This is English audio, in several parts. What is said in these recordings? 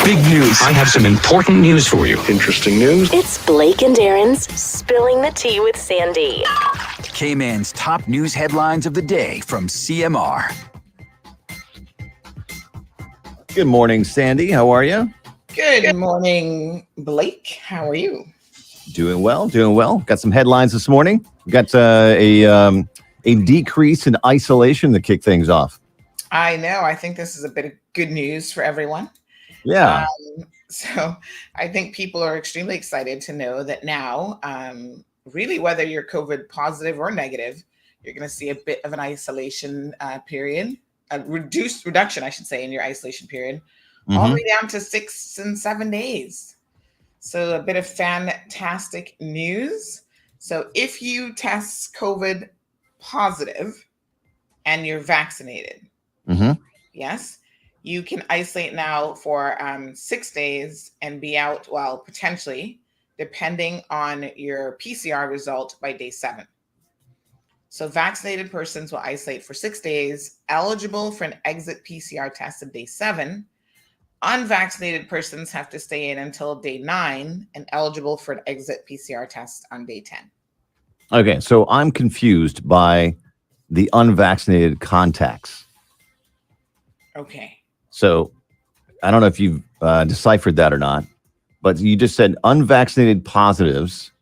Big news. I have some important news for you. Interesting news. It's Blake and Aaron's Spilling the Tea with Sandy. Cayman's top news headlines of the day from CMR. Good morning, Sandy. How are you? Good morning, Blake. How are you? Doing well, doing well. Got some headlines this morning. Got a decrease in isolation to kick things off. I know. I think this is a bit of good news for everyone. Yeah. So I think people are extremely excited to know that now, really, whether you're COVID positive or negative, you're going to see a bit of an isolation period, a reduction, I should say, in your isolation period, all the way down to 6 and 7 days. So a bit of fantastic news. So if you test COVID positive and you're vaccinated, yes, you can isolate now for 6 days and be out, well, potentially, depending on your PCR result by day 7. So vaccinated persons will isolate for 6 days, eligible for an exit PCR test on day 7. Unvaccinated persons have to stay in until day 9 and eligible for an exit PCR test on day 10. Okay, so I'm confused by the unvaccinated contacts. Okay. So I don't know if you've deciphered that or not, but you just said unvaccinated positives.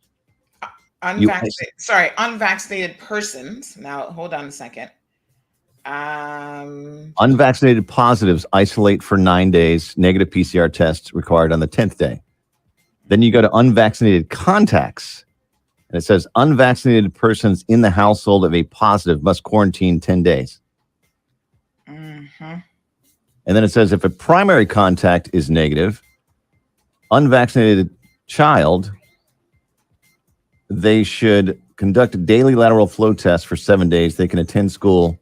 Unvaccinated persons. Now, hold on a second. Unvaccinated positives isolate for 9 days, negative PCR tests required on the 10th day. Then you go to unvaccinated contacts, and it says unvaccinated persons in the household of a positive must quarantine 10 days. And then it says if a primary contact is negative, unvaccinated child, they should conduct a daily lateral flow test for 7 days. They can attend school.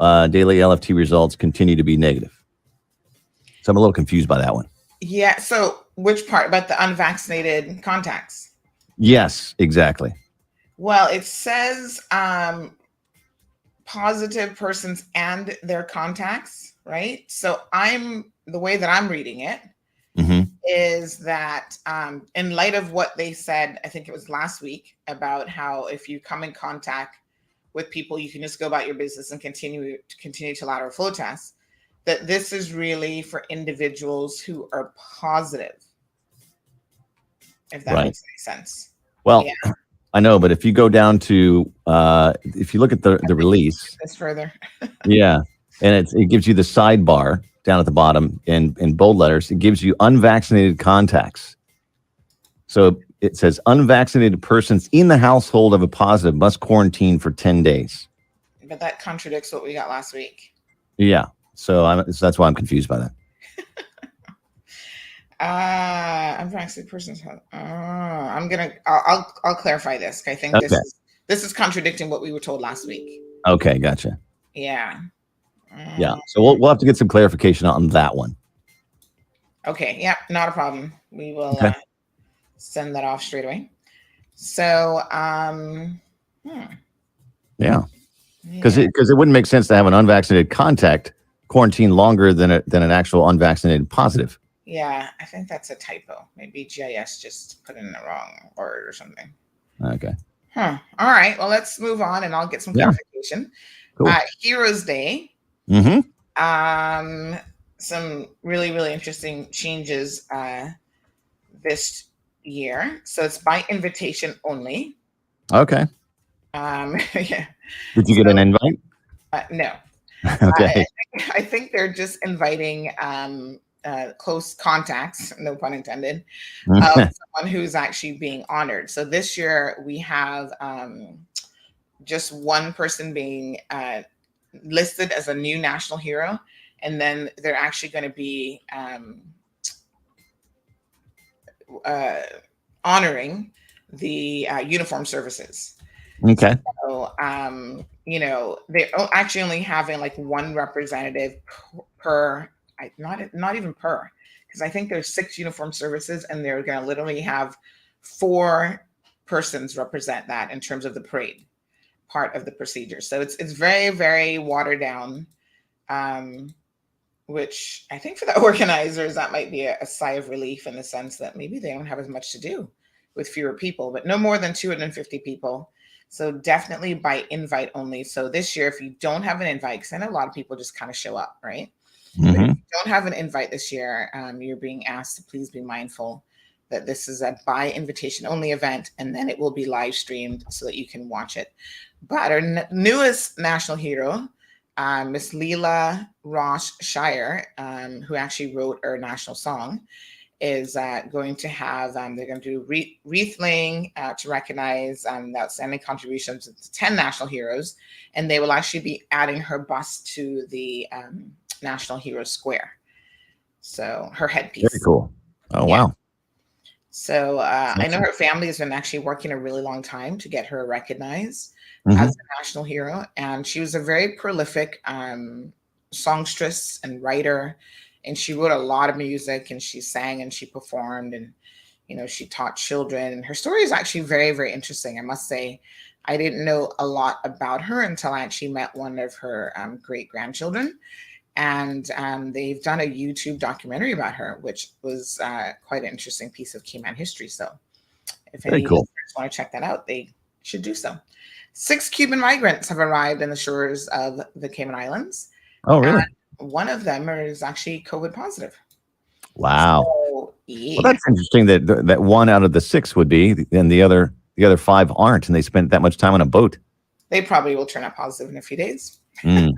Daily LFT results continue to be negative. So I'm a little confused by that one. Yeah. So which part about the unvaccinated contacts? Yes, exactly. Well, it says positive persons and their contacts, right? So the way that I'm reading it is that in light of what they said, I think it was last week, about how if you come in contact with people, you can just go about your business and continue to lateral flow test, that this is really for individuals who are positive, if that makes any sense. Well, yeah. I know, but if you go down to, if you look at the release. This further. Yeah, and it gives you the sidebar down at the bottom in bold letters. It gives you unvaccinated contacts. So it says unvaccinated persons in the household of a positive must quarantine for 10 days. But that contradicts what we got last week. Yeah. So that's why I'm confused by that. Unvaccinated persons. I'll clarify this. I think this is contradicting what we were told last week. Okay, gotcha. Yeah. Yeah. So we'll have to get some clarification on that one. Okay. Yeah. Not a problem. We will send that off straight away. So, yeah, because it wouldn't make sense to have an unvaccinated contact quarantine longer than an actual unvaccinated positive. Yeah, I think that's a typo. Maybe GIS just put in the wrong word or something. Okay. All right. Well, let's move on, and I'll get some clarification. Cool. Heroes Day. Some really, really interesting changes this year. So it's by invitation only. Okay. Yeah. Did you get an invite? No. Okay. I think they're just inviting close contacts, no pun intended, of someone who's actually being honored. So this year we have just one person being listed as a new national hero, and then they're actually going to be honoring the uniform services. Okay. So, they're actually only having like one representative per, not even per, because I think there's 6 uniformed services, and they're going to literally have 4 persons represent that in terms of the parade part of the procedure. So it's very, very watered down, which I think for the organizers, that might be a sigh of relief in the sense that maybe they don't have as much to do with fewer people, but no more than 250 people. So definitely by invite only. So this year, if you don't have an invite, because I know a lot of people just kind of show up, right? But if you don't have an invite this year, you're being asked to please be mindful that this is a by invitation only event, and then it will be live streamed so that you can watch it. But our newest national hero, Miss Leela Ross Shire, who actually wrote our national song, is going to have, they're going to do wreath laying to recognize the outstanding contributions of the 10 national heroes. And they will actually be adding her bust to the National Hero Square. So her headpiece. Very cool. Oh, yeah. Wow. So I know her family has been actually working a really long time to get her recognized as a national hero. And she was a very prolific songstress and writer. And she wrote a lot of music, and she sang and she performed, and, you know, she taught children. And her story is actually very, very interesting. I must say, I didn't know a lot about her until I actually met one of her great-grandchildren. And they've done a YouTube documentary about her, which was quite an interesting piece of Cayman history. So if any listeners want to check that out, they should do so. 6 Cuban migrants have arrived in the shores of the Cayman Islands. Oh, really? And one of them is actually COVID positive. Wow. So, yeah. Well, that's interesting that 1 out of the 6 would be, and the other 5 aren't, and they spent that much time on a boat. They probably will turn out positive in a few days. Do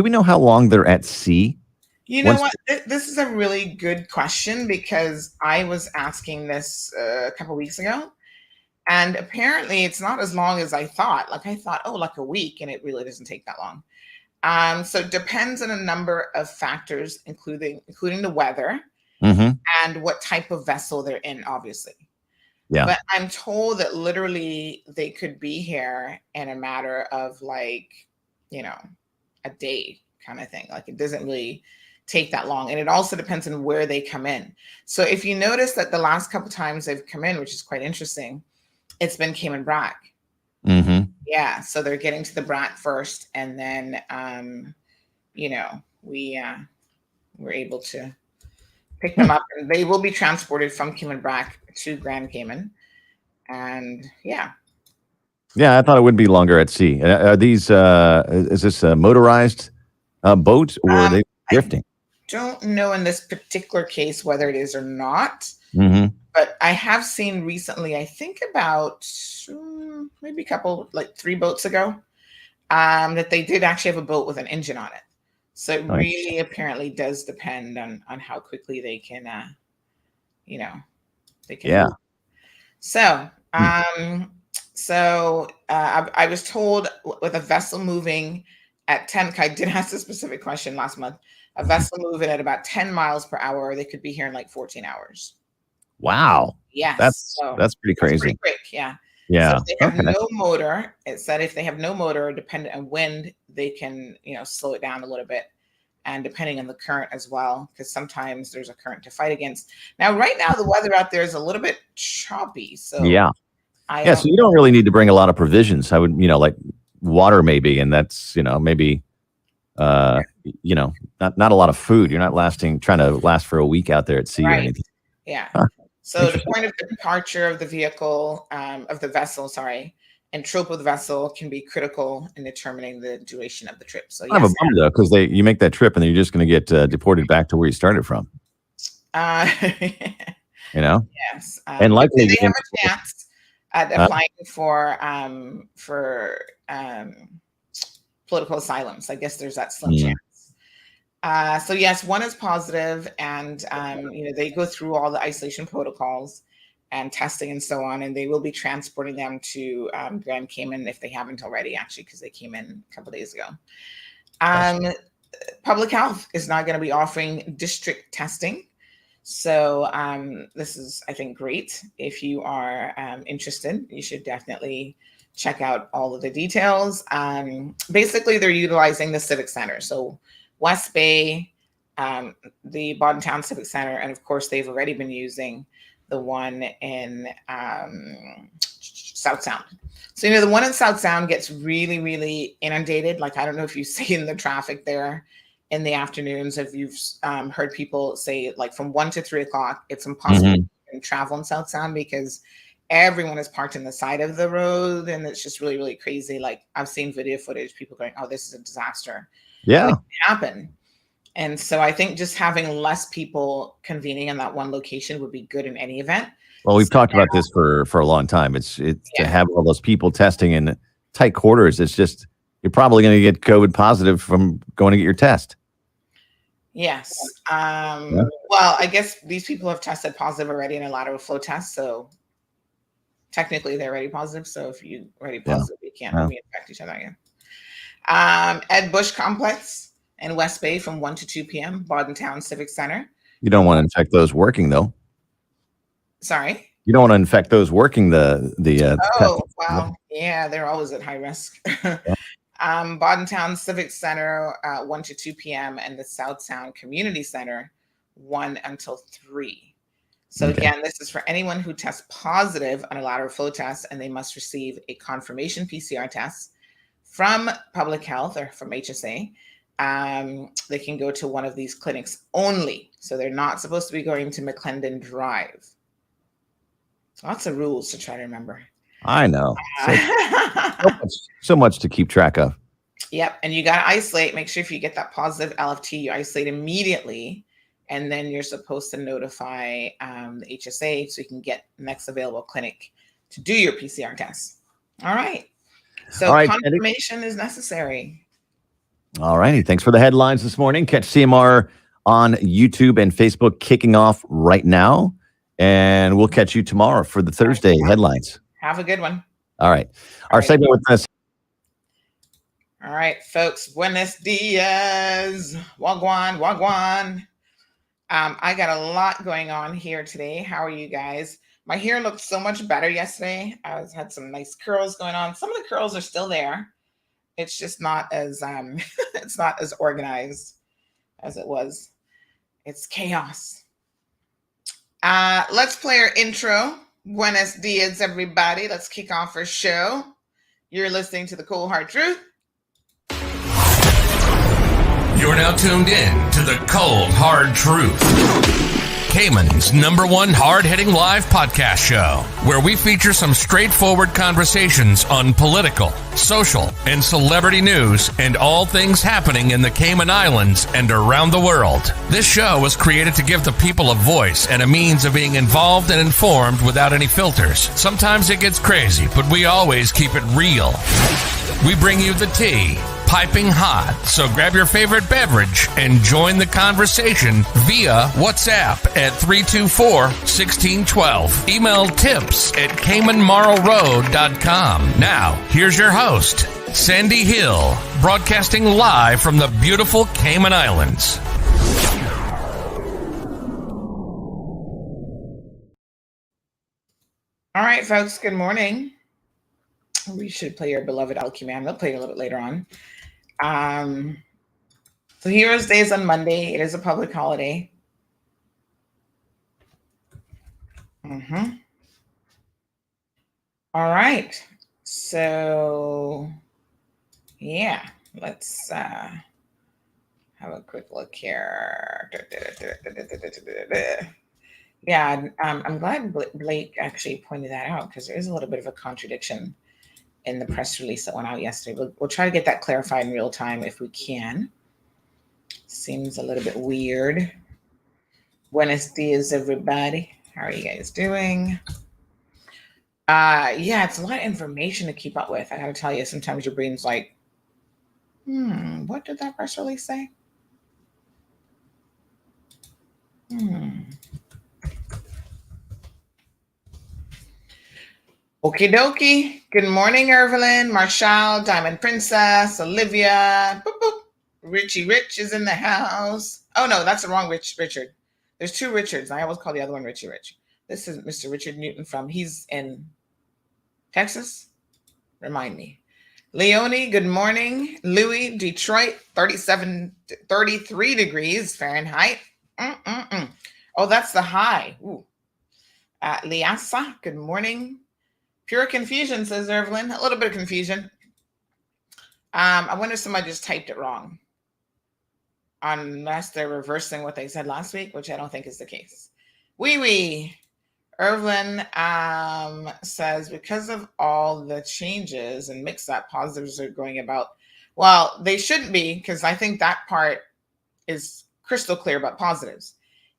we know how long they're at sea? You know what? This is a really good question, because I was asking this a couple weeks ago, and apparently it's not as long as I thought. Like I thought, oh, like a week, and it really doesn't take that long. So it depends on a number of factors, including the weather and what type of vessel they're in, obviously. Yeah. But I'm told that literally they could be here in a matter of, like, you know, a day kind of thing. Like, it doesn't really take that long. And it also depends on where they come in. So if you notice that the last couple of times they've come in, which is quite interesting, it's been Cayman Brac. Yeah. So they're getting to the Brac first, and then, you know, we're able to pick them up, and they will be transported from Cayman Brac to Grand Cayman. And yeah. Yeah, I thought it would be longer at sea. Are these, is this a motorized boat, or are they drifting? I don't know in this particular case whether it is or not. But I have seen recently, I think about maybe a couple, like 3 boats ago, that they did actually have a boat with an engine on it. So it really apparently does depend on how quickly they can, you know, they can move. So, I was told with a vessel moving at 10, I did ask a specific question last month, a vessel moving at about 10 miles per hour, they could be here in like 14 hours. Wow. Yes. That's pretty crazy. That's pretty quick. Yeah. Yeah. So if they have no motor, it said if they have no motor, dependent on wind, they can, you know, slow it down a little bit. And depending on the current as well, because sometimes there's a current to fight against. Now, right now, the weather out there is a little bit choppy. So so you don't really need to bring a lot of provisions. I would, you know, like water maybe, and that's, you know, maybe, you know, not a lot of food. You're not trying to last for a week out there at sea or anything. Yeah. So the point of the departure of the vehicle, of the vessel, and trope of the vessel can be critical in determining the duration of the trip. So I have a bummer though, because you make that trip and then you're just going to get deported back to where you started from. You know. Yes. And likely they have a chance at applying for political asylum. So I guess there's that slim chance. So yes, 1 is positive, and you know, they go through all the isolation protocols and testing and so on, and they will be transporting them to Grand Cayman if they haven't already, actually, because they came in a couple of days ago. Public Health is not going to be offering district testing. So this is, I think, great. If you are interested, you should definitely check out all of the details. Basically, they're utilizing the Civic Center. So West Bay, the Bodden Town Civic Center, and of course, they've already been using the one in South Sound. So, the one in South Sound gets really, really inundated. Like, I don't know if you've seen the traffic there in the afternoons. If you've heard people say, like, from 1 to 3 o'clock, it's impossible to travel in South Sound because everyone is parked in the side of the road, and it's just really, really crazy. Like, I've seen video footage, people going, "Oh, this is a disaster." Yeah. It can happen. And so I think just having less people convening in that one location would be good in any event. Well, we've talked about this for a long time. It's to have all those people testing in tight quarters. It's just, you're probably going to get COVID positive from going to get your test. Yes. Well, I guess these people have tested positive already in a lateral flow test. So technically they're already positive. So if you already positive, you can't reinfect each other again. Ed Bush Complex in West Bay from 1 to 2 p.m., Bodden Town Civic Center. You don't want to infect those working, though. Sorry? You don't want to infect those working the Oh, wow. Yeah, they're always at high risk. Bodden Town Civic Center, 1 to 2 p.m., and the South Sound Community Center, 1 until 3. So again, this is for anyone who tests positive on a lateral flow test, and they must receive a confirmation PCR test from Public Health or from HSA. They can go to one of these clinics only. So they're not supposed to be going to McClendon Drive. Lots of rules to try to remember. I know. So much to keep track of. Yep. And you got to isolate. Make sure if you get that positive LFT, you isolate immediately. And then you're supposed to notify the HSA so you can get the next available clinic to do your PCR test. All right. So confirmation is necessary. All righty. Thanks for the headlines this morning. Catch CMR on YouTube and Facebook kicking off right now. And we'll catch you tomorrow for the Thursday headlines. Have a good one. All right. Our segment with this. All right, folks. Buenos dias. Wagwan, wagwan. I got a lot going on here today. How are you guys? My hair looked so much better yesterday. I had some nice curls going on. Some of the curls are still there. It's just not as it's not as organized as it was. It's chaos. Let's play our intro. Buenos dias, everybody. Let's kick off our show. You're listening to The Cold Hard Truth. You're now tuned in to The Cold Hard Truth, Cayman's #1 hard-hitting live podcast show, where we feature some straightforward conversations on political, social, and celebrity news and all things happening in the Cayman Islands and around the world. This show was created to give the people a voice and a means of being involved and informed without any filters. Sometimes it gets crazy, but we always keep it real. We bring you the tea, piping hot, so grab your favorite beverage and join the conversation via WhatsApp at 324-1612. Email tips at CaymanMarlRoad.com. Now, here's your host, Sandy Hill, broadcasting live from the beautiful Cayman Islands. All right, folks, good morning. We should play your beloved LQ Man. We'll play it a little bit later on. So Heroes Day is on Monday. It is a public holiday. All right. So, yeah, let's have a quick look here. Yeah, I'm glad Blake actually pointed that out because there is a little bit of a contradiction in the press release that went out yesterday. We'll try to get that clarified in real time if we can. Seems a little bit weird. Buenos dias, everybody. How are you guys doing? Yeah, it's a lot of information to keep up with. I gotta tell you, sometimes your brain's like, what did that press release say? Okie dokie. Good morning, Evelyn, Marshall, Diamond Princess, Olivia. Boop, boop. Richie Rich is in the house. Oh, no, that's the wrong Richard. There's two Richards. I always call the other one Richie Rich. This is Mr. Richard Newton he's in Texas. Remind me. Leonie, good morning. Louis, Detroit, 33 degrees Fahrenheit. Oh, that's the high. Ooh. Liasa, good morning. Pure confusion, says Evelyn. A little bit of confusion. I wonder if somebody just typed it wrong. Unless they're reversing what they said last week, which I don't think is the case. Wee. Evelyn says, because of all the changes and Mixup, positives are going about. Well, they shouldn't be, because I think that part is crystal clear about positives.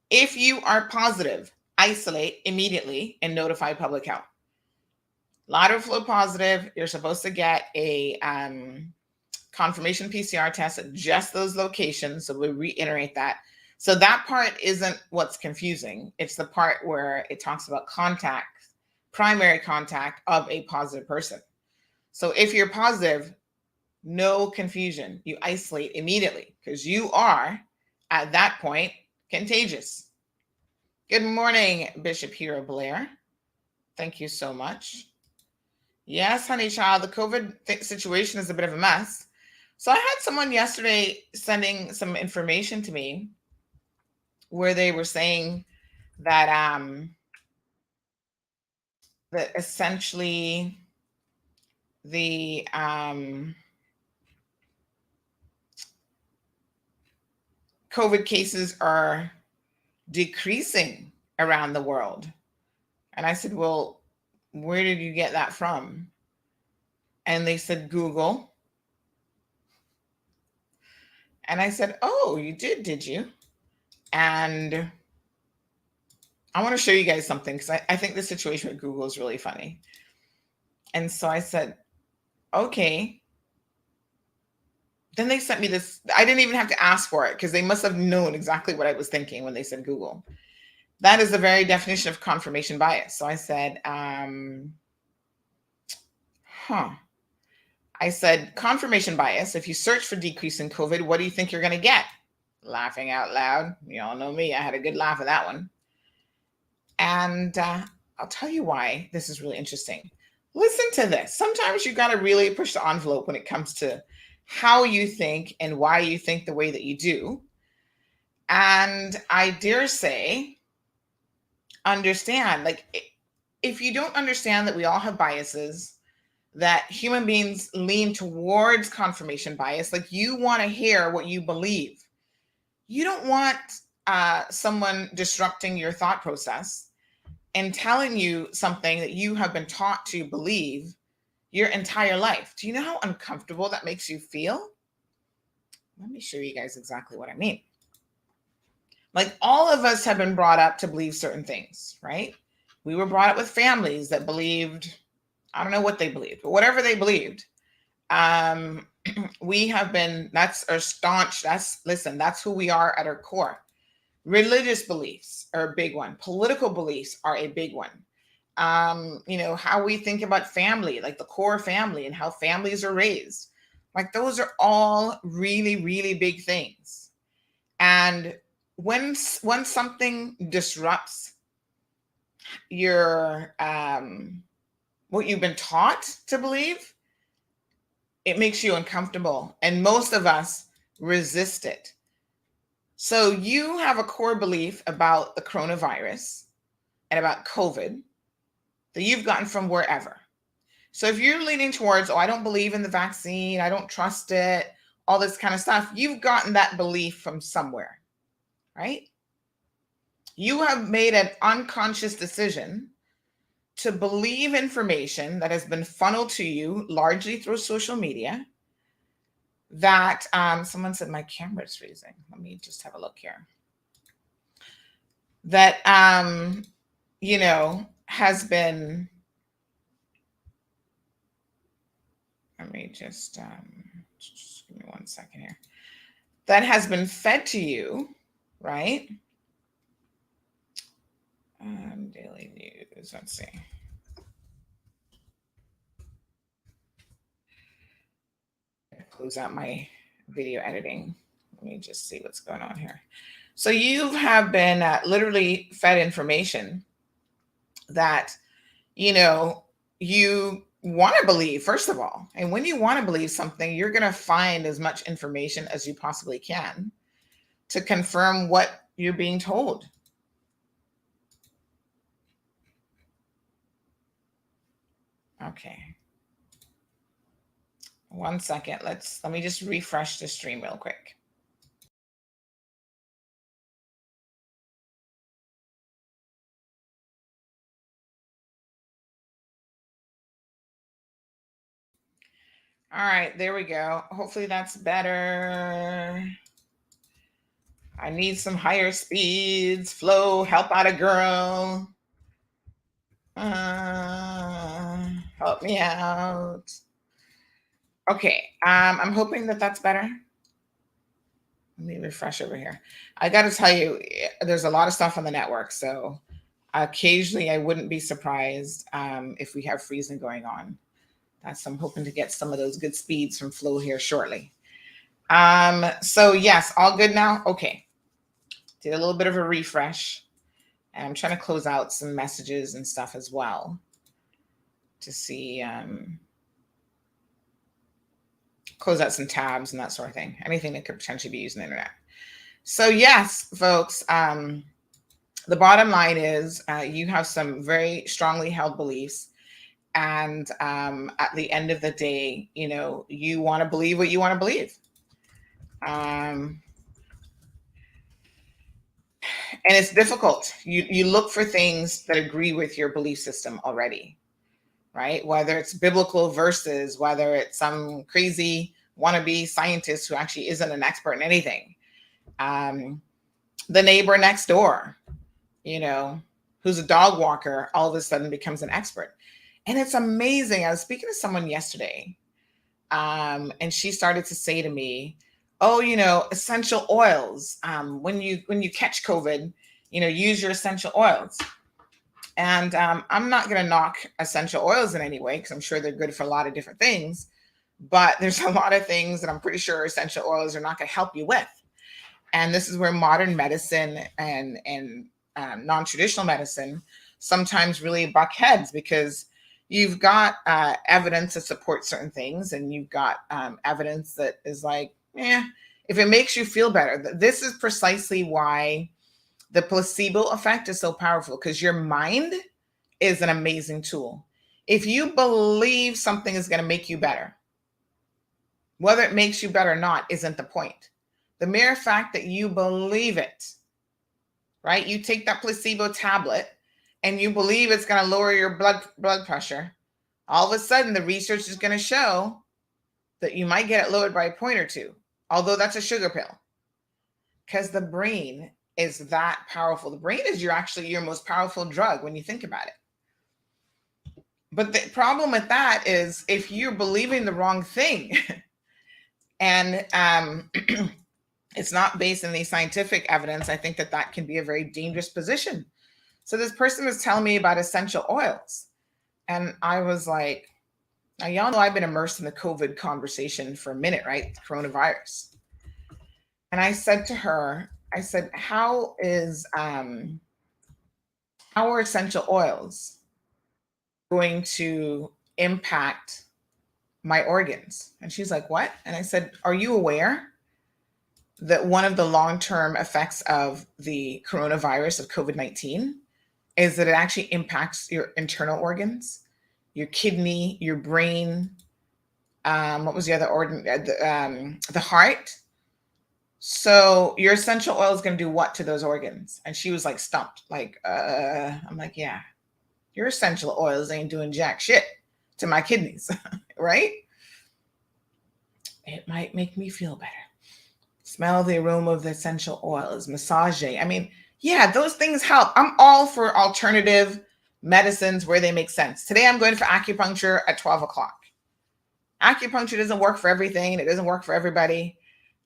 If you are positive, isolate immediately and notify public health. Lateral flow positive, you're supposed to get a confirmation PCR test at just those locations. So we reiterate that. So that part isn't what's confusing. It's the part where it talks about contact, primary contact of a positive person. So if you're positive, no confusion. You isolate immediately because you are, at that point, contagious. Good morning, Bishop Hero Blair. Thank you so much. Yes, honey child, the COVID situation is a bit of a mess. So I had someone yesterday sending some information to me where they were saying that that essentially the COVID cases are decreasing around the world. And I said, well, where did you get that from? And they said, Google. And I said, oh, you did you? And I want to show you guys something because I think the situation with Google is really funny. And so I said, okay. Then they sent me this. I didn't even have to ask for it because they must have known exactly what I was thinking when they said Google. That is the very definition of confirmation bias. So I said, I said, confirmation bias. If you search for decrease in COVID, what do you think you're going to get? Laughing out loud. You all know me. I had a good laugh at that one. And I'll tell you why this is really interesting. Listen to this. Sometimes you got to really push the envelope when it comes to how you think and why you think the way that you do. And I dare say, understand, like, if you don't understand that we all have biases, that human beings lean towards confirmation bias, like you want to hear what you believe. You don't want someone disrupting your thought process and telling you something that you have been taught to believe your entire life. Do you know how uncomfortable that makes you feel? Let me show you guys exactly what I mean. Like, all of us have been brought up to believe certain things, right? We were brought up with families that believed, I don't know what they believed, but whatever they believed, we have been, that's our staunch, that's who we are at our core. Religious beliefs are a big one. Political beliefs are a big one. How we think about family, like the core family and how families are raised. Like, those are all really, really big things. And when something disrupts your what you've been taught to believe, it makes you uncomfortable. And most of us resist it. So you have a core belief about the coronavirus and about COVID that you've gotten from wherever. So if you're leaning towards, I don't believe in the vaccine, I don't trust it, all this kind of stuff, you've gotten that belief from somewhere, right? You have made an unconscious decision to believe information that has been funneled to you largely through social media that someone said my camera is freezing. Let me just have a look here. That, has been, let me just give me 1 second here. That has been fed to you, right? Daily news, let's see. Close out my video editing. Let me just see what's going on here. So you have been literally fed information that, you want to believe, first of all. And when you want to believe something, you're going to find as much information as you possibly can to confirm what you're being told. Okay. 1 second. Let me just refresh the stream real quick. All right, there we go. Hopefully that's better. I need some higher speeds. Flo, help out a girl. Help me out. Okay, I'm hoping that that's better. Let me refresh over here. I got to tell you, there's a lot of stuff on the network, so occasionally I wouldn't be surprised if we have freezing going on. I'm hoping to get some of those good speeds from Flo here shortly. So yes, all good now. Okay, did a little bit of a refresh, and I'm trying to close out some messages and stuff as well to see, close out some tabs and that sort of thing. Anything that could potentially be using the internet. So yes, folks, the bottom line is you have some very strongly held beliefs. And at the end of the day, you want to believe what you want to believe. And it's difficult. You look for things that agree with your belief system already, right? Whether it's biblical verses, whether it's some crazy wannabe scientist who actually isn't an expert in anything. The neighbor next door, who's a dog walker, all of a sudden becomes an expert. And it's amazing. I was speaking to someone yesterday, and she started to say to me, "Oh, essential oils. When you catch COVID, use your essential oils." And I'm not going to knock essential oils in any way, because I'm sure they're good for a lot of different things. But there's a lot of things that I'm pretty sure essential oils are not going to help you with. And this is where modern medicine and non-traditional medicine sometimes really buck heads, because you've got evidence to support certain things, and you've got evidence that is like, if it makes you feel better. This is precisely why the placebo effect is so powerful, because your mind is an amazing tool. If you believe something is going to make you better, whether it makes you better or not isn't the point. The mere fact that you believe it, right? You take that placebo tablet and you believe it's going to lower your blood pressure, all of a sudden the research is going to show that you might get it lowered by a point or two, although that's a sugar pill, because the brain is that powerful. The brain is your most powerful drug when you think about it. But the problem with that is if you're believing the wrong thing and it's not based on any scientific evidence, I think that can be a very dangerous position. So this person was telling me about essential oils. And I was like, now y'all know I've been immersed in the COVID conversation for a minute, right? Coronavirus. And I said to her, how are essential oils going to impact my organs? And she's like, what? And I said, are you aware that one of the long-term effects of the coronavirus of COVID-19 is that it actually impacts your internal organs, your kidney, your brain. What was the other organ? The heart. So your essential oil is going to do what to those organs? And she was like stumped. I'm like, yeah, your essential oils ain't doing jack shit to my kidneys, right? It might make me feel better. Smell the aroma of the essential oils, massage. I mean, yeah, those things help. I'm all for alternative medicines where they make sense. Today, I'm going for acupuncture at 12 o'clock. Acupuncture doesn't work for everything. It doesn't work for everybody.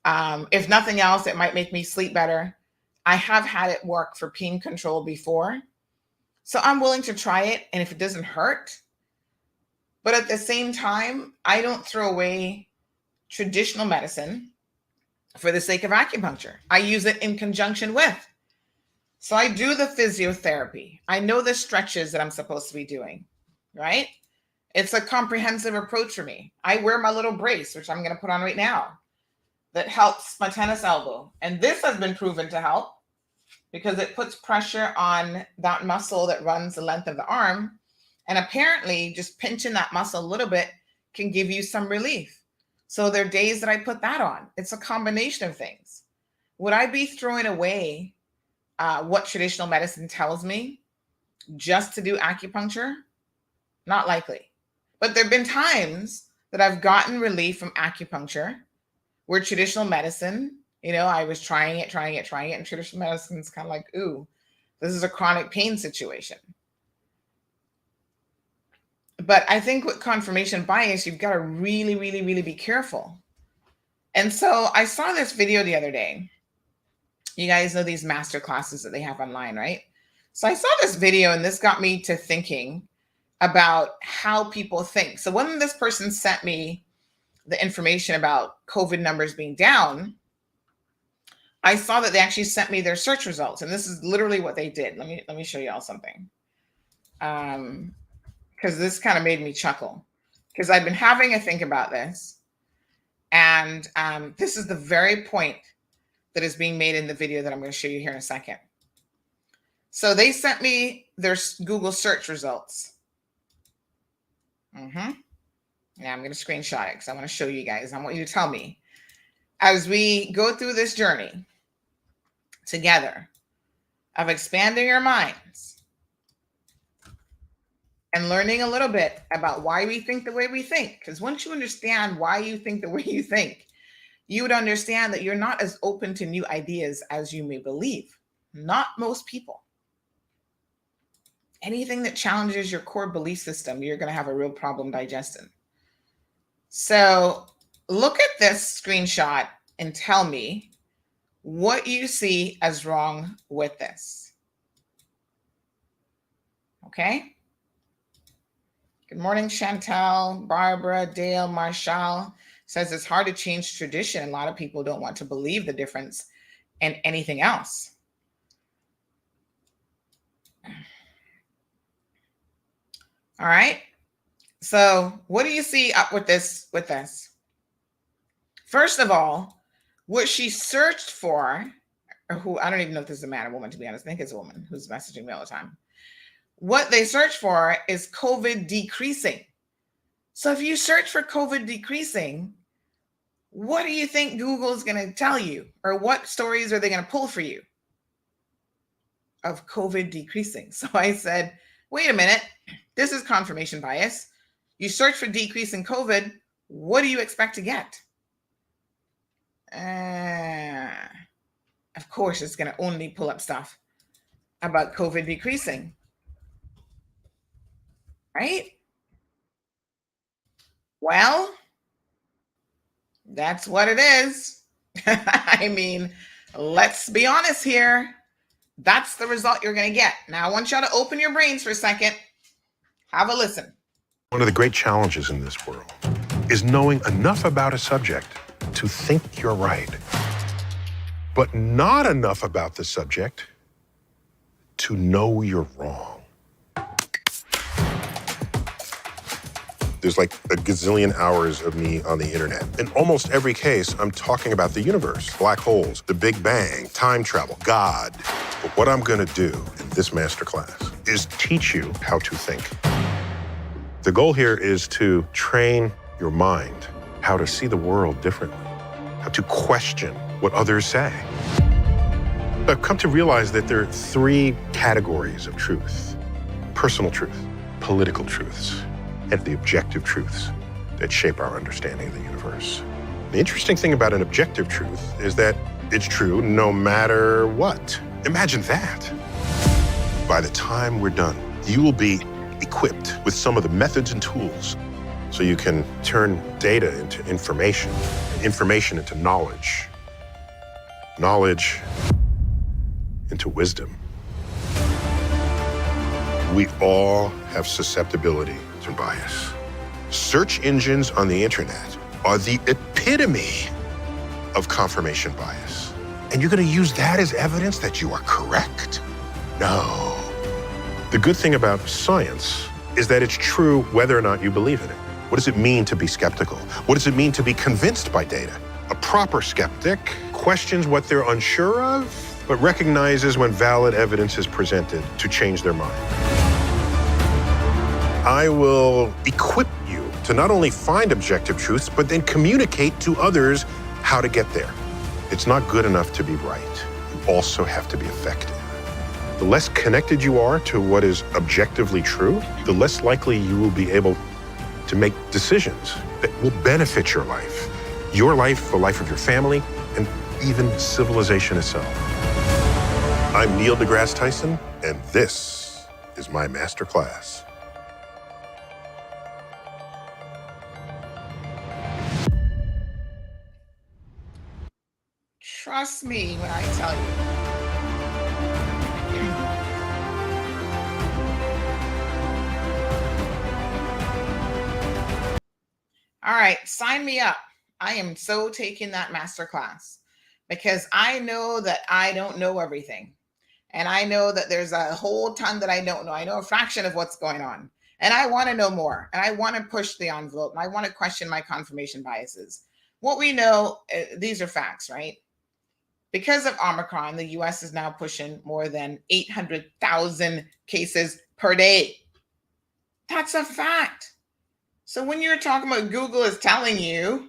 If nothing else, it might make me sleep better. I have had it work for pain control before. So I'm willing to try it. And if it doesn't hurt, but at the same time, I don't throw away traditional medicine for the sake of acupuncture. I use it in conjunction with. So I do the physiotherapy. I know the stretches that I'm supposed to be doing, right? It's a comprehensive approach for me. I wear my little brace, which I'm going to put on right now, that helps my tennis elbow. And this has been proven to help because it puts pressure on that muscle that runs the length of the arm. And apparently just pinching that muscle a little bit can give you some relief. So there are days that I put that on. It's a combination of things. Would I be throwing away what traditional medicine tells me just to do acupuncture? Not likely. But there have been times that I've gotten relief from acupuncture where traditional medicine, I was trying it, and traditional medicine's kind of like, ooh, this is a chronic pain situation. But I think with confirmation bias, you've got to really, really, really be careful. And so I saw this video the other day. You guys know these master classes that they have online, right? So I saw this video and this got me to thinking about how people think. So when this person sent me the information about COVID numbers being down, I saw that they actually sent me their search results. And this is literally what they did. Let me show you all something. Because this kind of made me chuckle. Because I've been having a think about this. And this is the very point that is being made in the video that I'm going to show you here in a second. So they sent me their Google search results. Now I'm going to screenshot it because I want to show you guys. I want you to tell me as we go through this journey together of expanding our minds and learning a little bit about why we think the way we think. Because once you understand why you think the way you think, you would understand that you're not as open to new ideas as you may believe. Not most people. Anything that challenges your core belief system, you're going to have a real problem digesting. So look at this screenshot and tell me what you see as wrong with this. Okay? Good morning, Chantel, Barbara, Dale, Marshall. Says it's hard to change tradition. A lot of people don't want to believe the difference in anything else. All right. So what do you see up with this? First of all, what she searched for, or who, I don't even know if this is a man or woman, to be honest. I think it's a woman who's messaging me all the time. What they search for is COVID decreasing. So if you search for COVID decreasing, what do you think Google is going to tell you? Or what stories are they going to pull for you of COVID decreasing? So I said, wait a minute, this is confirmation bias. You search for decrease in COVID, what do you expect to get? Of course, it's going to only pull up stuff about COVID decreasing. Right? Well, that's what it is. I mean, let's be honest here. That's the result you're going to get. Now, I want y'all to open your brains for a second. Have a listen. One of the great challenges in this world is knowing enough about a subject to think you're right, but not enough about the subject to know you're wrong. There's like a gazillion hours of me on the internet. In almost every case, I'm talking about the universe, black holes, the Big Bang, time travel, God. But what I'm gonna do in this masterclass is teach you how to think. The goal here is to train your mind how to see the world differently, how to question what others say. I've come to realize that there are three categories of truth: personal truth, political truths, and the objective truths that shape our understanding of the universe. The interesting thing about an objective truth is that it's true no matter what. Imagine that. By the time we're done, you will be equipped with some of the methods and tools so you can turn data into information, information into knowledge, knowledge into wisdom. We all have susceptibility to bias. Search engines on the internet are the epitome of confirmation bias. And you're going to use that as evidence that you are correct? No. The good thing about science is that it's true whether or not you believe in it. What does it mean to be skeptical? What does it mean to be convinced by data? A proper skeptic questions what they're unsure of, but recognizes when valid evidence is presented to change their mind. I will equip you to not only find objective truths, but then communicate to others how to get there. It's not good enough to be right. You also have to be effective. The less connected you are to what is objectively true, the less likely you will be able to make decisions that will benefit your life, the life of your family, and even civilization itself. I'm Neil deGrasse Tyson, and this is my masterclass. Trust me when I tell you. All right, sign me up. I am so taking that masterclass because I know that I don't know everything. And I know that there's a whole ton that I don't know. I know a fraction of what's going on. And I want to know more. And I want to push the envelope. And I want to question my confirmation biases. What we know, these are facts, right? Because of Omicron, the US is now pushing more than 800,000 cases per day. That's a fact. So when you're talking about Google is telling you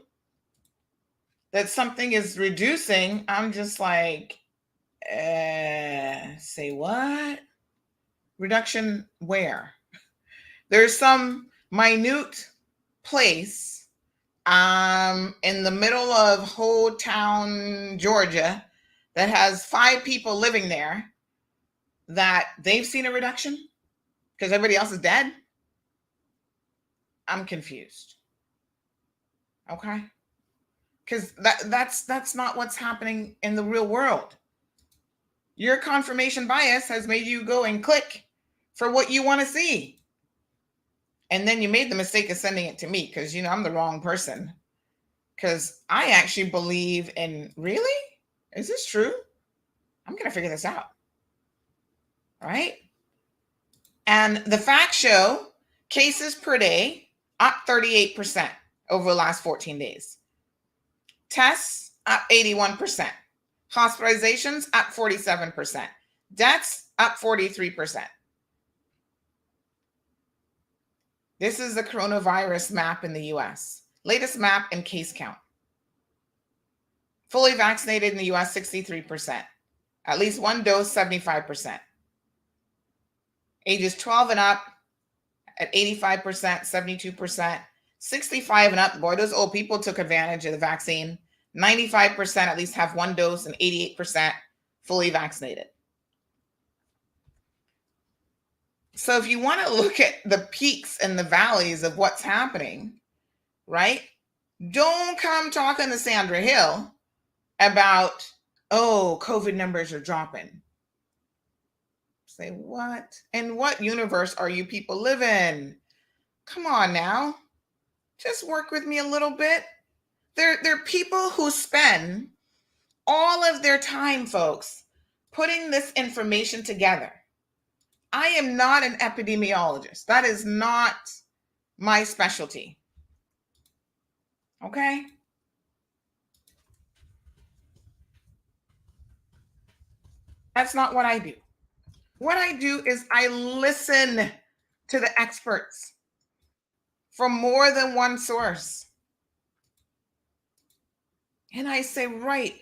that something is reducing, I'm just like, say what? Reduction where? There's some minute place in the middle of whole town, Georgia, that has 5 people living there that they've seen a reduction because everybody else is dead. I'm confused. Okay? Because that's not what's happening in the real world. Your confirmation bias has made you go and click for what you want to see. And then you made the mistake of sending it to me because, I'm the wrong person. Because I actually believe in, really? Is this true? I'm going to figure this out. Right? And the facts show cases per day up 38% over the last 14 days. Tests up 81%. Hospitalizations up 47%. Deaths up 43%. This is the coronavirus map in the US. Latest map and case count. Fully vaccinated in the US, 63%. At least one dose, 75%. Ages 12 and up at 85%, 72%. 65 and up, boy, those old people took advantage of the vaccine. 95% at least have one dose and 88% fully vaccinated. So if you want to look at the peaks and the valleys of what's happening, right? Don't come talking to Sandra Hill about, COVID numbers are dropping. Say what? In what universe are you people living? Come on now. Just work with me a little bit. They're people who spend all of their time, folks, putting this information together. I am not an epidemiologist. That is not my specialty. Okay? That's not what I do. What I do is I listen to the experts from more than one source. And I say, right,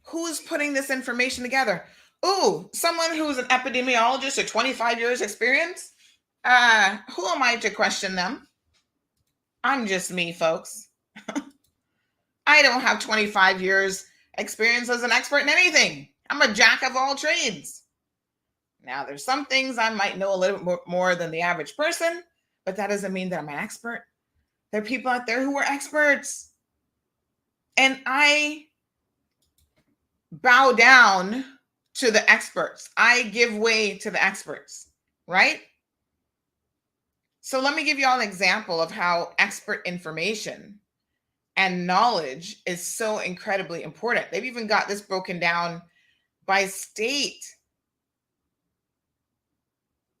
who's putting this information together? Ooh, someone who's an epidemiologist or 25 years experience? Who am I to question them? I'm just me, folks. I don't have 25 years experience as an expert in anything. I'm a jack of all trades. Now, there's some things I might know a little bit more than the average person, but that doesn't mean that I'm an expert. There are people out there who are experts. And I bow down to the experts. I give way to the experts, right? So let me give you all an example of how expert information and knowledge is so incredibly important. They've even got this broken down by state.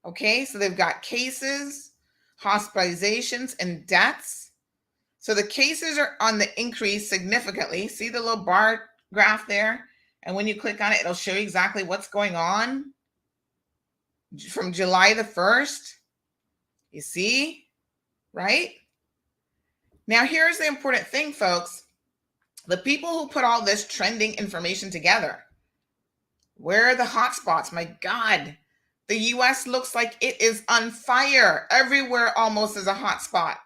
Okay, so they've got cases, hospitalizations and deaths. So the cases are on the increase significantly. See the little bar graph there? And when you click on it, it'll show you exactly what's going on from July the 1st. You see, right? Now, here's the important thing, folks. The people who put all this trending information together, where are the hotspots? My God, the US looks like it is on fire. Everywhere almost is a hotspot.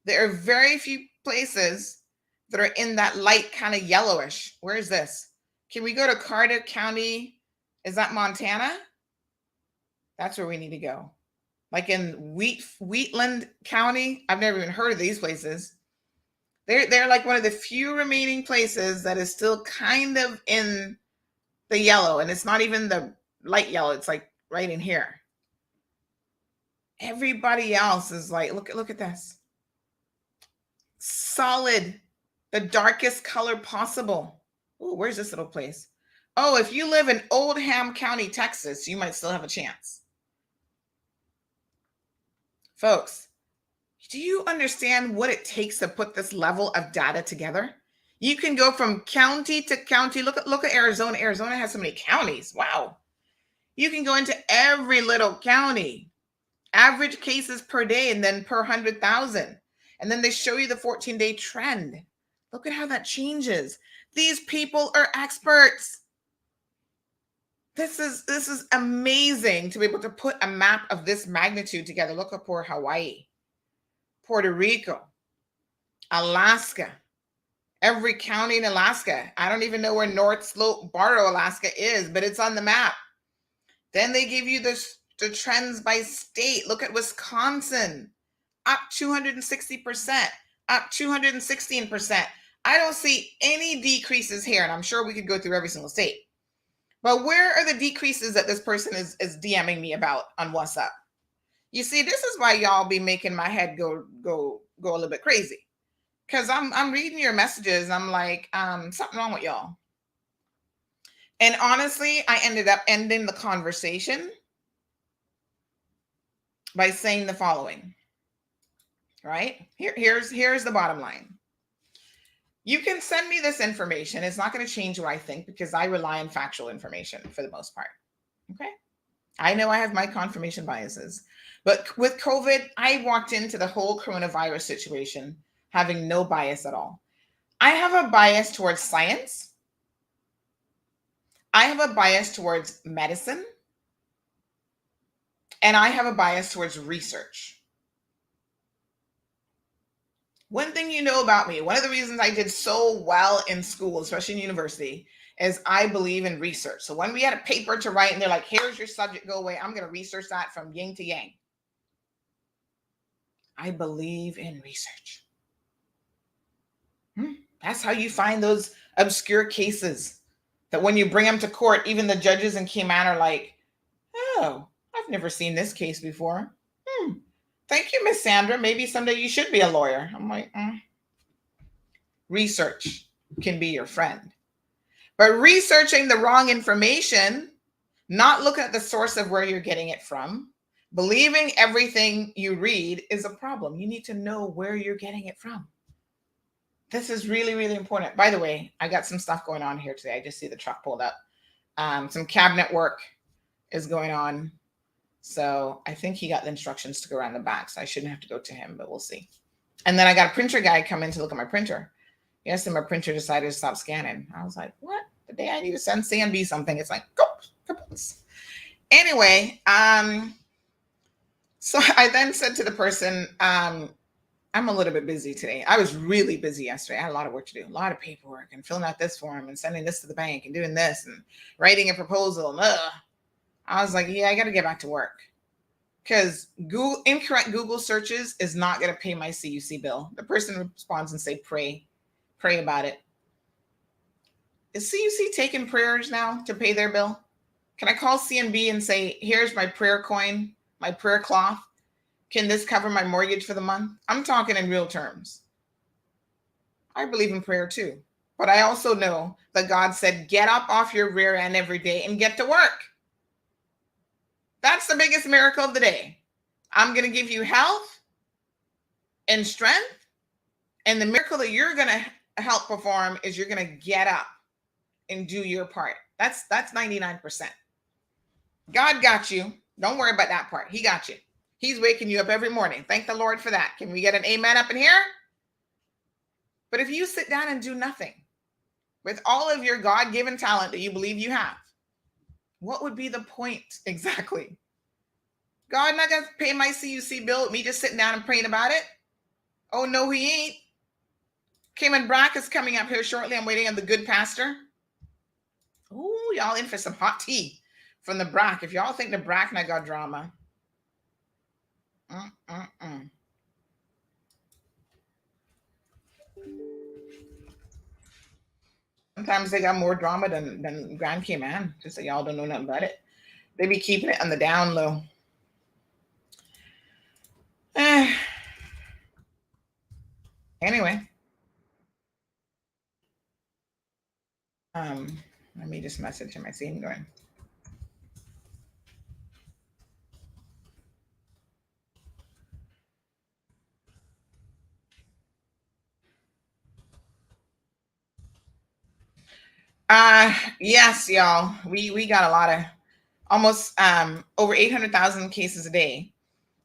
There are very few places that are in that light kind of yellowish. Where is this? Can we go to Carter County? Is that Montana? That's where we need to go. Like in Wheatland County. I've never even heard of these places. They're like one of the few remaining places that is still kind of in the yellow. And it's not even the light yellow. It's like right in here. Everybody else is like, look at this. Solid, the darkest color possible. Oh, where's this little place? Oh, if you live in Oldham County, Texas, you might still have a chance. Folks, do you understand what it takes to put this level of data together? You can go from county to county. Look at Arizona. Arizona has so many counties. Wow. You can go into every little county. Average cases per day and then per 100,000. And then they show you the 14-day trend. Look at how that changes. These people are experts. This is amazing to be able to put a map of this magnitude together. Look at poor Hawaii, Puerto Rico, Alaska, every county in Alaska. I don't even know where North Slope Barrow, Alaska is, but it's on the map. Then they give you the trends by state. Look at Wisconsin, up 260%, up 216%. I don't see any decreases here, and I'm sure we could go through every single state. But where are the decreases that this person is DMing me about on WhatsApp? You see, this is why y'all be making my head go a little bit crazy. Because I'm reading your messages. I'm like, something wrong with y'all. And honestly, I ended up ending the conversation by saying the following. Right? Here's the bottom line. You can send me this information. It's not going to change what I think because I rely on factual information for the most part. Okay? I know I have my confirmation biases. But with COVID, I walked into the whole coronavirus situation having no bias at all. I have a bias towards science. I have a bias towards medicine. And I have a bias towards research. One thing you know about me, one of the reasons I did so well in school, especially in university, is I believe in research. So when we had a paper to write and they're like, here's your subject, go away, I'm going to research that from yin to yang. I believe in research. That's how you find those obscure cases that when you bring them to court, even the judges in Cayman are like, oh, I've never seen this case before. Thank you, Miss Sandra. Maybe someday you should be a lawyer. I'm like, Research can be your friend. But researching the wrong information, not looking at the source of where you're getting it from, believing everything you read is a problem. You need to know where you're getting it from. This is really, really important. By the way, I got some stuff going on here today. I just see the truck pulled up. Some cabinet work is going on. So I think he got the instructions to go around the back. So I shouldn't have to go to him, but we'll see. And then I got a printer guy come in to look at my printer. Yes, and my printer decided to stop scanning. I was like, what? The day I need to send CNB something, it's like, go. Anyway, so I then said to the person, I'm a little bit busy today. I was really busy yesterday. I had a lot of work to do, a lot of paperwork and filling out this form and sending this to the bank and doing this and writing a proposal. I was like, yeah, I got to get back to work because incorrect Google searches is not going to pay my CUC bill. The person responds and say, pray about it. Is CUC taking prayers now to pay their bill? Can I call CNB and say, here's my prayer coin, my prayer cloth. Can this cover my mortgage for the month? I'm talking in real terms. I believe in prayer too, but I also know that God said, get up off your rear end every day and get to work. That's the biggest miracle of the day. I'm going to give you health and strength. And the miracle that you're going to help perform is you're going to get up and do your part. That's 99%. God got you. Don't worry about that part. He got you. He's waking you up every morning. Thank the Lord for that. Can we get an amen up in here? But if you sit down and do nothing with all of your God-given talent that you believe you have, what would be the point exactly? God not going to pay my CUC bill with me just sitting down and praying about it? Oh, no, he ain't. Cayman Brac is coming up here shortly. I'm waiting on the good pastor. Ooh, y'all in for some hot tea from the Brac. If y'all think the Brac not got drama. Sometimes they got more drama than Grand Cayman. Just so y'all don't know nothing about it. They be keeping it on the down low. Anyway. Let me just message him. I see him going. Yes, y'all. We got a lot of almost over 800,000 cases a day.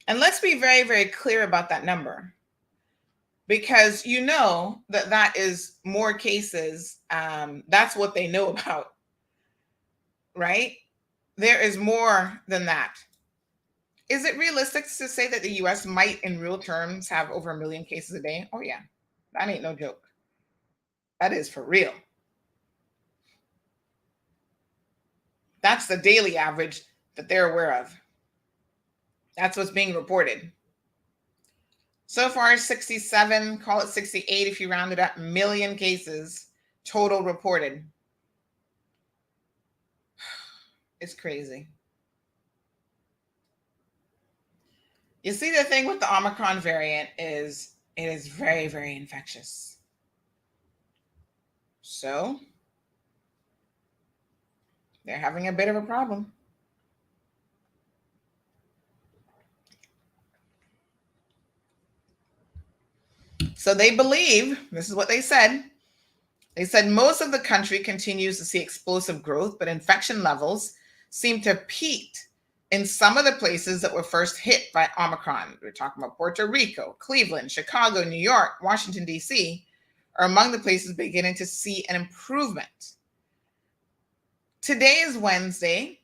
And let's be very, very clear about that number. Because you know that is more cases. That's what they know about. Right? There is more than that. Is it realistic to say that the US might in real terms have over 1 million cases a day? Oh yeah. That ain't no joke. That is for real. That's the daily average that they're aware of. That's what's being reported. So far, 67, call it 68 if you round it up, million cases total reported. It's crazy. You see, the thing with the Omicron variant is it is very, very infectious. So they're having a bit of a problem. So they believe, this is what they said. They said most of the country continues to see explosive growth, but infection levels seem to have peaked in some of the places that were first hit by Omicron. We're talking about Puerto Rico, Cleveland, Chicago, New York, Washington, D.C. are among the places beginning to see an improvement. Today is Wednesday.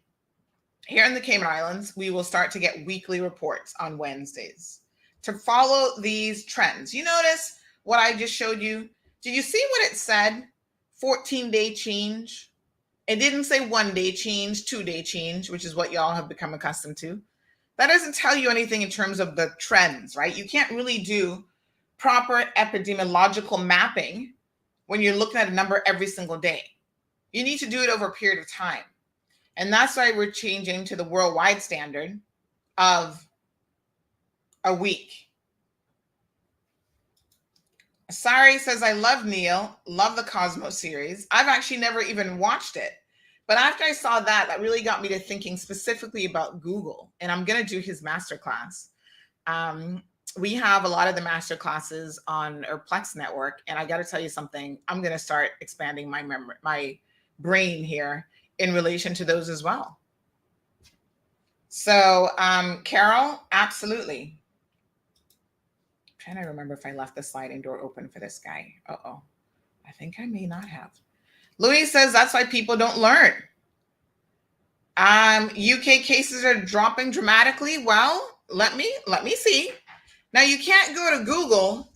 Here in the Cayman Islands, we will start to get weekly reports on Wednesdays to follow these trends. You notice what I just showed you? Did you see what it said? 14-day change. It didn't say 1-day change, 2-day change, which is what y'all have become accustomed to. That doesn't tell you anything in terms of the trends, right? You can't really do proper epidemiological mapping when you're looking at a number every single day. You need to do it over a period of time. And that's why we're changing to the worldwide standard of a week. Sari says, I love Neil, love the Cosmos series. I've actually never even watched it. But after I saw that, that really got me to thinking specifically about Google. And I'm going to do his masterclass. We have a lot of the masterclasses on our Plex network. And I got to tell you something. I'm going to start expanding my memory, my brain here in relation to those as well. So, Carol, absolutely. I'm trying to remember if I left the sliding door open for this guy. Uh-oh. I think I may not have. Louis says that's why people don't learn. UK cases are dropping dramatically. Well, let me see. Now you can't go to Google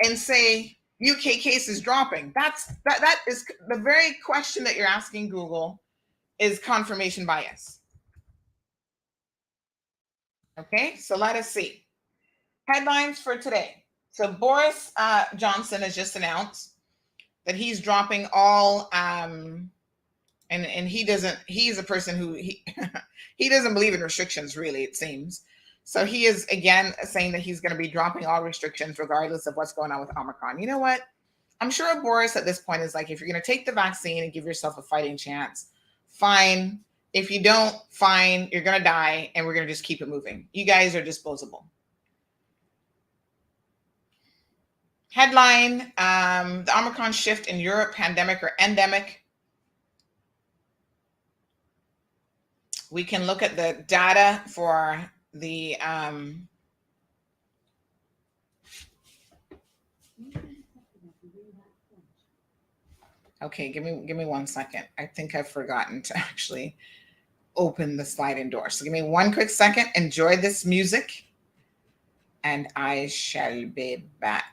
and say UK cases dropping. That is the very question that you're asking Google is confirmation bias. Okay, so let us see. Headlines for today. So Boris Johnson has just announced that he's dropping all, and he's a person who, he doesn't believe in restrictions, really, it seems. So he is, again, saying that he's going to be dropping all restrictions regardless of what's going on with Omicron. You know what? I'm sure Boris at this point is like, if you're going to take the vaccine and give yourself a fighting chance, fine. If you don't, fine, you're going to die, and we're going to just keep it moving. You guys are disposable. Headline, the Omicron shift in Europe, pandemic or endemic. We can look at the data for the okay, give me 1 second. I think I've forgotten to actually open the sliding door. So give me 1 quick second. Enjoy this music, and I shall be back.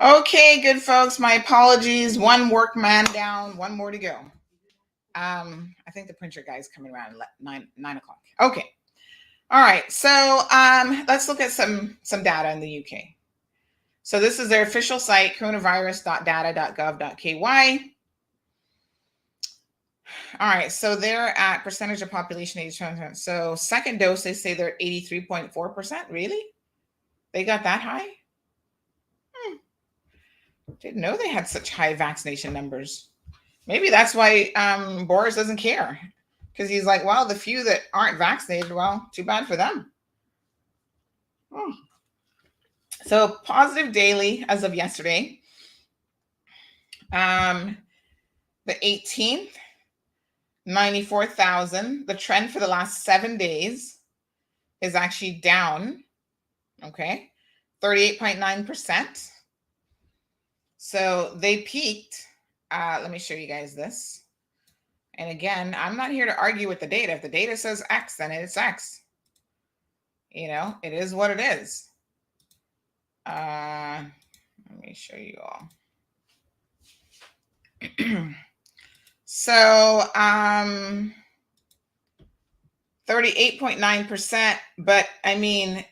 Okay, good folks, my apologies. One workman down, one more to go. I think the printer guy's coming around at 9 o'clock. Okay. All right. So let's look at some data in the UK. So this is their official site, coronavirus.data.gov.ky. All right. So they're at percentage of population 80%. So second dose, they say they're 83.4%. Really? They got that high? Didn't know they had such high vaccination numbers. Maybe that's why Boris doesn't care, because he's like, well, the few that aren't vaccinated, well, too bad for them. So positive daily as of yesterday, the 18th, 94,000. The trend for the last 7 days is actually down, okay, 38.9%. So they peaked. Let me show you guys this. And again, I'm not here to argue with the data. If the data says X, then it's X. You know, it is what it is. Let me show you all. So 38.9%, but I mean,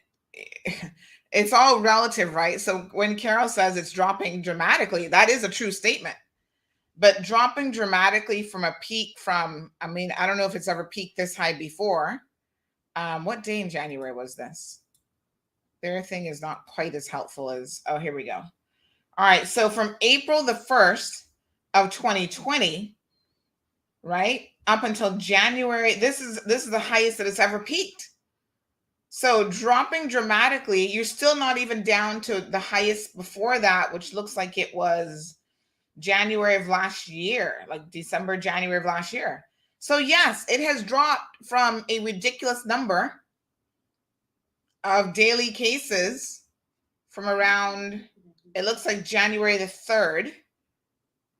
it's all relative, right? So when Carol says it's dropping dramatically, that is a true statement. But dropping dramatically from a peak from, I mean, I don't know if it's ever peaked this high before. What day in January was this? Their thing is not quite as helpful as, oh, here we go. All right, so from April the 1st of 2020, right, up until January, this is the highest that it's ever peaked. So dropping dramatically, you're still not even down to the highest before that, which looks like it was January of last year, like December, January of last year. So yes, it has dropped from a ridiculous number of daily cases from around, it looks like January the 3rd.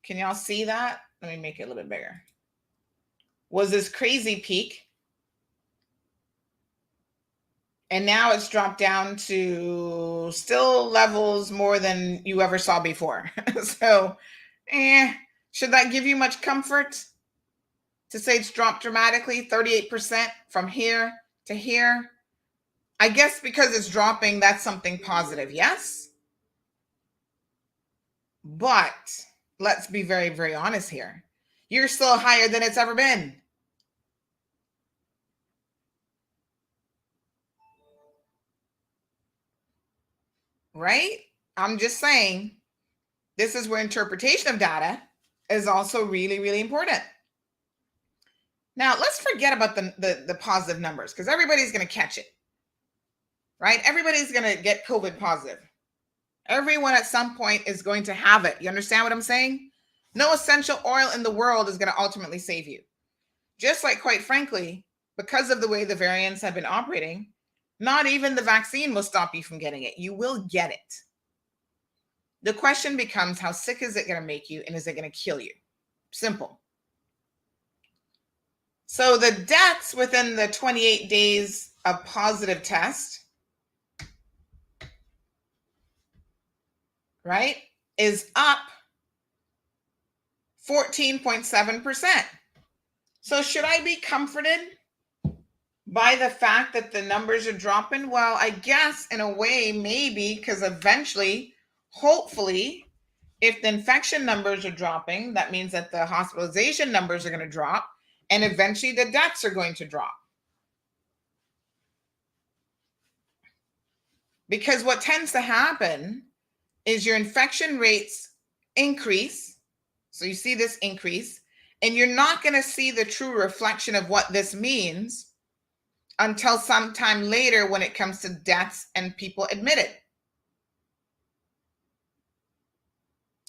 Can y'all see that? Let me make it a little bit bigger. Was this crazy peak. And now it's dropped down to still levels more than you ever saw before. So, should that give you much comfort to say it's dropped dramatically, 38% from here to here? I guess because it's dropping, that's something positive, yes? But let's be very, very honest here. You're still higher than it's ever been. Right? I'm just saying, this is where interpretation of data is also really, really important. Now, let's forget about the positive numbers, because everybody's going to catch it. right? Everybody's going to get COVID positive. Everyone at some point is going to have it. You understand what I'm saying? No essential oil in the world is going to ultimately save you. Just like, quite frankly, because of the way the variants have been operating, not even the vaccine will stop you from getting it. You will get it. The question becomes, how sick is it going to make you, and is it going to kill you? Simple. So the deaths within the 28 days of positive test, right, is up 14.7%. So should I be comforted by the fact that the numbers are dropping? Well, I guess in a way, maybe, because eventually, hopefully, if the infection numbers are dropping, that means that the hospitalization numbers are going to drop, and eventually the deaths are going to drop. Because what tends to happen is your infection rates increase. So you see this increase, and you're not going to see the true reflection of what this means until sometime later when it comes to deaths and people admitted.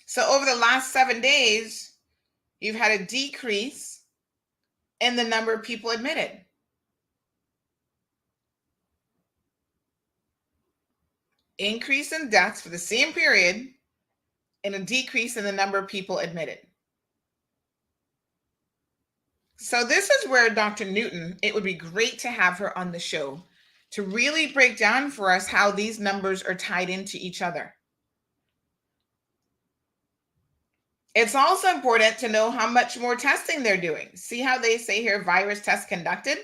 So over the last 7 days, you've had a decrease in the number of people admitted. Increase in deaths for the same period and a decrease in the number of people admitted. So this is where Dr. Newton, it would be great to have her on the show to really break down for us how these numbers are tied into each other. It's also important to know how much more testing they're doing. See how they say here, virus tests conducted?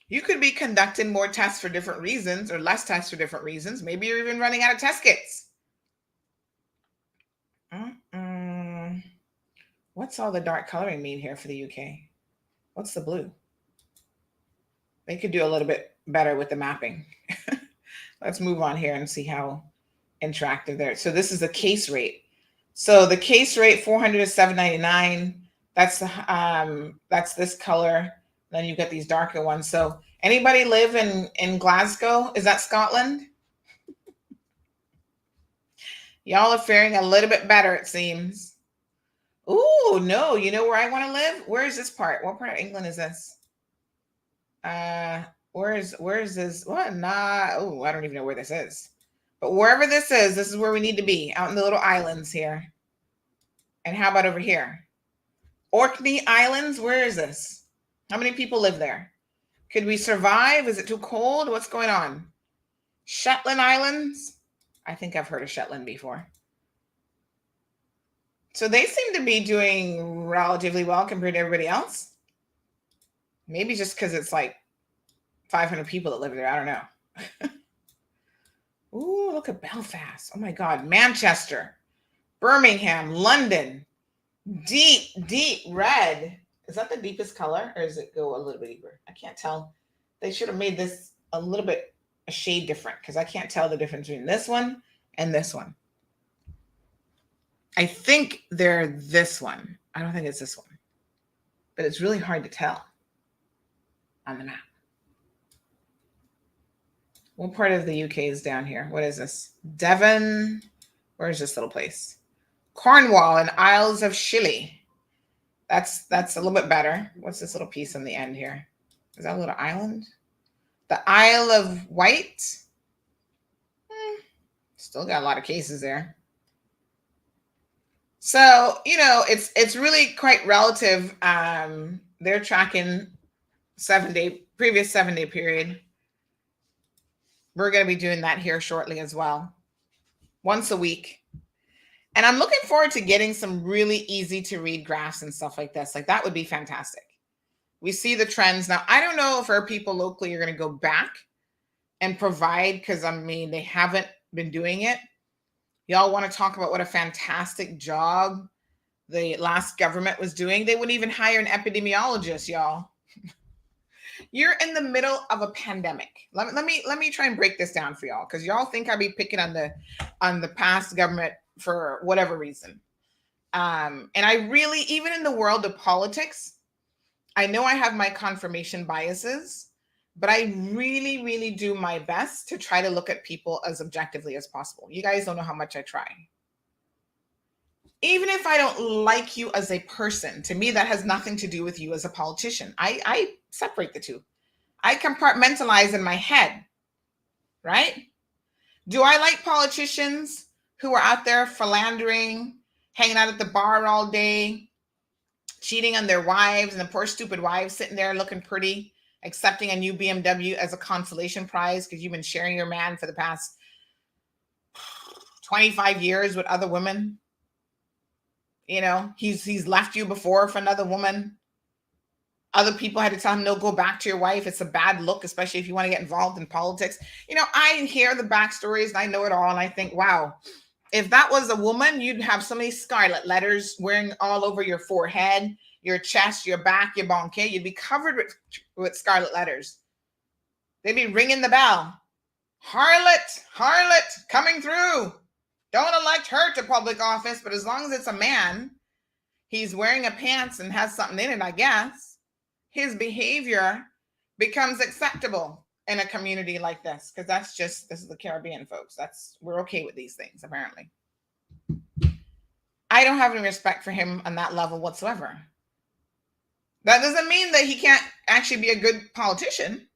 You could be conducting more tests for different reasons or less tests for different reasons. Maybe you're even running out of test kits. What's all the dark coloring mean here for the UK? What's the blue? They could do a little bit better with the mapping. Let's move on here and see how interactive there. So this is the case rate. So the case rate, 400 to 799. That's this color. Then you get these darker ones. So anybody live in Glasgow? Is that Scotland? Y'all are faring a little bit better, it seems. Ooh, no, you know where I want to live? Where is this part? What part of England is this? Where is this? What? Nah. Oh, I don't even know where this is. But wherever this is where we need to be, out in the little islands here. And how about over here? Orkney Islands, where is this? How many people live there? Could we survive? Is it too cold? What's going on? Shetland Islands? I think I've heard of Shetland before. So they seem to be doing relatively well compared to everybody else. Maybe just because it's like 500 people that live there. I don't know. Ooh, look at Belfast. Oh my God. Manchester, Birmingham, London. Deep, deep red. Is that the deepest color, or does it go a little bit deeper? I can't tell. They should have made this a little bit a shade different, because I can't tell the difference between this one and this one. I think they're this one. I don't think it's this one. But it's really hard to tell on the map. What part of the UK is down here? What is this? Devon. Where is this little place? Cornwall and Isles of Scilly. That's a little bit better. What's this little piece on the end here? Is that a little island? The Isle of Wight. Still got a lot of cases there. So, you know, it's really quite relative. They're tracking previous 7-day period. We're going to be doing that here shortly as well. Once a week. And I'm looking forward to getting some really easy to read graphs and stuff like this. Like, that would be fantastic. We see the trends. Now, I don't know if our people locally are going to go back and provide, because, I mean, they haven't been doing it. Y'all want to talk about what a fantastic job the last government was doing? They wouldn't even hire an epidemiologist, y'all. You're in the middle of a pandemic. Let me try and break this down for y'all, because y'all think I'll be picking on the past government for whatever reason. And I really, even in the world of politics, I know I have my confirmation biases, but I really, really do my best to try to look at people as objectively as possible. You guys don't know how much I try. Even if I don't like you as a person, to me, that has nothing to do with you as a politician. I separate the two. I compartmentalize in my head, right? Do I like politicians who are out there philandering, hanging out at the bar all day, cheating on their wives, and the poor stupid wives sitting there looking pretty, accepting a new BMW as a consolation prize because you've been sharing your man for the past 25 years with other women? You know, he's left you before for another woman. Other people had to tell him, no, go back to your wife. It's a bad look, especially if you want to get involved in politics. You know, I hear the backstories and I know it all. And I think, wow, if that was a woman, you'd have so many scarlet letters wearing all over your forehead, your chest, your back, your banquet. You'd be covered with scarlet letters. They'd be ringing the bell. Harlot, harlot, coming through. Don't elect her to public office, but as long as it's a man, he's wearing a pants and has something in it, I guess, his behavior becomes acceptable in a community like this, because this is the Caribbean, folks. We're okay with these things, apparently. I don't have any respect for him on that level whatsoever. That doesn't mean that he can't actually be a good politician.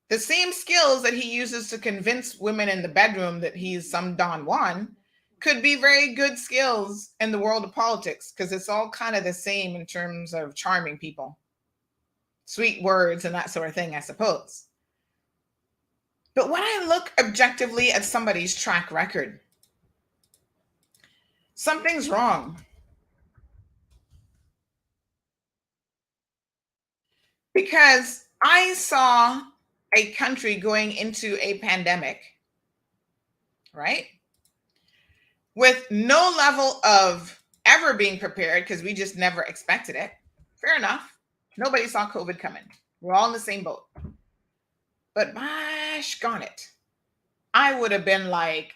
The same skills that he uses to convince women in the bedroom that he's some Don Juan could be very good skills in the world of politics, because it's all kind of the same in terms of charming people. Sweet words and that sort of thing, I suppose. But when I look objectively at somebody's track record, something's wrong. Because I saw a country going into a pandemic, right, with no level of ever being prepared, because we just never expected it. Fair enough. Nobody saw COVID coming. We're all in the same boat. But gosh darn it, I would have been like,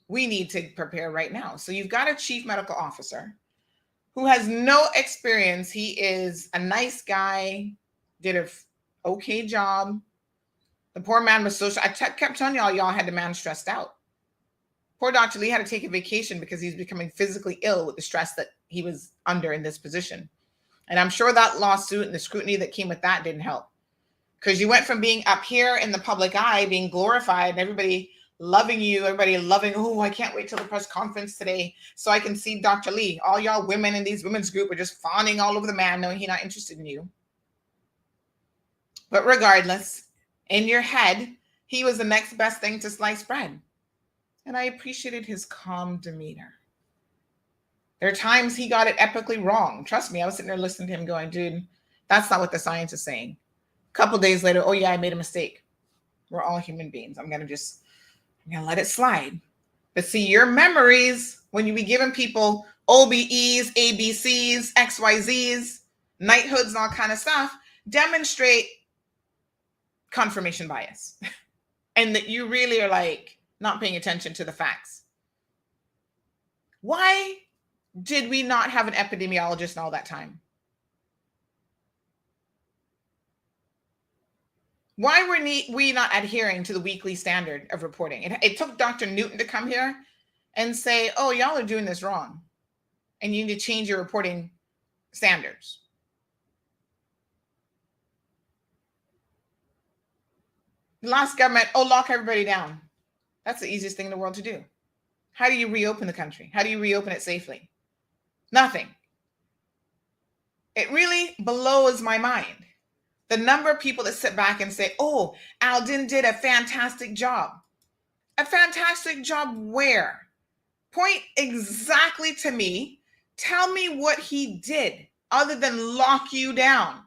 we need to prepare right now. So you've got a chief medical officer who has no experience. He is a nice guy, did an okay job. The poor man was so, I kept telling y'all had the man stressed out. Poor Dr. Lee had to take a vacation because he's becoming physically ill with the stress that he was under in this position. And I'm sure that lawsuit and the scrutiny that came with that didn't help. Because you went from being up here in the public eye, being glorified, and everybody loving you, everybody loving, oh, I can't wait till the press conference today so I can see Dr. Lee. All y'all women in these women's group are just fawning all over the man, knowing he's not interested in you. But regardless, in your head, he was the next best thing to sliced bread. And I appreciated his calm demeanor. There are times he got it epically wrong. Trust me, I was sitting there listening to him going, dude, that's not what the science is saying. A couple days later, oh yeah, I made a mistake. We're all human beings. I'm going to let it slide. But see, your memories, when you be giving people OBEs, ABCs, XYZs, knighthoods and all kind of stuff, demonstrate confirmation bias. And that you really are like not paying attention to the facts. Why did we not have an epidemiologist in all that time? Why were we not adhering to the weekly standard of reporting? It took Dr. Newton to come here and say, oh, y'all are doing this wrong. And you need to change your reporting standards. The last government, lock everybody down. That's the easiest thing in the world to do. How do you reopen the country? How do you reopen it safely? Nothing. It really blows my mind. The number of people that sit back and say, oh, Alden did a fantastic job. A fantastic job where? Point exactly to me. Tell me what he did other than lock you down.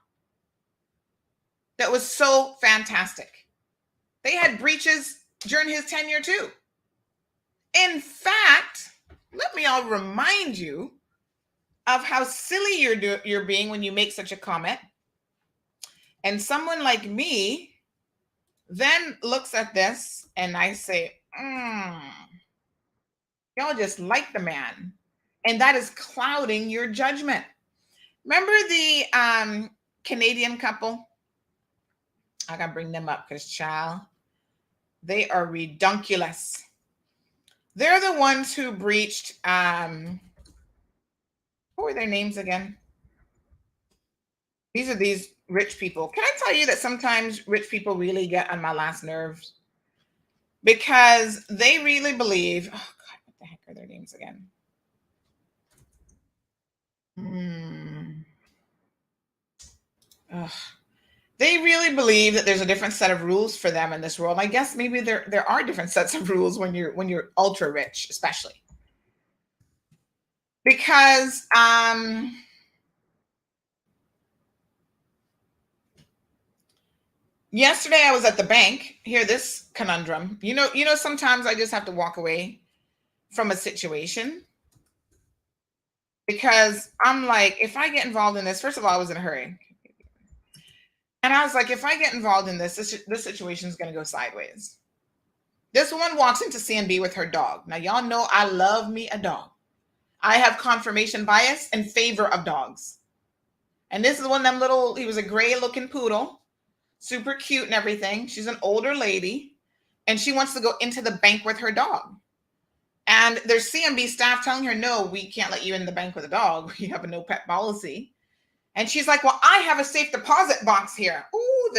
That was so fantastic. They had breaches during his tenure too. In fact, let me all remind you of how silly you're being when you make such a comment. And someone like me then looks at this and I say, y'all just like the man. And that is clouding your judgment. Remember the Canadian couple. I gotta bring them up because, child, they are redunculous. They're the ones who breached, what were their names again? These are these rich people. Can I tell you that sometimes rich people really get on my last nerves? Because they really believe, oh God, what the heck are their names again? They really believe that there's a different set of rules for them in this world. I guess maybe there are different sets of rules when you're ultra rich, especially. Because yesterday I was at the bank. Hear this conundrum. You know, sometimes I just have to walk away from a situation because I'm like, if I get involved in this, first of all, I was in a hurry. And I was like, if I get involved in this situation is going to go sideways. This woman walks into CNB with her dog. Now, y'all know I love me a dog. I have confirmation bias in favor of dogs. And this is one of them little, he was a gray looking poodle, super cute and everything. She's an older lady and she wants to go into the bank with her dog. And there's CNB staff telling her, no, we can't let you in the bank with a dog. We have a no pet policy. And she's like, well, I have a safe deposit box here. Ooh,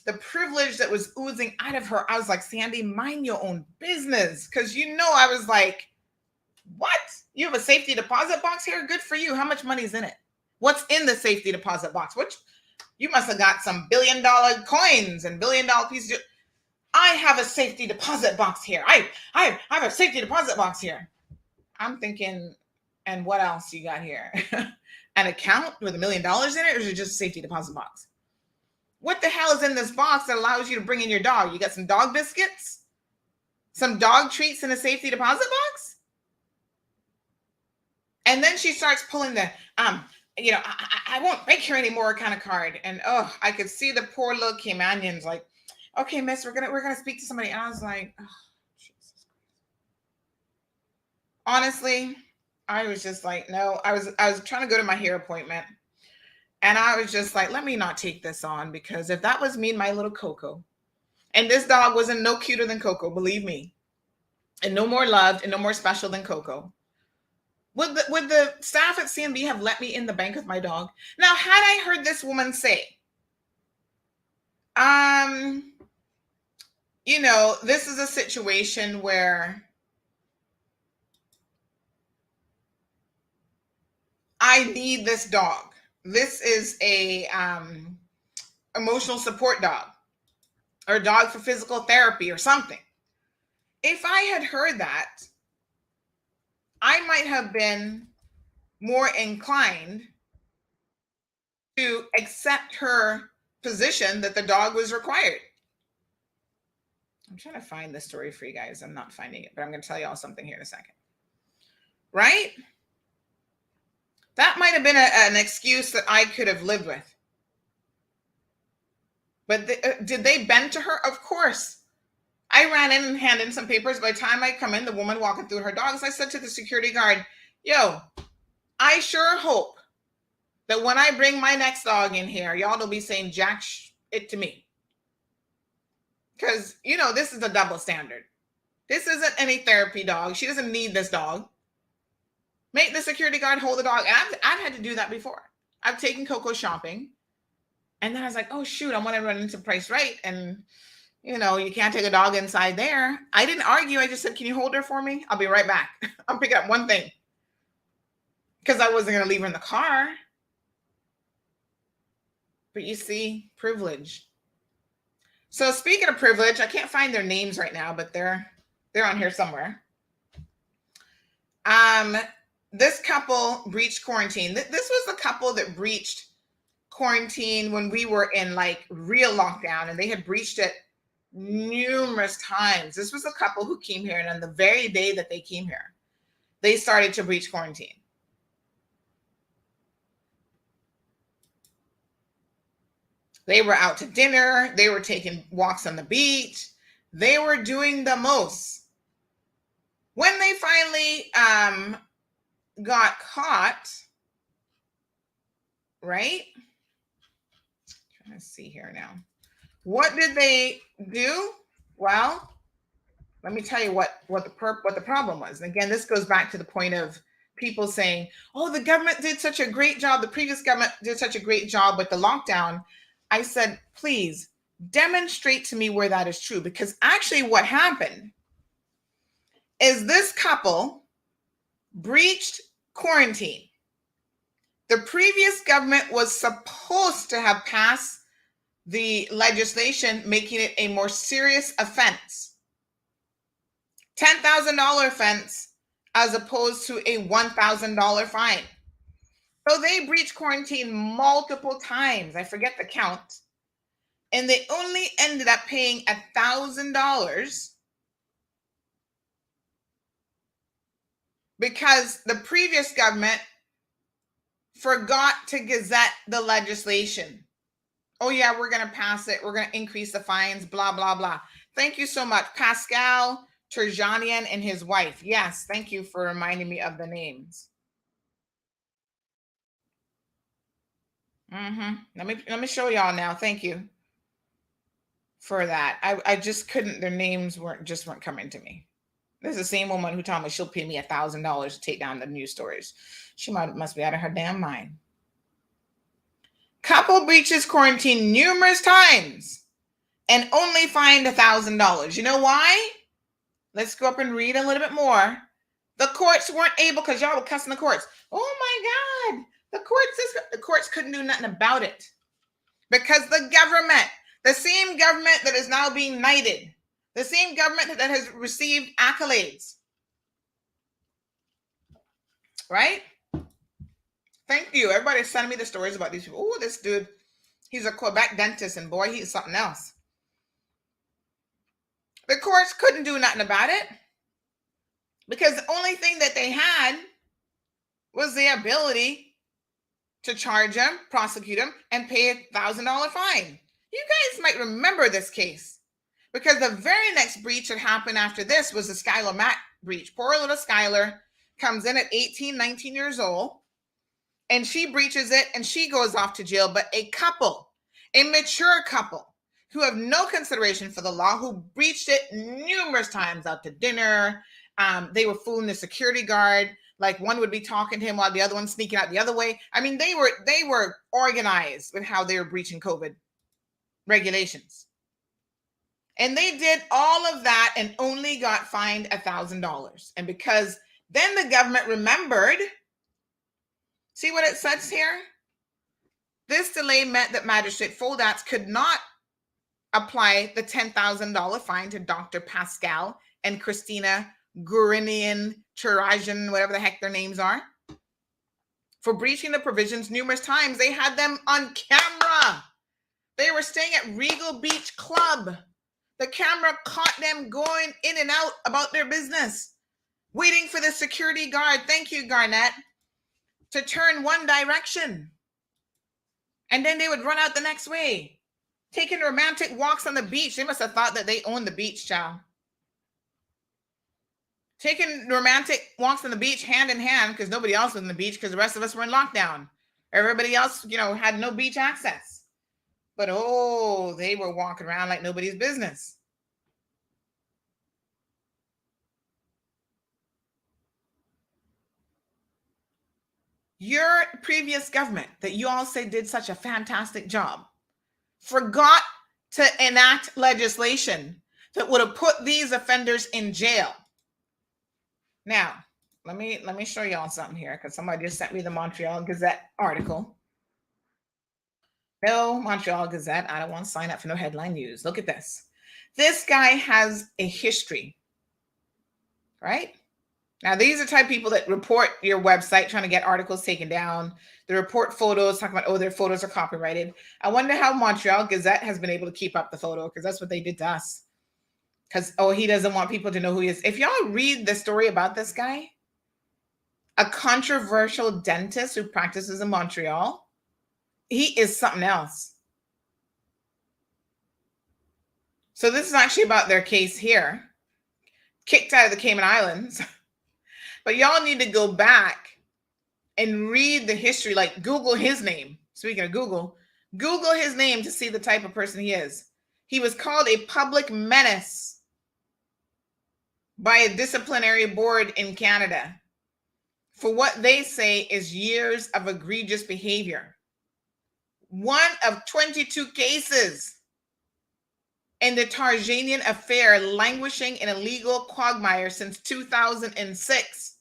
the privilege that was oozing out of her. I was like, Sandy, mind your own business. Because, I was like, what? You have a safety deposit box here? Good for you. How much money is in it? What's in the safety deposit box? You must have got some $1 billion coins and $1 billion pieces. I have a safety deposit box here. I have a safety deposit box here. I'm thinking, and what else you got here? An account with $1 million in it, or is it just a safety deposit box? What the hell is in this box that allows you to bring in your dog? You got some dog biscuits? Some dog treats in a safety deposit box? And then she starts pulling the, I won't beg here anymore kind of card. And I could see the poor little Caymanians like, okay, miss, we're gonna speak to somebody. And I was like, oh, Jesus Christ. Honestly, I was just like, no, I was trying to go to my hair appointment. And I was just like, let me not take this on, because if that was me and my little Coco, and this dog wasn't no cuter than Coco, believe me, and no more loved and no more special than Coco, would the staff at CNB have let me in the bank with my dog? Now, had I heard this woman say, this is a situation where I need this dog. This is a emotional support dog or a dog for physical therapy or something. If I had heard that, I might have been more inclined to accept her position that the dog was required. I'm trying to find the story for you guys. I'm not finding it, but I'm going to tell y'all something here in a second. Right? That might have been an excuse that I could have lived with. But did they bend to her? Of course. I ran in and handed in some papers. By the time I come in, the woman walking through her dogs, I said to the security guard, yo, I sure hope that when I bring my next dog in here, y'all will be saying jack it to me. Because, this is a double standard. This isn't any therapy dog. She doesn't need this dog. Make the security guard hold the dog. And I've had to do that before. I've taken Coco shopping. And then I was like, oh, shoot, I want to run into Price Right. And, you can't take a dog inside there. I didn't argue. I just said, can you hold her for me? I'll be right back. I'll pick up one thing. Because I wasn't going to leave her in the car. But you see, privilege. So speaking of privilege, I can't find their names right now, but they're on here somewhere. This couple breached quarantine. This was the couple that breached quarantine when we were in like real lockdown, and they had breached it numerous times. This was a couple who came here, and on the very day that they came here, they started to breach quarantine. They were out to dinner. They were taking walks on the beach. They were doing the most. When they finally got caught, right? Let's see here now. What did they do? Well, let me tell you what the problem was. And again, this goes back to the point of people saying, "Oh, the government did such a great job. The previous government did such a great job with the lockdown." I said, "Please demonstrate to me where that is true." Because actually what happened is this couple breached quarantine. The previous government was supposed to have passed the legislation making it a more serious offense. $10,000 offense as opposed to a $1,000 fine. So they breached quarantine multiple times. I forget the count. And they only ended up paying $1,000 because the previous government forgot to gazette the legislation. Oh yeah, we're going to pass it. We're going to increase the fines, blah, blah, blah. Thank you so much, Pascal Turjanian and his wife. Yes, thank you for reminding me of the names. Let me show y'all now. Thank you for that. I just couldn't. Their names weren't coming to me. This is the same woman who told me she'll pay me $1,000 to take down the news stories. She must be out of her damn mind. Couple breaches quarantine numerous times and only fined $1,000. You know why? Let's go up and read a little bit more. The courts weren't able, because y'all were cussing the courts. Oh my God, the courts couldn't do nothing about it because the government, the same government that is now being knighted, the same government that has received accolades, right? Thank you. Everybody's sending me the stories about these people. Oh, this dude, he's a Quebec dentist, and boy, he's something else. The courts couldn't do nothing about it because the only thing that they had was the ability to charge him, prosecute him, and pay $1,000 fine. You guys might remember this case because the very next breach that happened after this was the Skylar Mack breach. Poor little Skylar comes in at 18, 19 years old, and she breaches it, and she goes off to jail. But a couple, a mature couple, who have no consideration for the law, who breached it numerous times, out to dinner. They were fooling the security guard. Like one would be talking to him while the other one's sneaking out the other way. I mean, they were organized with how they were breaching COVID regulations. And they did all of that and only got fined $1,000. And because then the government remembered, see what it says here? This delay meant that Magistrate Foldatz could not apply the $10,000 fine to Dr. Pascal and Christina Gurinian Chirajan, whatever the heck their names are, for breaching the provisions numerous times. They had them on camera. They were staying at Regal Beach Club. The camera caught them going in and out about their business, waiting for the security guard, thank you, Garnett, to turn one direction. And then they would run out the next way. Taking romantic walks on the beach. They must have thought that they owned the beach, child. Taking romantic walks on the beach hand in hand because nobody else was on the beach because the rest of us were in lockdown. Everybody else, had no beach access. But they were walking around like nobody's business. Your previous government that you all say did such a fantastic job forgot to enact legislation that would have put these offenders in jail. Now, let me show y'all something here because somebody just sent me the Montreal Gazette article. No, Montreal Gazette, I don't want to sign up for no headline news. Look at this. This guy has a history, right? Now, these are the type of people that report your website trying to get articles taken down. They report photos, talking about, their photos are copyrighted. I wonder how Montreal Gazette has been able to keep up the photo because that's what they did to us. Because, he doesn't want people to know who he is. If y'all read the story about this guy, a controversial dentist who practices in Montreal, he is something else. So this is actually about their case here. Kicked out of the Cayman Islands. But y'all need to go back and read the history, like Google his name. Speaking of Google, Google his name to see the type of person he is. He was called a public menace by a disciplinary board in Canada for what they say is years of egregious behavior. One of 22 cases in the Tarjanian affair, languishing in a legal quagmire since 2006.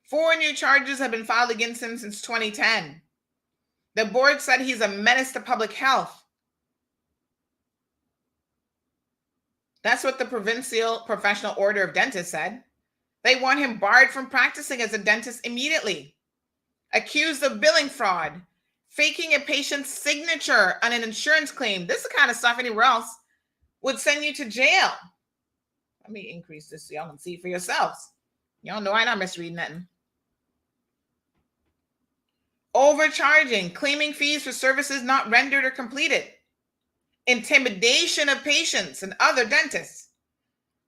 4 new charges have been filed against him since 2010. The board said he's a menace to public health. That's what the Provincial Professional Order of Dentists said. They want him barred from practicing as a dentist immediately. Accused of billing fraud, faking a patient's signature on an insurance claim. This is the kind of stuff anywhere else would send you to jail. Let me increase this so y'all can see for yourselves. Y'all know I'm not misreading nothing. Overcharging, claiming fees for services not rendered or completed. Intimidation of patients and other dentists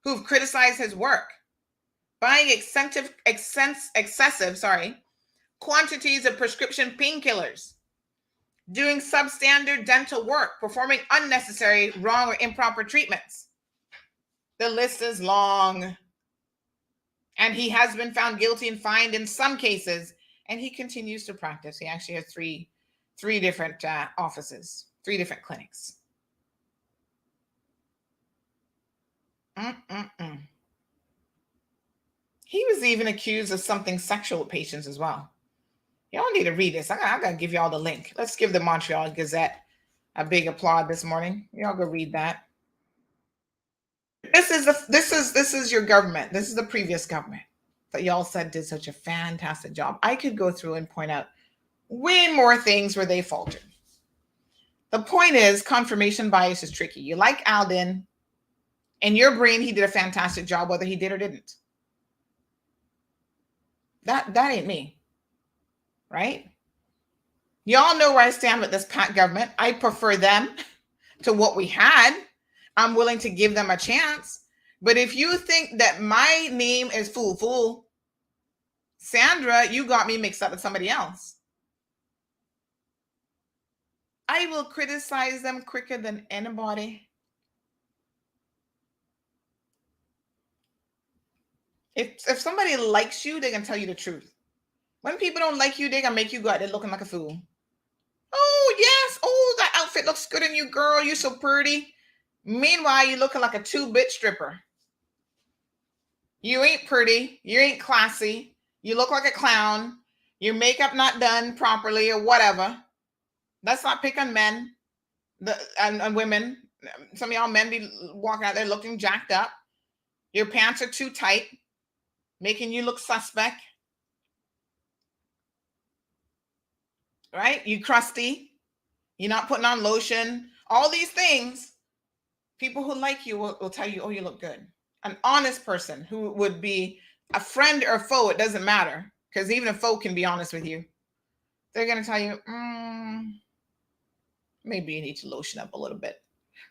who've criticized his work. Buying excessive quantities of prescription painkillers. Doing substandard dental work, performing unnecessary, wrong, or improper treatments. The list is long. And he has been found guilty and fined in some cases, and he continues to practice. He actually has three different offices, 3 different clinics. He was even accused of something sexual with patients as well. Y'all need to read this. I gotta give y'all the link. Let's give the Montreal Gazette a big applaud this morning. Y'all go read that. This is your government. This is the previous government that y'all said did such a fantastic job. I could go through and point out way more things where they faltered. The point is, confirmation bias is tricky. You like Alden, in your brain, he did a fantastic job, whether he did or didn't. That ain't me, right? Y'all know where I stand with this PAC government. I prefer them to what we had. I'm willing to give them a chance. But if you think that my name is fool, Sandra, you got me mixed up with somebody else. I will criticize them quicker than anybody. If somebody likes you, they can tell you the truth. When people don't like you, they can make you go out there looking like a fool. Oh, yes. Oh, that outfit looks good on you, girl. You're so pretty. Meanwhile, you're looking like a 2-bit stripper. You ain't pretty. You ain't classy. You look like a clown. Your makeup not done properly or whatever. Let's not pick on men and women. Some of y'all men be walking out there looking jacked up. Your pants are too tight, making you look suspect. Right? You crusty. You're not putting on lotion. All these things. People who like you will tell you, oh, you look good. An honest person who would be a friend or a foe, it doesn't matter. Because even a foe can be honest with you. They're going to tell you, maybe you need to lotion up a little bit.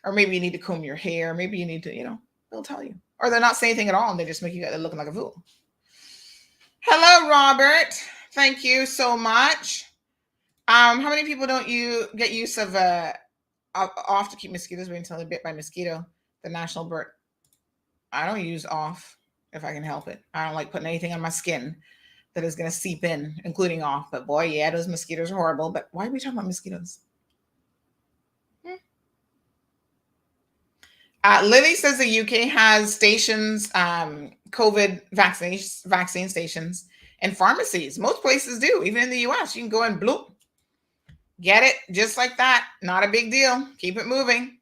Or maybe you need to comb your hair. Maybe you need to, they'll tell you. Or they're not saying anything at all and they just make you looking like a fool. Hello, Robert. Thank you so much. How many people don't you get use of off to keep mosquitoes away until they're bit by mosquito, the national bird? I don't use off if I can help it. I don't like putting anything on my skin that is going to seep in, including off. But boy, yeah, those mosquitoes are horrible. But why are we talking about mosquitoes? Lily says the UK has stations, COVID vaccine stations and pharmacies. Most places do, even in the US. You can go and bloop, get it just like that. Not a big deal. Keep it moving.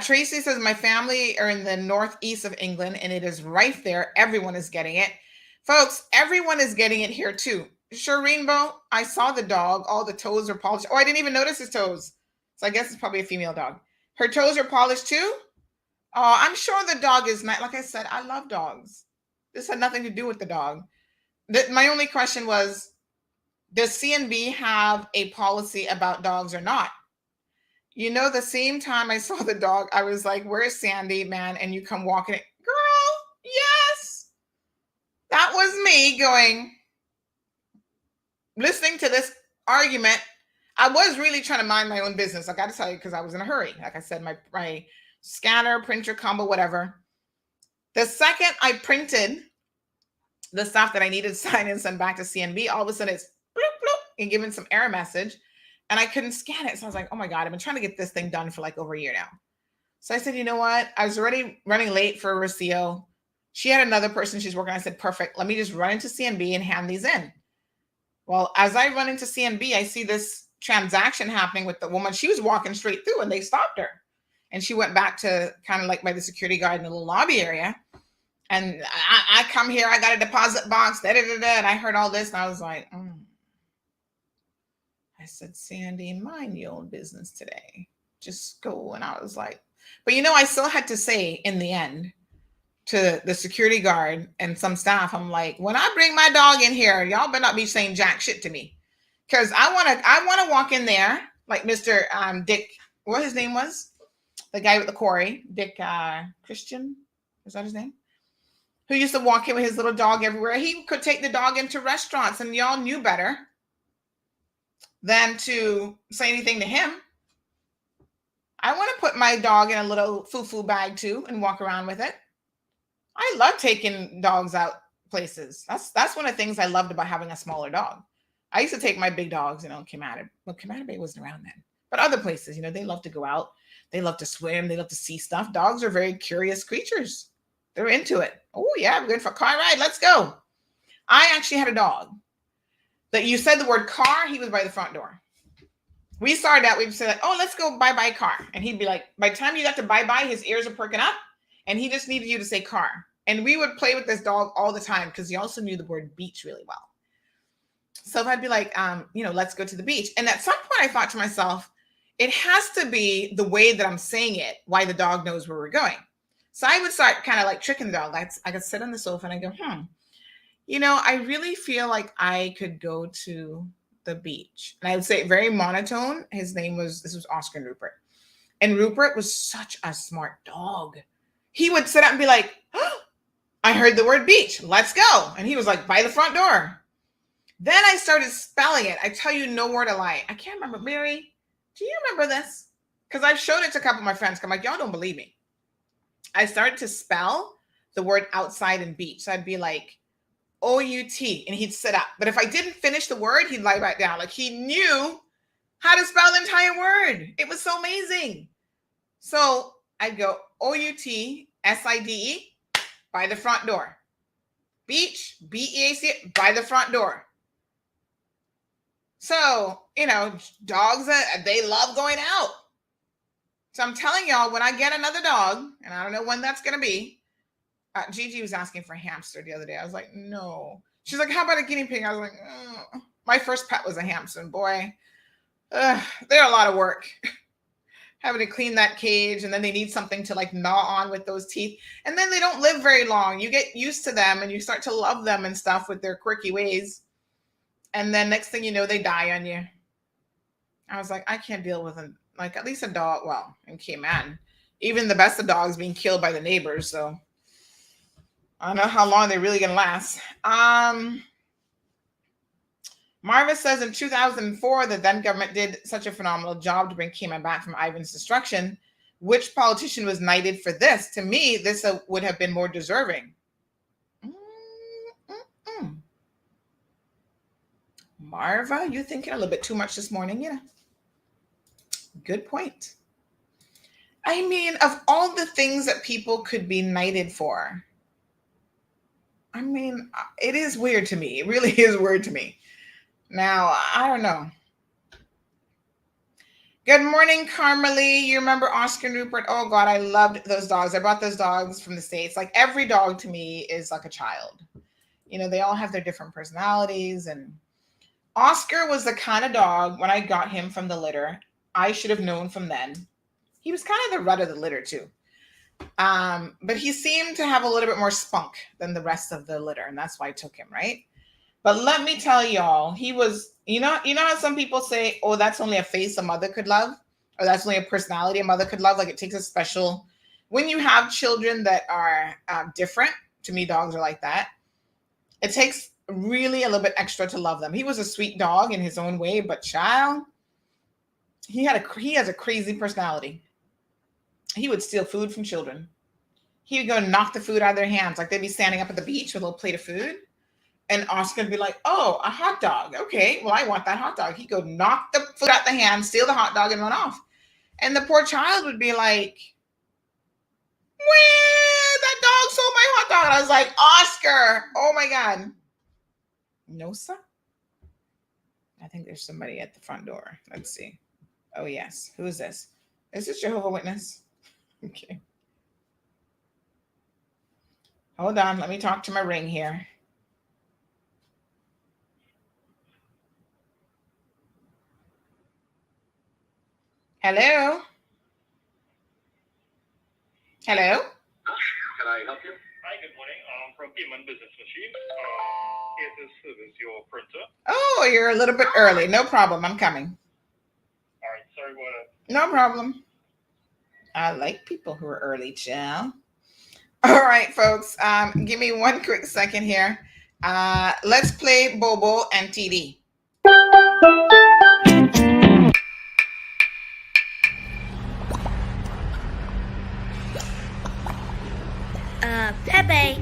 Tracy says, my family are in the northeast of England and it is rife there. Everyone is getting it. Folks, everyone is getting it here too. Sure, Rainbow, I saw the dog. All the toes are polished. Oh, I didn't even notice his toes. So I guess it's probably a female dog. Her toes are polished too. Oh, I'm sure the dog is not. Like I said, I love dogs. This had nothing to do with the dog. My only question was, does CNB have a policy about dogs or not? The same time I saw the dog, I was like, where's Sandy, man? And you come walking it. Girl, yes. That was me going, listening to this argument, I was really trying to mind my own business. I got to tell you, because I was in a hurry. Like I said, my scanner, printer combo, whatever. The second I printed the stuff that I needed to sign and send back to CNB, all of a sudden it's bloop, bloop, and giving some error message. And I couldn't scan it. So I was like, oh my God, I've been trying to get this thing done for like over a year now. So I said, you know what? I was already running late for Rocio. She had another person she's working on. I said, perfect. Let me just run into CNB and hand these in. Well, as I run into CNB, I see this transaction happening with the woman. She was walking straight through and they stopped her. And she went back to kind of like by the security guard in the little lobby area. And I come here, I got a deposit box, and I heard all this. And I was like, I said, Sandy, mind your own business today. Just go. And I was like, but I still had to say in the end to the security guard and some staff, I'm like, when I bring my dog in here, y'all better not be saying jack shit to me. Because I want to walk in there like Mr. Dick, what his name was? The guy with the quarry, Dick Christian, is that his name? Who used to walk in with his little dog everywhere. He could take the dog into restaurants, and y'all knew better than to say anything to him. I want to put my dog in a little foo-foo bag too and walk around with it. I love taking dogs out places. That's one of the things I loved about having a smaller dog. I used to take my big dogs, Cayman. Well, Cayman Bay wasn't around then. But other places, they love to go out. They love to swim. They love to see stuff. Dogs are very curious creatures. They're into it. Oh, yeah, we're going for a car ride. Let's go. I actually had a dog that you said the word car, he was by the front door. We started out, we'd say like, oh, let's go bye-bye car. And he'd be like, by the time you got to bye-bye, his ears are perking up and he just needed you to say car. And we would play with this dog all the time because he also knew the word beach really well. So if I'd be like, let's go to the beach. And at some point I thought to myself, it has to be the way that I'm saying it, why the dog knows where we're going. So I would start kind of like tricking the dog. I could sit on the sofa and I go, I really feel like I could go to the beach. And I would say very monotone. This was Oscar and Rupert. And Rupert was such a smart dog. He would sit up and be like, I heard the word beach. Let's go. And he was like by the front door. Then I started spelling it. I tell you no word of lie. I can't remember. Mary, do you remember this? Because I've showed it to a couple of my friends. I'm like, y'all don't believe me. I started to spell the word outside and beach. So I'd be like, O-U-T, and he'd sit up. But if I didn't finish the word, he'd lie back down. Like he knew how to spell the entire word. It was so amazing. So I'd go O-U-T-S-I-D-E by the front door. Beach, B-E-A-C, by the front door. So, dogs, they love going out. So I'm telling y'all, when I get another dog, and I don't know when that's going to be, Gigi was asking for a hamster the other day. I was like, no. She's like, how about a guinea pig? I was like, my first pet was a hamster. And boy, they're a lot of work. Having to clean that cage, and then they need something to like gnaw on with those teeth. And then they don't live very long. You get used to them and you start to love them and stuff with their quirky ways. And then next thing you know, they die on you. I was like, I can't deal with at least a dog. Well, in Cayman, even the best of dogs being killed by the neighbors. So I don't know how long they're really going to last. Marva says in 2004, the then government did such a phenomenal job to bring Cayman back from Ivan's destruction. Which politician was knighted for this? To me, this would have been more deserving. Marva, you're thinking a little bit too much this morning, Good point. I mean, of all the things that people could be knighted for, I mean, it is weird to me. It really is weird to me. Now, I don't know. Good morning, Carmelie. You remember Oscar and Rupert? Oh, God, I loved those dogs. I brought those dogs from the States. Like, every dog to me is like a child. They all have their different personalities. And Oscar was the kind of dog, when I got him from the litter, I should have known from then. He was kind of the rut of the litter, too. But he seemed to have a little bit more spunk than the rest of the litter. And that's why I took him, right? But let me tell y'all, he was, you know how some people say, oh, that's only a face a mother could love, or that's only a personality a mother could love. Like it takes a special, when you have children that are different, to me, dogs are like that. It takes really a little bit extra to love them. He was a sweet dog in his own way, but child, he has a crazy personality. He would steal food from children. He would go and knock the food out of their hands. Like they'd be standing up at the beach with a little plate of food. And Oscar would be like, oh, a hot dog. Okay, well, I want that hot dog. He'd go knock the food out the hand, steal the hot dog, and run off. And the poor child would be like, that dog stole my hot dog. And I was like, Oscar, oh my God. No, sir. I think there's somebody at the front door. Let's see. Oh, yes. Who is this? Is this Jehovah's Witness? Okay. Hold on. Let me talk to my ring here. Hello? Hello? Can I help you? Hi, good morning. I'm from Cayman Business Machine. Here to service your printer. Oh, you're a little bit early. No problem. I'm coming. All right, sorry about it. No problem. I like people who are early, child. All right, folks. Give me one quick second here. Let's play Bobo and TD. Pepe,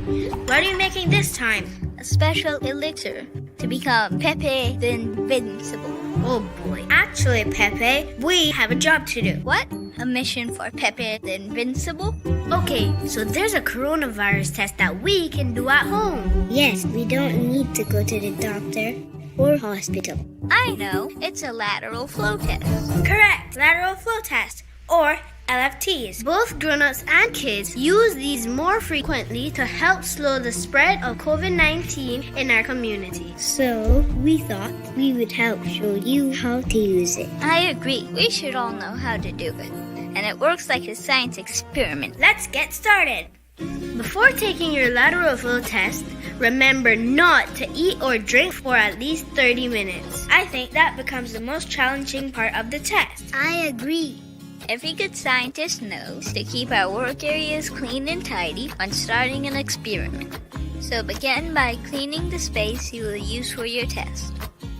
what are you making this time? A special elixir to become Pepe the Invincible. Oh boy. Actually, Pepe, we have a job to do. What? A mission for Pepe the Invincible? Okay, so there's a coronavirus test that we can do at home. Yes, we don't need to go to the doctor or hospital. I know. It's a lateral flow test. Correct. Lateral flow test, or LFTs. Both grown-ups and kids use these more frequently to help slow the spread of COVID-19 in our community. So, we thought we would help show you how to use it. I agree. We should all know how to do it. And it works like a science experiment. Let's get started. Before taking your lateral flow test, remember not to eat or drink for at least 30 minutes. I think that becomes the most challenging part of the test. I agree. Every good scientist knows to keep our work areas clean and tidy when starting an experiment. So begin by cleaning the space you will use for your test.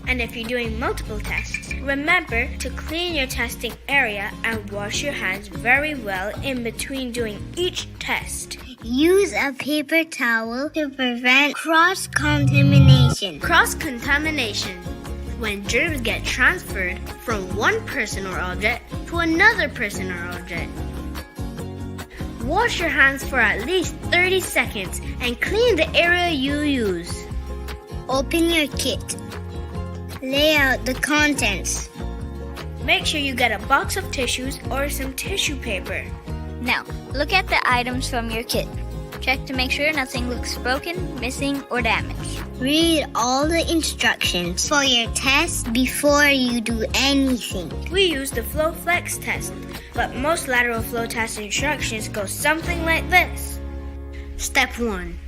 And if you're doing multiple tests, remember to clean your testing area and wash your hands very well in between doing each test. Use a paper towel to prevent cross-contamination. Cross-contamination. When germs get transferred from one person or object to another person or object. Wash your hands for at least 30 seconds and clean the area you use. Open your kit. Lay out the contents. Make sure you get a box of tissues or some tissue paper. Now, look at the items from your kit. Check to make sure nothing looks broken, missing, or damaged. Read all the instructions for your test before you do anything. We use the Flow Flex test, but most lateral flow test instructions go something like this. Step 1.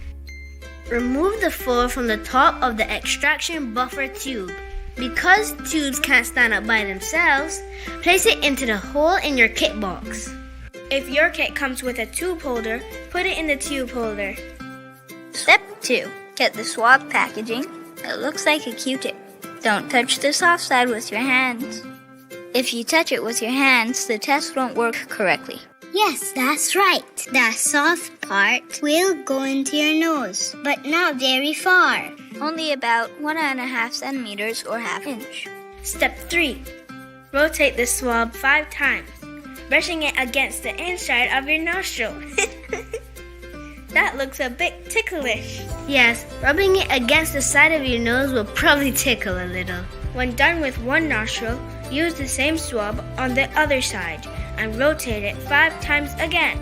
Remove the flow from the top of the extraction buffer tube. Because tubes can't stand up by themselves, place it into the hole in your kit box. If your kit comes with a tube holder, put it in the tube holder. Step 2. Get the swab packaging. It looks like a Q-tip. Don't touch the soft side with your hands. If you touch it with your hands, the test won't work correctly. Yes, that's right. The soft part will go into your nose, but not very far. Only about 1.5 centimeters or ½ inch. Step 3. Rotate the swab 5 times, brushing it against the inside of your nostril. That looks a bit ticklish. Yes, rubbing it against the side of your nose will probably tickle a little. When done with one nostril, use the same swab on the other side and rotate it 5 times again.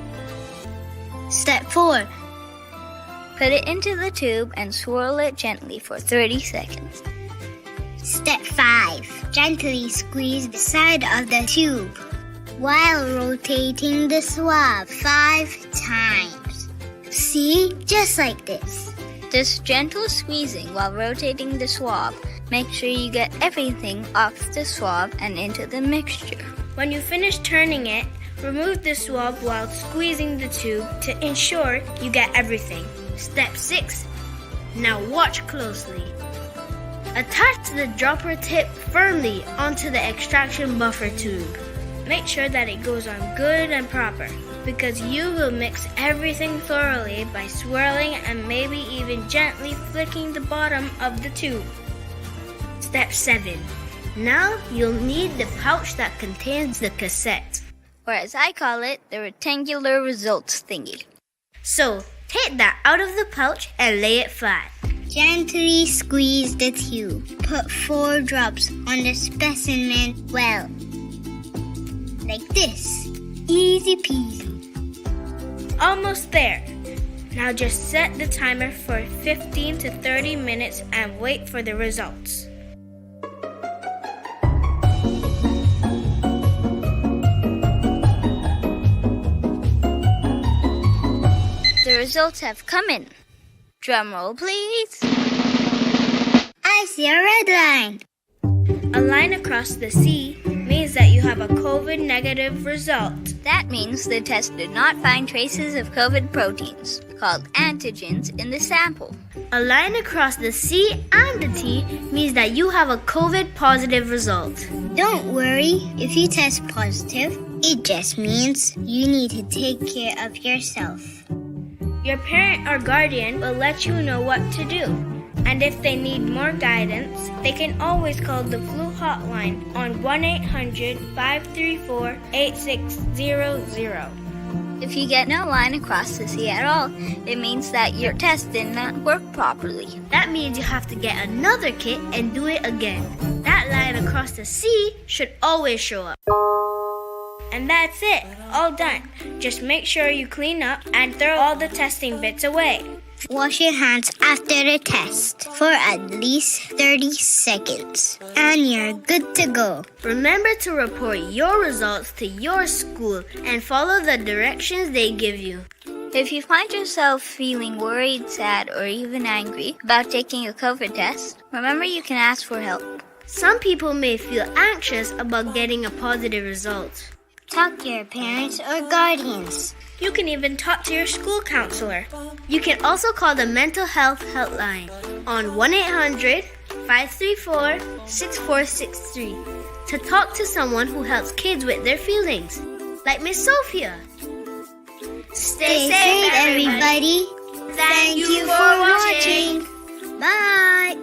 Step 4. Put it into the tube and swirl it gently for 30 seconds. Step 5. Gently squeeze the side of the tube while rotating the swab 5 times. See? Just like this. This gentle squeezing while rotating the swab makes sure you get everything off the swab and into the mixture. When you finish turning it, remove the swab while squeezing the tube to ensure you get everything. Step 6. Now watch closely. Attach the dropper tip firmly onto the extraction buffer tube. Make sure that it goes on good and proper, because you will mix everything thoroughly by swirling and maybe even gently flicking the bottom of the tube. Step 7. Now you'll need the pouch that contains the cassette, or as I call it, the rectangular results thingy. So take that out of the pouch and lay it flat. Gently squeeze the tube. Put 4 drops on the specimen well. Like this. Easy peasy. Almost there. Now just set the timer for 15 to 30 minutes and wait for the results. The results have come in. Drum roll, please. I see a red line. A line across the C means that you have a COVID negative result. That means the test did not find traces of COVID proteins, called antigens, in the sample. A line across the C and the T means that you have a COVID positive result. Don't worry if you test positive. It just means you need to take care of yourself. Your parent or guardian will let you know what to do. And if they need more guidance, they can always call the flu hotline on 1-800-534-8600. If you get no line across the C at all, it means that your test did not work properly. That means you have to get another kit and do it again. That line across the C should always show up. And that's it, all done. Just make sure you clean up and throw all the testing bits away. Wash your hands after the test for at least 30 seconds. And you're good to go. Remember to report your results to your school and follow the directions they give you. If you find yourself feeling worried, sad, or even angry about taking a COVID test, remember you can ask for help. Some people may feel anxious about getting a positive result. Talk to your parents or guardians. You can even talk to your school counselor. You can also call the mental health helpline on 1-800-534-6463 to talk to someone who helps kids with their feelings, like Miss Sophia. Stay safe, everybody. Thank you for watching. Bye.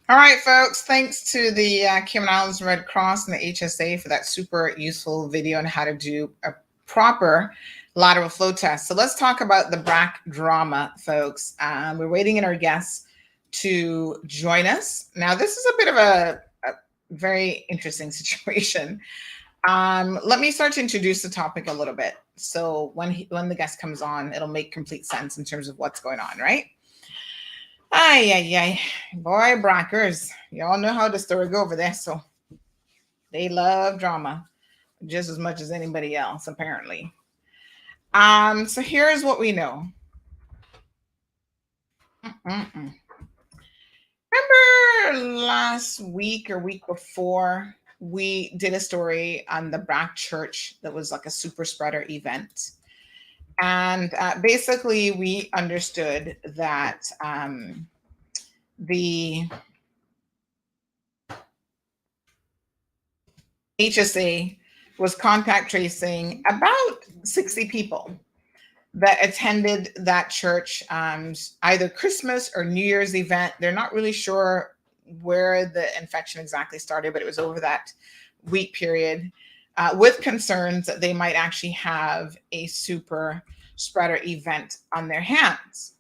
All right, folks, thanks to the Cayman Islands Red Cross and the HSA for that super useful video on how to do a proper lateral flow test. So let's talk about the BRAC drama, folks. We're waiting in our guests to join us. Now, this is a bit of a very interesting situation. Let me start to introduce the topic a little bit. So when the guest comes on, it'll make complete sense in terms of what's going on, right? Ay. Boy, Brackers, y'all know how the story go over there. So they love drama just as much as anybody else, apparently. So here's what we know. Remember last week or week before, we did a story on the BRAC church that was like a super spreader event. And basically, we understood that the HSA was contact tracing about 60 people that attended that church, either Christmas or New Year's event. They're not really sure where the infection exactly started, but it was over that week period. With concerns that they might actually have a super spreader event on their hands.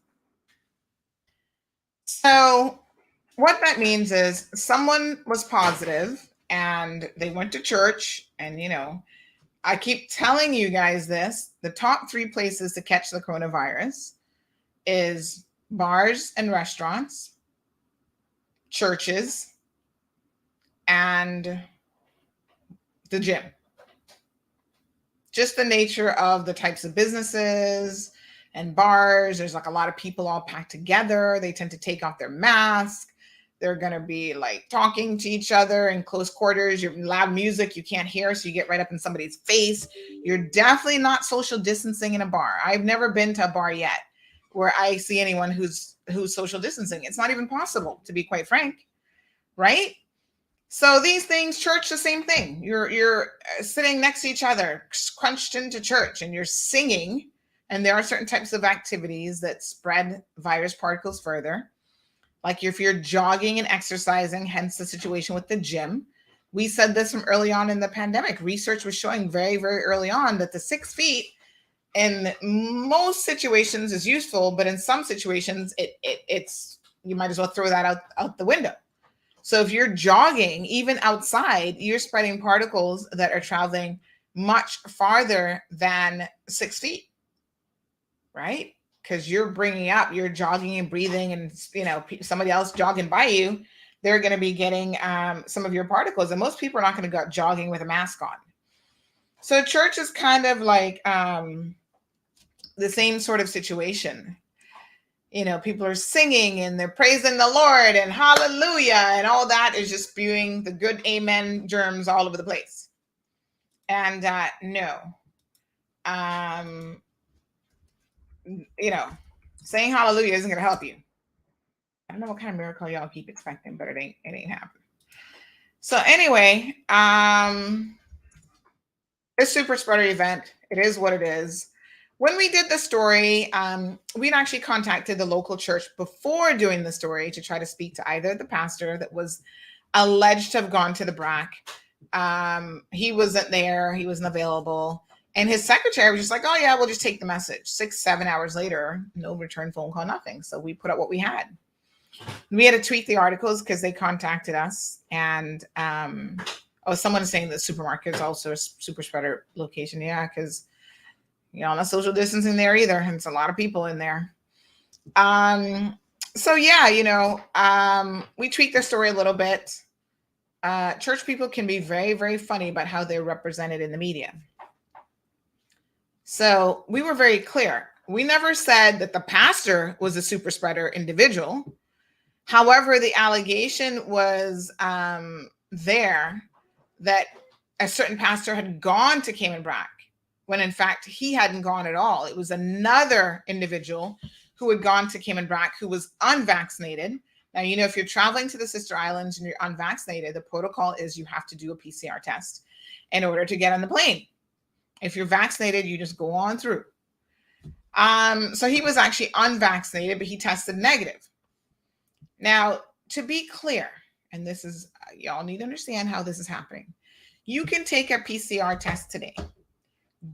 So what that means is someone was positive and they went to church, and, you know, I keep telling you guys this, the top 3 places to catch the coronavirus is bars and restaurants, churches, and the gym. Just the nature of the types of businesses, and bars. There's like a lot of people all packed together. They tend to take off their mask. They're going to be like talking to each other in close quarters. You're loud music you can't hear, so you get right up in somebody's face. You're definitely not social distancing in a bar. I've never been to a bar yet where I see anyone who's social distancing. It's not even possible, to be quite frank, right? So these things, church, the same thing. You're sitting next to each other, crunched into church, and you're singing. And there are certain types of activities that spread virus particles further. Like if you're jogging and exercising, hence the situation with the gym. We said this from early on in the pandemic. Research was showing very, very early on that the 6 feet in most situations is useful, but in some situations it's you might as well throw that out the window. So if you're jogging, even outside, you're spreading particles that are traveling much farther than 6 feet, right? Because you're jogging and breathing, and somebody else jogging by you, they're going to be getting some of your particles. And most people are not going to go out jogging with a mask on. So church is kind of like the same sort of situation. People are singing and they're praising the Lord and hallelujah, and all that is just spewing the good amen germs all over the place. And saying hallelujah isn't going to help you. I don't know what kind of miracle y'all keep expecting, but it ain't happening. So anyway, a super spreader event. It is what it is. When we did the story, we'd actually contacted the local church before doing the story to try to speak to either the pastor that was alleged to have gone to the Brac. He wasn't there. He wasn't available. And his secretary was just like, oh, yeah, we'll just take the message. 6-7 hours later, no return phone call, nothing. So we put out what we had. We had to tweak the articles because they contacted us. And someone is saying that the supermarket is also a super spreader location. Yeah, because not social distancing there either. And it's a lot of people in there. So yeah, we tweaked the story a little bit. Church people can be very, very funny about how they're represented in the media. So we were very clear. We never said that the pastor was a super spreader individual. However, the allegation was there that a certain pastor had gone to Cayman Brac, when in fact he hadn't gone at all. It was another individual who had gone to Cayman Brac who was unvaccinated. Now, if you're traveling to the Sister Islands and you're unvaccinated, the protocol is you have to do a PCR test in order to get on the plane. If you're vaccinated, you just go on through. So he was actually unvaccinated, but he tested negative. Now, to be clear, and this is, y'all need to understand how this is happening. You can take a PCR test today.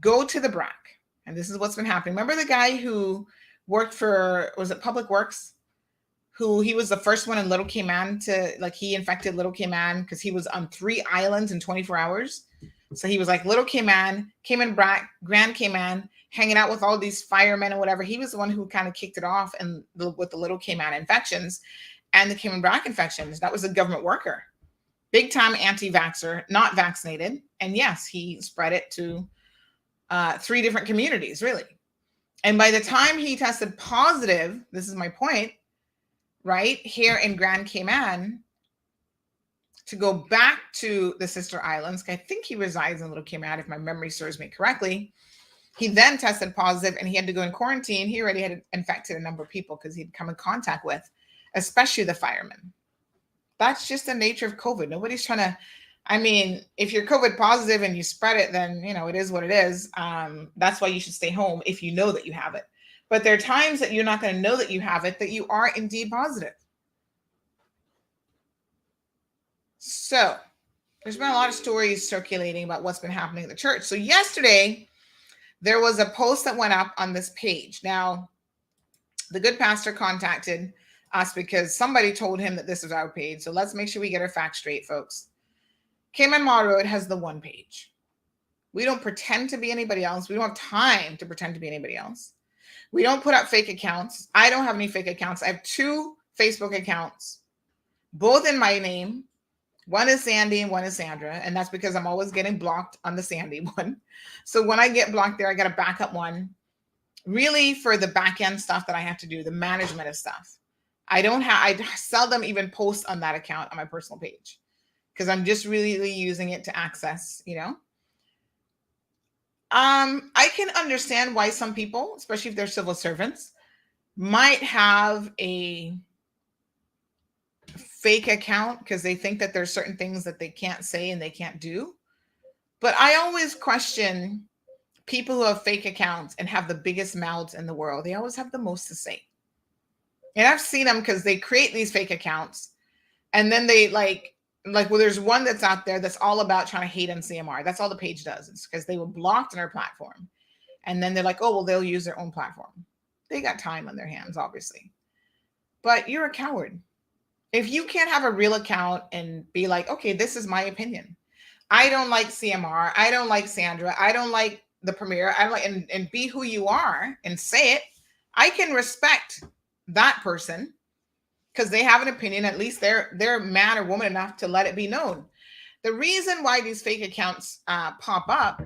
Go to the Brac, and this is what's been happening. Remember the guy who worked for, was it Public Works? He was the first one in Little Cayman he infected Little Cayman because he was on 3 islands in 24 hours. So he was like Little Cayman, Cayman Brac, Grand Cayman, hanging out with all these firemen and whatever. He was the one who kind of kicked it off with the Little Cayman infections and the Cayman Brac infections. That was a government worker, big time anti-vaxxer, not vaccinated. And yes, he spread it to 3 different communities, really. And by the time he tested positive, this is my point, right here in Grand Cayman, to go back to the Sister Islands, I think he resides in Little Cayman, if my memory serves me correctly. He then tested positive and he had to go in quarantine. He already had infected a number of people because he'd come in contact with, especially the firemen. That's just the nature of COVID. Nobody's trying to, if you're COVID positive and you spread it, then, it is what it is. That's why you should stay home if you know that you have it. But there are times that you're not going to know that you have it, that you are indeed positive. So there's been a lot of stories circulating about what's been happening in the church. So yesterday, there was a post that went up on this page. Now, the good pastor contacted us because somebody told him that this was our page. So let's make sure we get our facts straight, folks. Cayman Mall Road has the one page. We don't pretend to be anybody else. We don't have time to pretend to be anybody else. We don't put up fake accounts. I don't have any fake accounts. I have 2 Facebook accounts, both in my name. One is Sandy and one is Sandra. And that's because I'm always getting blocked on the Sandy one. So when I get blocked there, I got a backup one. really for the back end stuff that I have to do, the management of stuff. I seldom even post on that account on my personal page because I'm just really using it to access, I can understand why some people, especially if they're civil servants, might have a fake account because they think that there's certain things that they can't say and they can't do. But I always question people who have fake accounts and have the biggest mouths in the world. They always have the most to say. And I've seen them because they create these fake accounts and then they well, there's one that's out there that's all about trying to hate on CMR. That's all the page does. It's because they were blocked on our platform. And then they're like, oh, well, they'll use their own platform. They got time on their hands, obviously. But you're a coward. If you can't have a real account and be like, okay, this is my opinion. I don't like CMR. I don't like Sandra. I don't like the premier. I like and be who you are and say it. I can respect that person because they have an opinion. At least they're man or woman enough to let it be known. The reason why these fake accounts pop up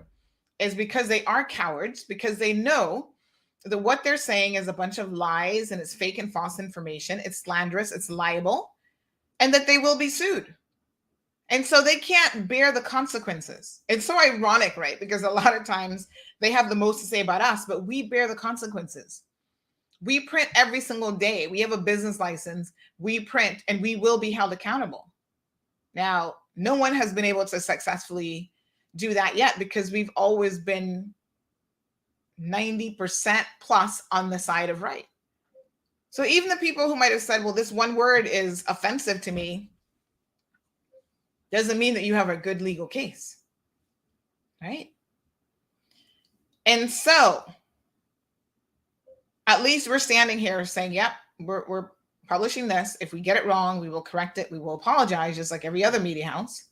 is because they are cowards, because they know that what they're saying is a bunch of lies and it's fake and false information. It's slanderous. It's liable, and that they will be sued. And so they can't bear the consequences. It's so ironic, right? Because a lot of times they have the most to say about us, but we bear the consequences. We print every single day. We have a business license. We print and we will be held accountable. Now, no one has been able to successfully do that yet because we've always been 90% plus on the side of right. So even the people who might have said, well, this one word is offensive to me, doesn't mean that you have a good legal case, right? And so at least we're standing here saying, yep, we're publishing this. If we get it wrong, we will correct it. We will apologize just like every other media house.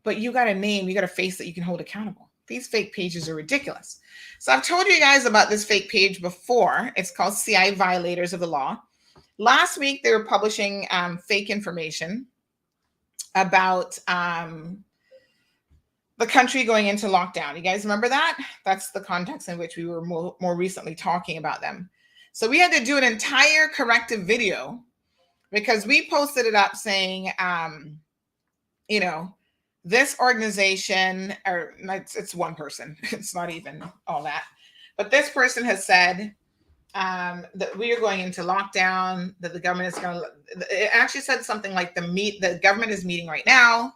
But you got a name, you got a face that you can hold accountable. These fake pages are ridiculous. So I've told you guys about this fake page before. It's called CI Violators of the Law. Last week, they were publishing fake information about the country going into lockdown. You guys remember that? That's the context in which we were more recently talking about them. So we had to do an entire corrective video because we posted it up saying, this organization, or it's one person, it's not even all that, but this person has said that we are going into lockdown, that the government is going to, it actually said something like the government is meeting right now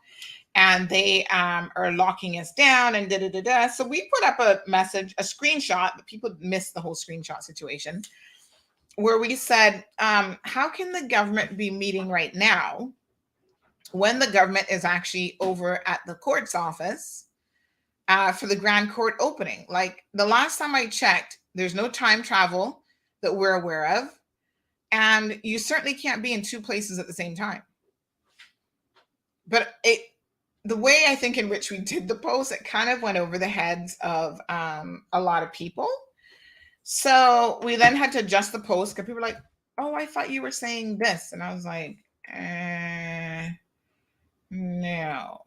and they are locking us down and da-da-da-da. So we put up a message, a screenshot, but people missed the whole screenshot situation, where we said, how can the government be meeting right now when the government is actually over at the court's office for the grand court opening? Like the last time I checked, there's no time travel that we're aware of. And you certainly can't be in two places at the same time. But the way I think in which we did the post, it kind of went over the heads of a lot of people. So we then had to adjust the post because people were like, oh, I thought you were saying this. And I was like, no.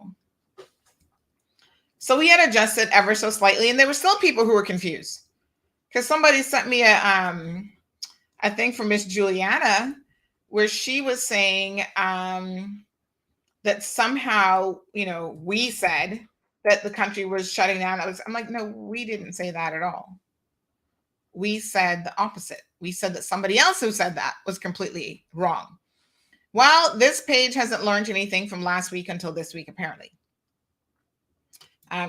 So we had adjusted ever so slightly. And there were still people who were confused. Because somebody sent me a thing from Miss Juliana where she was saying that somehow, we said that the country was shutting down. I'm like, no, we didn't say that at all. We said the opposite. We said that somebody else who said that was completely wrong. Well, this page hasn't learned anything from last week until this week, apparently.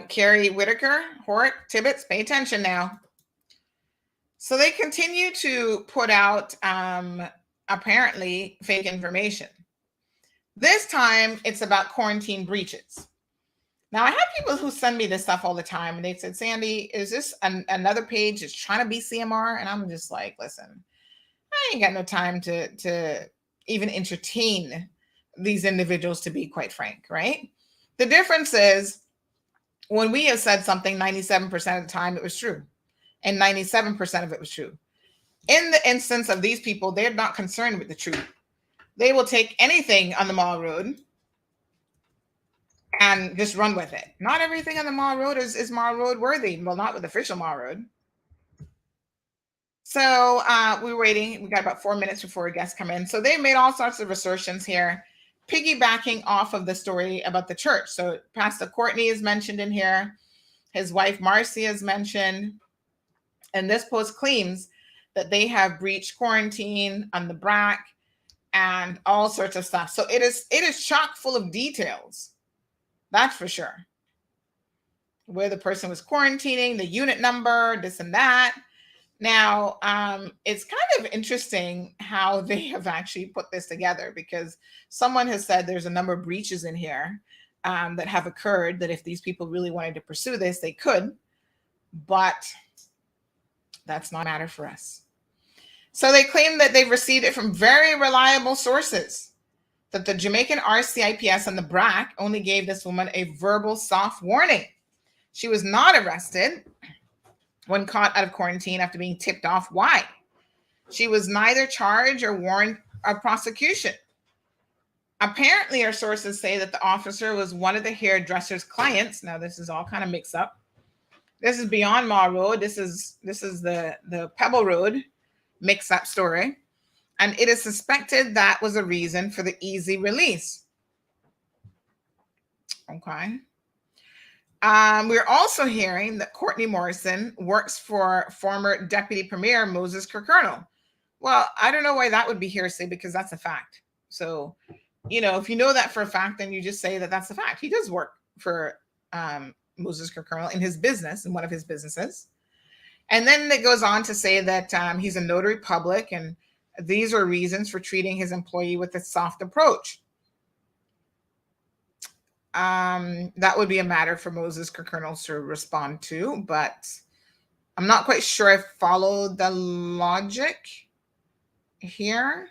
Carrie Whitaker, Hort, Tibbetts, pay attention now. So they continue to put out apparently fake information. This time it's about quarantine breaches. Now I have people who send me this stuff all the time and they said, Sandy, is this another page that's trying to be CMR? And I'm just like, listen, I ain't got no time to even entertain these individuals, to be quite frank, right? The difference is when we have said something 97% of the time, it was true. And 97% of it was true. In the instance of these people, they're not concerned with the truth. They will take anything on the mall road and just run with it. Not everything on the mall road is mall road worthy. Well, not with official mall road. So we were waiting. We got about 4 minutes before our guests come in. So they made all sorts of assertions here, piggybacking off of the story about the church. So Pastor Courtney is mentioned in here. His wife Marcy is mentioned. And this post claims that they have breached quarantine on the Brac and all sorts of stuff. So it is chock full of details. That's for sure. Where the person was quarantining, the unit number, this and that. Now, it's kind of interesting how they have actually put this together, because someone has said there's a number of breaches in here that have occurred, that if these people really wanted to pursue this, they could. But that's not a matter for us. So they claim that they've received it from very reliable sources, that the Jamaican RCIPS and the BRAC only gave this woman a verbal soft warning. She was not arrested when caught out of quarantine after being tipped off. Why? She was neither charged or warned of prosecution. Apparently, our sources say that the officer was one of the hairdresser's clients. Now, this is all kind of mixed up. This is beyond Mall Road. This is the Pebble Road mix-up story. And it is suspected that was a reason for the easy release. Okay. We're also hearing that Courtney Morrison works for former Deputy Premier Moses Kirkernel. Well, I don't know why that would be hearsay, because that's a fact. So, if you know that for a fact, then you just say that that's a fact. He does work for Moses Kirkernel in his business, in one of his businesses. And then it goes on to say that he's a notary public, and these are reasons for treating his employee with a soft approach. That would be a matter for Moses Kirkernel to respond to, but I'm not quite sure I followed the logic here.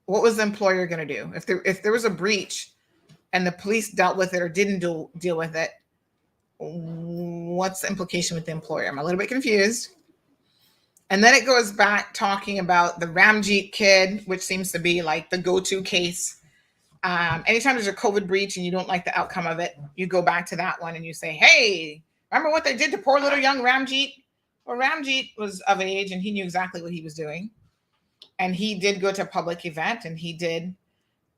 What was the employer going to do if there was a breach and the police dealt with it or didn't deal with it? What's the implication with the employer? I'm a little bit confused. And then it goes back talking about the Ramjeet kid, which seems to be like the go-to case. Anytime there's a COVID breach and you don't like the outcome of it, you go back to that one and you say, hey, remember what they did to poor little young Ramjeet? Well, Ramjeet was of age and he knew exactly what he was doing. And he did go to a public event and he did,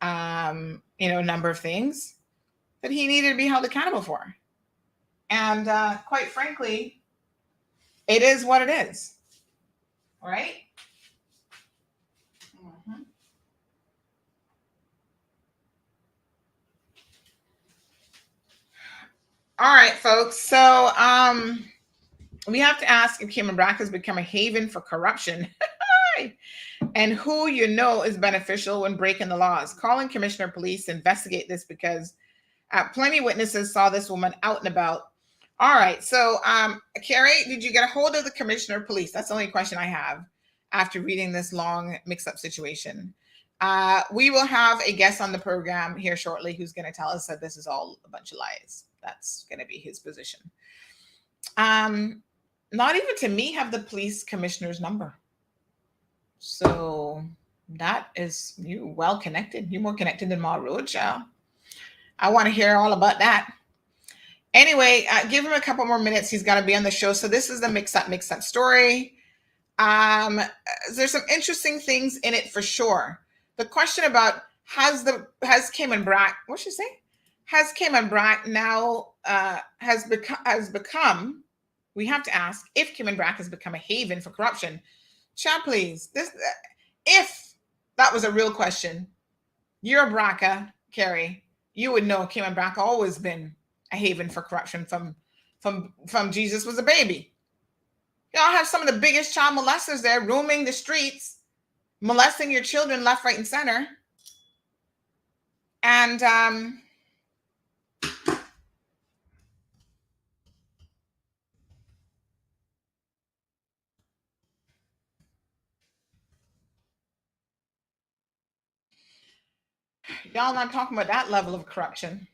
a number of things that he needed to be held accountable for. And quite frankly, it is what it is. Right? Mm-hmm. All right, folks. So we have to ask if Cayman Brac has become a haven for corruption. And who is beneficial when breaking the laws. Calling Commissioner of Police to investigate this, because plenty of witnesses saw this woman out and about. All right. So, Carrie, did you get a hold of the Commissioner of Police? That's the only question I have after reading this long mix-up situation. We will have a guest on the program here shortly who's going to tell us that this is all a bunch of lies. That's going to be his position. Not even to me have the police commissioner's number. So that is, you well connected. You're more connected than Ma Road, child. I want to hear all about that. Anyway, give him a couple more minutes. He's got to be on the show. So this is the mix-up story. There's some interesting things in it for sure. The question about has Cayman Brac, what'd she say? Has Cayman Brac now has become, we have to ask if Cayman Brac has become a haven for corruption. Chat, please. If that was a real question, you're a Braca, Carrie, you would know Cayman Brac always been a haven for corruption from Jesus was a baby. Y'all have some of the biggest child molesters there roaming the streets, molesting your children left, right, and center. And y'all not talking about that level of corruption.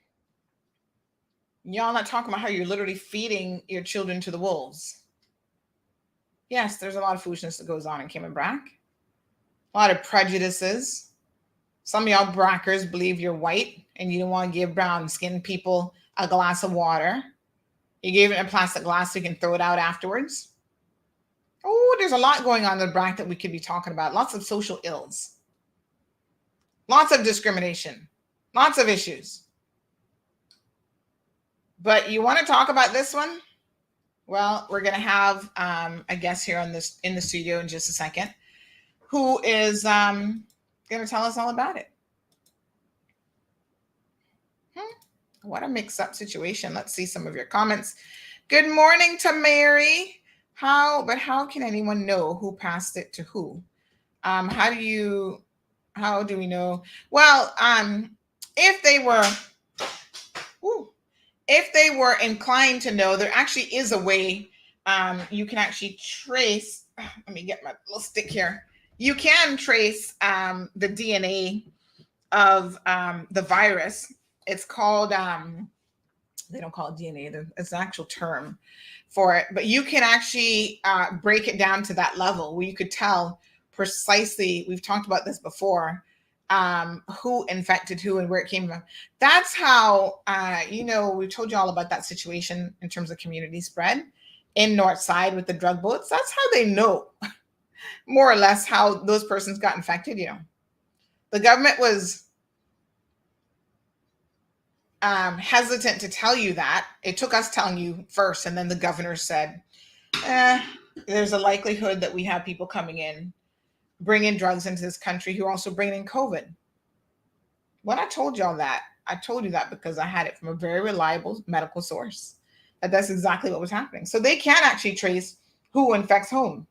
Y'all not talking about how you're literally feeding your children to the wolves. Yes, there's a lot of foolishness that goes on in Cayman Brac. A lot of prejudices. Some of y'all Brackers believe you're white and you don't want to give brown-skinned people a glass of water. You gave it a plastic glass so you can throw it out afterwards. Oh, there's a lot going on in the Brac that we could be talking about. Lots of social ills, lots of discrimination, lots of issues. But you want to talk about this one? Well, we're going to have a guest here in the studio in just a second, who is going to tell us all about it. What a mix-up situation. Let's see some of your comments. Good morning to Mary. How can anyone know who passed it to who? How do we know? Well, if they were inclined to know, there actually is a way you can actually trace. Let me get my little stick here. You can trace the DNA of the virus. It's called, they don't call it DNA, it's an actual term for it, but you can actually break it down to that level where you could tell precisely, we've talked about this before, who infected who and where it came from. That's how, we told you all about that situation in terms of community spread in Northside with the drug bullets. That's how they know more or less how those persons got infected. The government was hesitant to tell you that. It took us telling you first, and then the governor said, there's a likelihood that we have people coming in, bringing drugs into this country who are also bringing in COVID. When I told you all that, I told you that because I had it from a very reliable medical source. That's exactly what was happening. So they can actually trace who infects whom.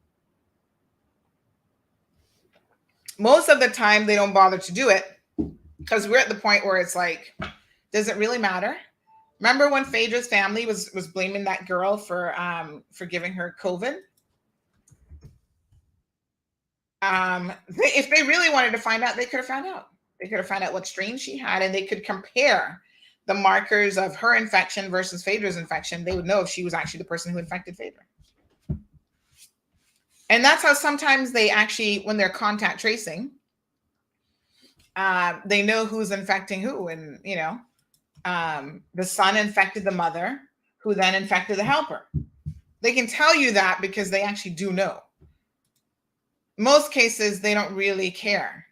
Most of the time, they don't bother to do it because we're at the point where it's like, does it really matter? Remember when Phaedra's family was blaming that girl for giving her COVID? If they really wanted to find out, they could have found out. They could have found out what strain she had, and they could compare the markers of her infection versus Phaedra's infection. They would know if she was actually the person who infected Phaedra. And that's how sometimes they actually, when they're contact tracing, they know who's infecting who. And, the son infected the mother, who then infected the helper. They can tell you that because they actually do know. Most cases, they don't really care.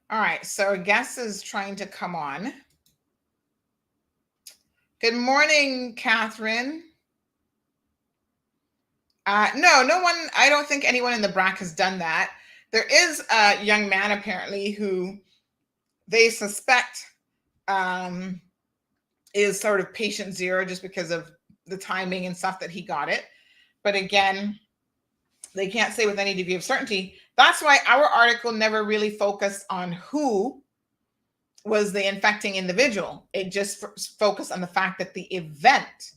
All right, so a guest is trying to come on. Good morning, Catherine. No one, I don't think anyone in the Brac has done that. There is a young man apparently who they suspect is sort of patient zero just because of the timing and stuff that he got it. But again, they can't say with any degree of certainty. That's why our article never really focused on who was the infecting individual. It just focused on the fact that the event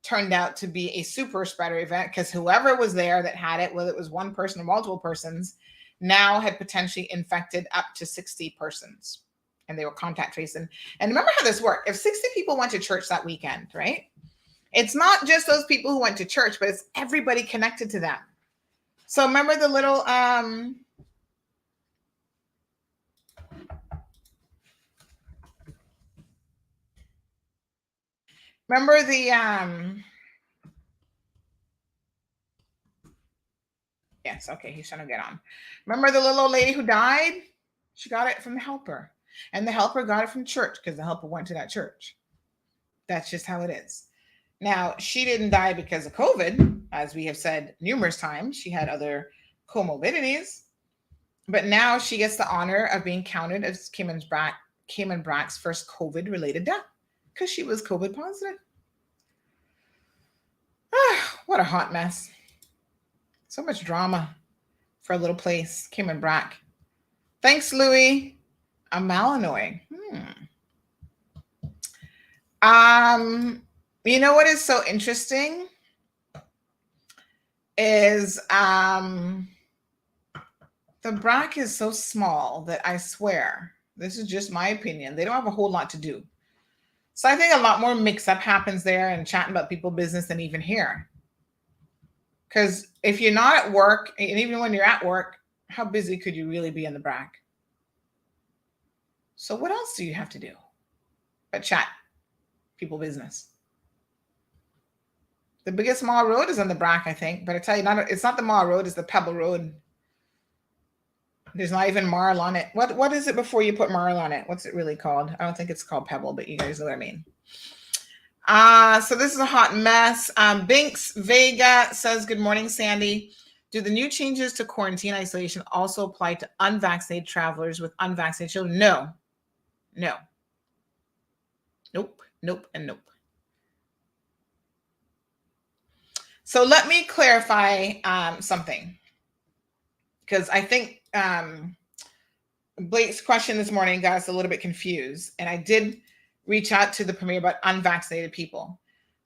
turned out to be a super spreader event because whoever was there that had it, whether it was one person or multiple persons, now had potentially infected up to 60 persons. And they were contact tracing. And remember how this worked. If 60 people went to church that weekend, right? It's not just those people who went to church, but it's everybody connected to them. So remember the little remember the yes, okay, he's trying to get on. Remember the little old lady who died? She got it from the helper. And the helper got it from church because the helper went to that church. That's just how it is. Now, she didn't die because of COVID, as we have said numerous times. She had other comorbidities. But now she gets the honor of being counted as Cayman Brac's first COVID-related death because she was COVID positive. What a hot mess. So much drama for a little place, Cayman Brac. Thanks, Louis. A Malinois. You know what is so interesting is the Brac is so small that I swear, this is just my opinion, they don't have a whole lot to do. So I think a lot more mix-up happens there and chatting about people's business than even here. Because if you're not at work, and even when you're at work, how busy could you really be in the Brac? So what else do you have to do but chat? people business. The biggest mall road is on the Brac, I think. But I tell you, it's not the mall road, it's the Pebble Road. There's not even marl on it. What is it before you put marl on it? What's it really called? I don't think it's called Pebble, but you guys know what I mean. So this is a hot mess. Binks Vega says, good morning, Sandy. Do the new changes to quarantine isolation also apply to unvaccinated travelers with unvaccinated children? No. Nope, and nope. So let me clarify something, because I think Blake's question this morning got us a little bit confused, and I did reach out to the Premier about unvaccinated people.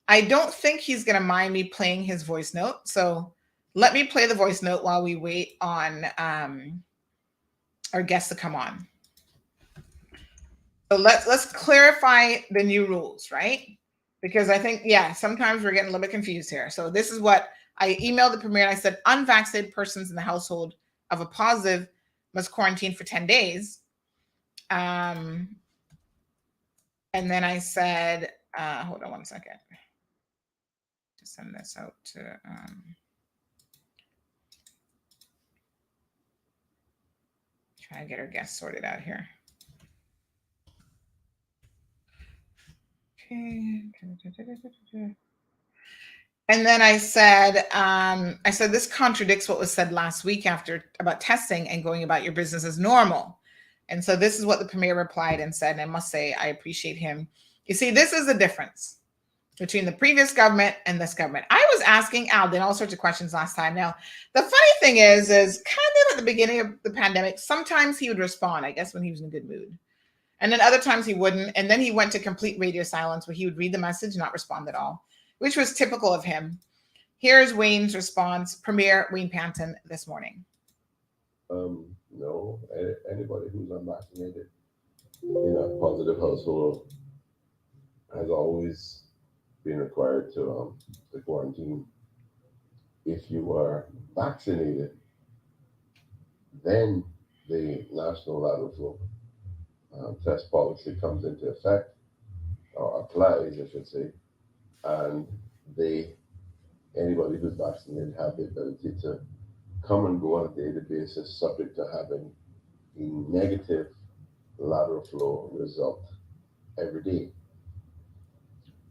I don't think he's going to mind me playing his voice note, so let me play the voice note while we wait on our guests to come on. So let's clarify the new rules, right? Because I think, sometimes we're getting a little bit confused here. So this is what I emailed the Premier, and I said, unvaccinated persons in the household of a positive must quarantine for 10 days. And then I said, hold on one second. To send this out to... try to get our guests sorted out here. Okay. And then I said, this contradicts what was said last week about testing and going about your business as normal. And so this is what the Premier replied and said, and I must say, I appreciate him. You see, this is the difference between the previous government and this government. I was asking Alden all sorts of questions last time. Now, the funny thing is kind of at the beginning of the pandemic, sometimes he would respond, I guess, when he was in a good mood. And then other times he wouldn't. And then he went to complete radio silence, where he would read the message and not respond at all, which was typical of him. Here's Wayne's response, Premier Wayne Panton, this morning. No, anybody who's unvaccinated in a positive household has always been required to quarantine. If you are vaccinated, then the national lateral flow test policy comes into effect, or applies, I should say, and anybody who's vaccinated have the ability to come and go on a daily basis, subject to having a negative lateral flow result every day.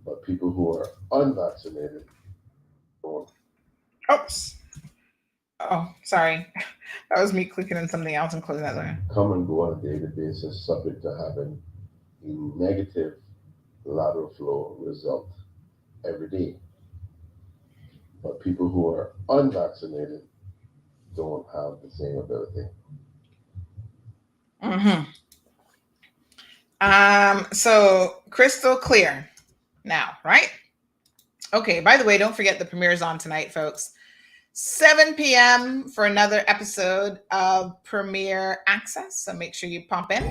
But people who are unvaccinated don't. Oops. Oh, sorry. That was me clicking on something else and closing that there. Come and go on a daily basis, subject to having a negative lateral flow result every day. But people who are unvaccinated don't have the same ability. So crystal clear now, right? Okay, by the way, don't forget the Premier's on tonight, folks. 7 p.m. for another episode of Premier Access. So make sure you pop in.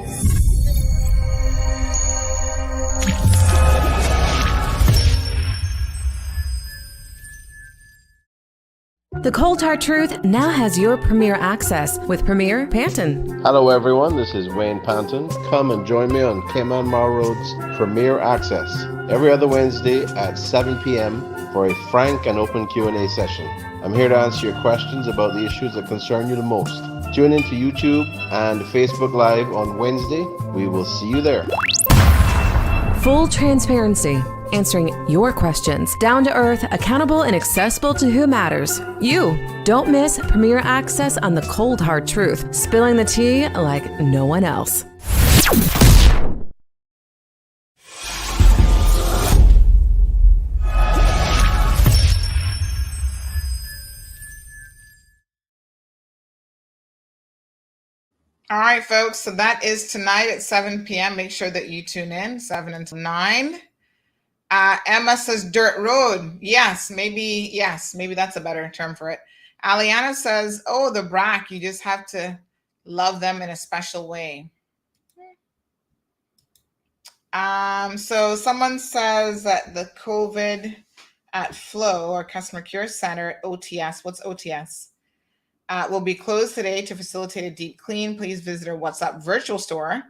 The Cold Hard Truth now has your Premier Access with Premier Panton. Hello everyone, this is Wayne Panton. Come and join me on Cayman Brac Premier Access every other Wednesday at 7 p.m. for a frank and open Q&A session. I'm here to answer your questions about the issues that concern you the most. Tune into YouTube and Facebook Live on Wednesday. We will see you there. Full transparency, answering your questions, down to earth, accountable, and accessible to who matters. You. Don't miss Premier Access on the Cold Hard Truth, spilling the tea like no one else. All right, folks. So that is tonight at 7 p.m. Make sure that you tune in, 7 until 9. Emma says dirt road. Yes, maybe that's a better term for it. Aliana says, oh, the Brac, you just have to love them in a special way. So someone says that the COVID at Flow, or Customer Care Center, OTS, what's OTS? Will be closed today to facilitate a deep clean. Please visit our WhatsApp virtual store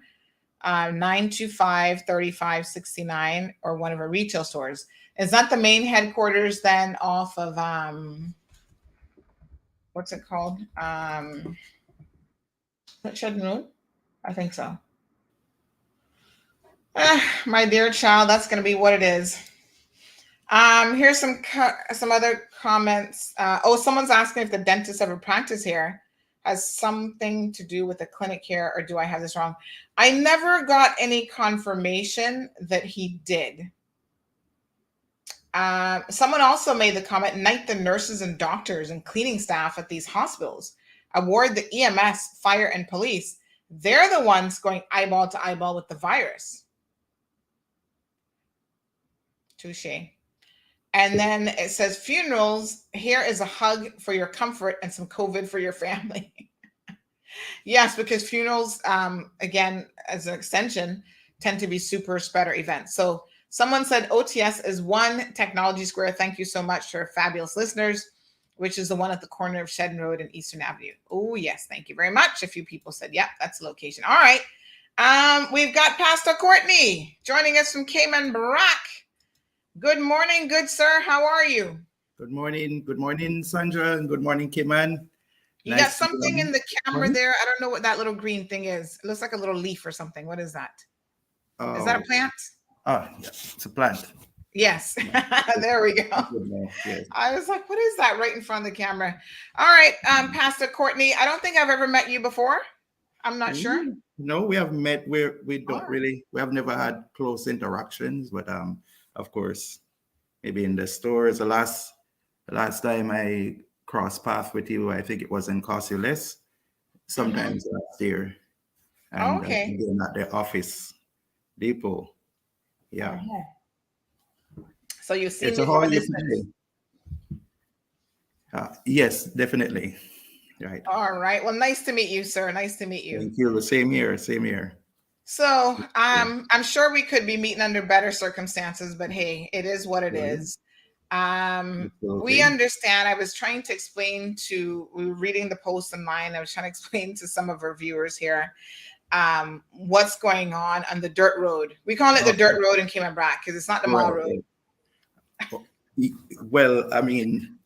925-3569, or one of our retail stores. Is that the main headquarters then off of what's it called? Shedden Road? I think so. My dear child, that's going to be what it is. Here's some other comments. Someone's asking if the dentist ever practiced here. Has something to do with the clinic here, or do I have this wrong? I never got any confirmation that he did. Someone also made the comment, "Night the nurses and doctors and cleaning staff at these hospitals award the EMS, fire, and police. They're the ones going eyeball to eyeball with the virus." Touche. And then it says, "Funerals, here is a hug for your comfort and some COVID for your family." Yes, because funerals, again, as an extension, tend to be super spreader events. So someone said OTS is one Technology Square. Thank you so much for fabulous listeners, which is the one at the corner of Shedden Road and Eastern Avenue. Oh, yes. Thank you very much. A few people said, yep, that's the location. All right. We've got Pastor Courtney joining us from Cayman Brac. Good morning, good sir. How are you? Good morning. Good morning, Sandra, and good morning, Cayman. You got something in the camera there. I don't know what that little green thing is. It looks like a little leaf or something. What is that? Is that a plant? Oh, yeah, it's a plant. Yes. There we go. Yes. I was like, what is that right in front of the camera? All right, Pastor Courtney, I don't think I've ever met you before. I'm not sure. No, we haven't met. We don't really, we have never had close interactions, but of course, maybe in the stores. The last time I crossed paths with you, I think it was in Causules, sometimes last year. And okay. At the office depot. Yeah. So you see it's me a whole from a different distance. Yes, definitely. Right. All right. Well, nice to meet you, sir. Nice to meet you. Thank you. Same here. Same here. So I'm sure we could be meeting under better circumstances, but hey, it is what it is. We understand. I was trying to explain we were reading the post online. I was trying to explain to some of our viewers here what's going on the dirt road. We call it the dirt road in Cayman Brac because it's not the mall road. Well, I mean,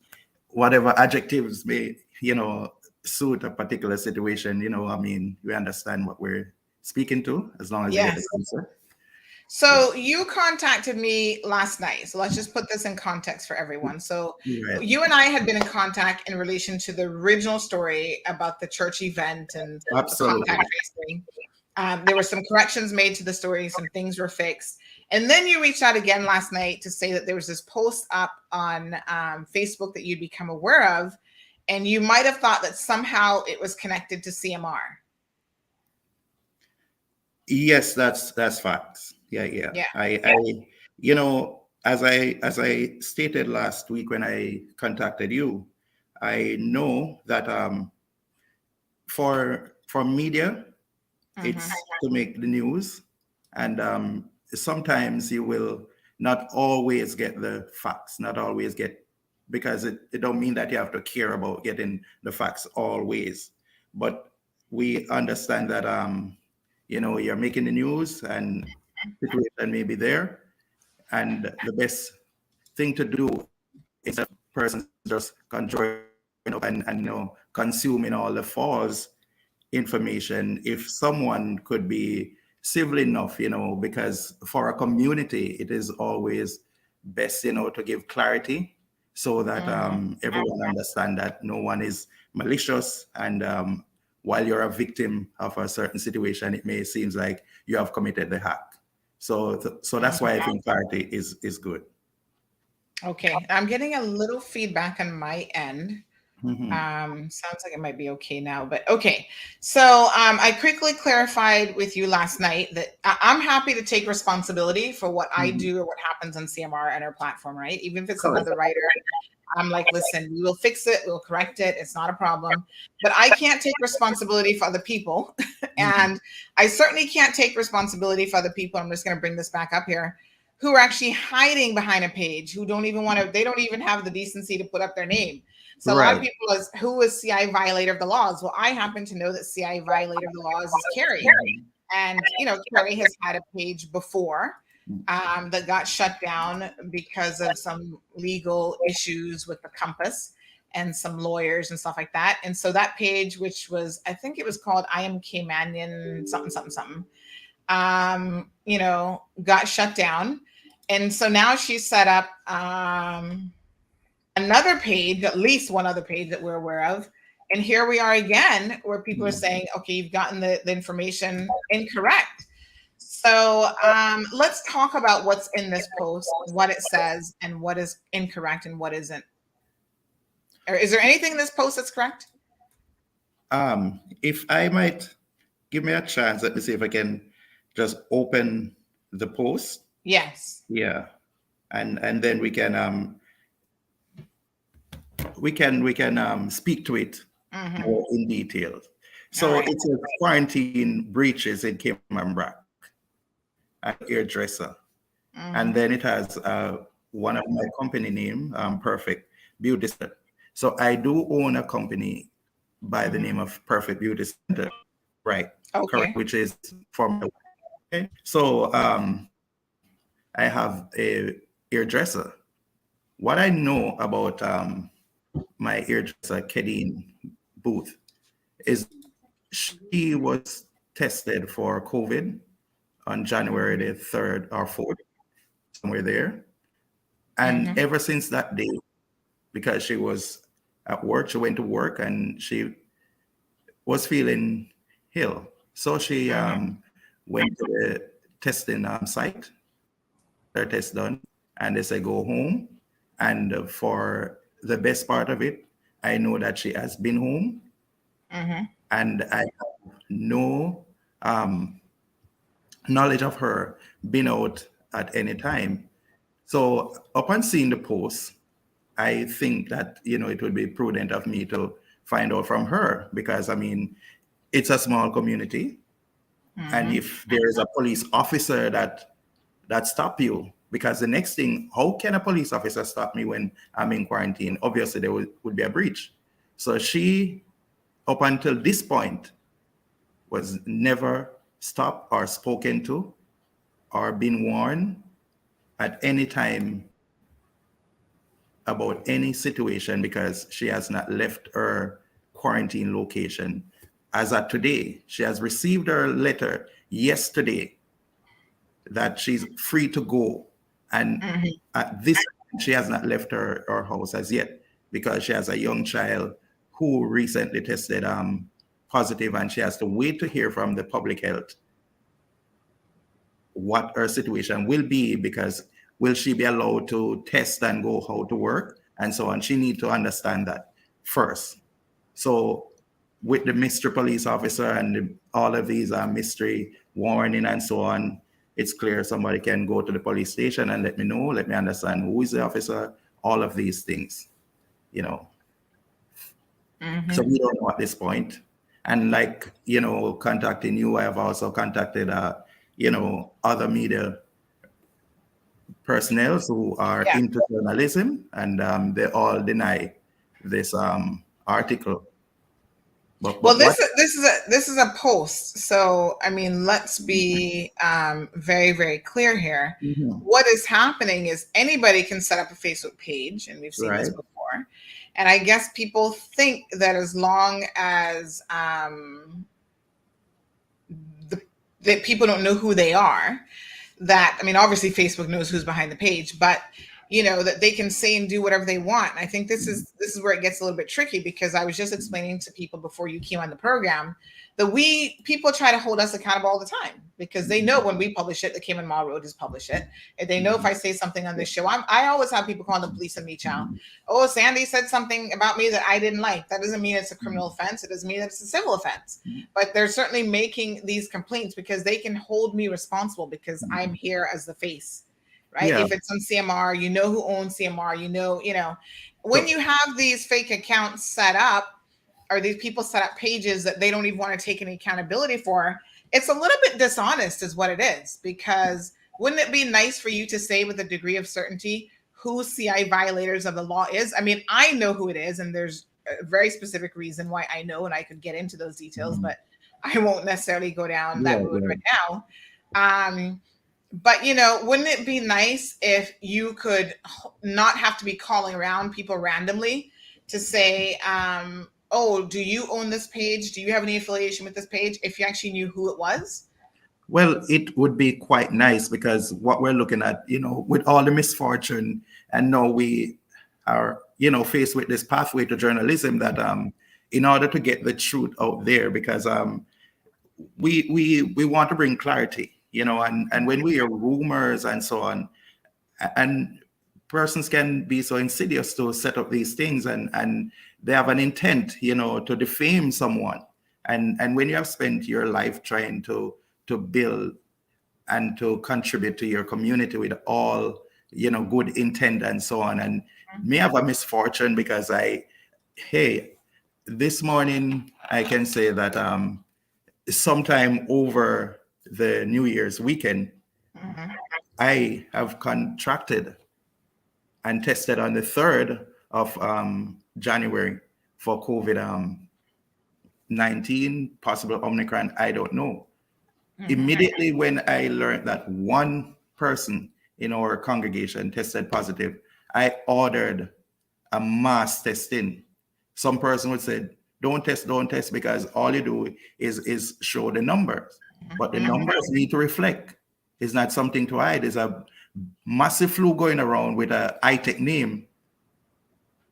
whatever adjectives may, suit a particular situation, I mean, we understand what we're speaking to as long as you get the answer. So you contacted me last night. So let's just put this in context for everyone. So you and I had been in contact in relation to the original story about the church event and absolutely. The contact tracing. There were some corrections made to the story. Some things were fixed. And then you reached out again last night to say that there was this post up on Facebook that you'd become aware of. And you might have thought that somehow it was connected to CMR. Yes, that's facts. Yeah. I as I stated last week when I contacted you, I know that for media, it's to make the news, and sometimes you will not always get the facts, because it don't mean that you have to care about getting the facts always, but we understand that you're making the news and situation may be there, and the best thing to do is a person just control and consuming all the false information. If someone could be civil enough, because for a community it is always best to give clarity so that everyone understand that no one is malicious, and while you're a victim of a certain situation, it may seem like you have committed the hack. So that's why I think clarity is good. Okay, I'm getting a little feedback on my end. Sounds like it might be okay now, but okay. So I quickly clarified with you last night that I'm happy to take responsibility for what I do or what happens on CMR and our platform, right? Even if it's another writer, I'm like, listen, we will fix it, we'll correct it, it's not a problem. But I can't take responsibility for other people. And I certainly can't take responsibility for other people. I'm just going to bring this back up here, who are actually hiding behind a page, who don't even they don't even have the decency to put up their name. So a lot of people who is CI violator of the laws? Well, I happen to know that CI violator of the laws is Carrie. And, Carrie has had a page before that got shut down because of some legal issues with the Compass and some lawyers and stuff like that. And so that page, which was, I think it was called I Am Caymanian something, something, something, got shut down. And so now she's set up another page, at least one other page that we're aware of. And here we are again, where people are saying, okay, you've gotten the information incorrect. So let's talk about what's in this post, what it says, and what is incorrect and what isn't. Or is there anything in this post that's correct? If I might give me a chance, let me see if I can just open the post. Yes. Yeah. And then we can speak to it more in detail. So it's a quarantine breaches in Cayman Brac, an hairdresser. And then it has one of my company name, Perfect Beauty Center. So I do own a company by the name of Perfect Beauty Center, right? Okay. Correct, which is for my. Okay. So I have a hairdresser. What I know about my hairdresser, Kedine Booth, is she was tested for COVID on January the 3rd or 4th, somewhere there. And ever since that day, because she was at work, she went to work and she was feeling ill. So she went to the testing site, her test done, and they said, go home. And for the best part of it, I know that she has been home. And I have no knowledge of her being out at any time. So upon seeing the post, I think that, it would be prudent of me to find out from her, because, it's a small community. And if there is a police officer that stop you, because the next thing, how can a police officer stop me when I'm in quarantine? Obviously, there would be a breach. So she, up until this point, was never stopped or spoken to or been warned at any time about any situation, because she has not left her quarantine location. As of today, she has received her letter yesterday that she's free to go. And at this time, she has not left her house as yet, because she has a young child who recently tested positive, and she has to wait to hear from the public health what her situation will be, because will she be allowed to test and go out to work and so on. She needs to understand that first. So with the Mr. Police Officer and all of these mystery warning and so on, it's clear somebody can go to the police station and let me know, let me understand who is the officer, all of these things, So we don't know at this point. And contacting you, I have also contacted, other media personnel who are into journalism, and they all deny this article. But this is a post. So let's be very, very clear here. What is happening is anybody can set up a Facebook page, and we've seen this before. And I guess people think that as long as that people don't know who they are, that obviously Facebook knows who's behind the page, but that they can say and do whatever they want. And I think this is where it gets a little bit tricky, because I was just explaining to people before you came on the program that people try to hold us accountable all the time, because they know when we publish it, the Cayman Mall Road has published it. And they know if I say something on this show, I always have people call the police on me, child. Oh, Sandy said something about me that I didn't like. That doesn't mean it's a criminal offense. It doesn't mean that it's a civil offense. But they're certainly making these complaints because they can hold me responsible, because I'm here as the face. Right? Yeah. If it's on CMR, who owns CMR, when you have these fake accounts set up, or these people set up pages that they don't even want to take any accountability for, it's a little bit dishonest is what it is. Because wouldn't it be nice for you to say with a degree of certainty who CI violators of the law is? I know who it is, and there's a very specific reason why I know, and I could get into those details, but I won't necessarily go down that road Yeah. right now. But wouldn't it be nice if you could not have to be calling around people randomly to say, oh, do you own this page? Do you have any affiliation with this page? If you actually knew who it was? Well, it would be quite nice, because what we're looking at, with all the misfortune, and now we are, faced with this pathway to journalism, that in order to get the truth out there, because we want to bring clarity, and when we hear rumors and so on, and persons can be so insidious to set up these things, and they have an intent, to defame someone. And when you have spent your life trying to build and to contribute to your community with all, good intent and so on, and may have a misfortune, because this morning I can say that sometime over the New Year's weekend, I have contracted and tested on the 3rd of January for COVID-19, possible Omicron, I don't know. Immediately when I learned that one person in our congregation tested positive, I ordered a mass testing. Some person would say, don't test, because all you do is show the numbers. But the numbers need to reflect. It's not something to hide. There's a massive flu going around with a high-tech name,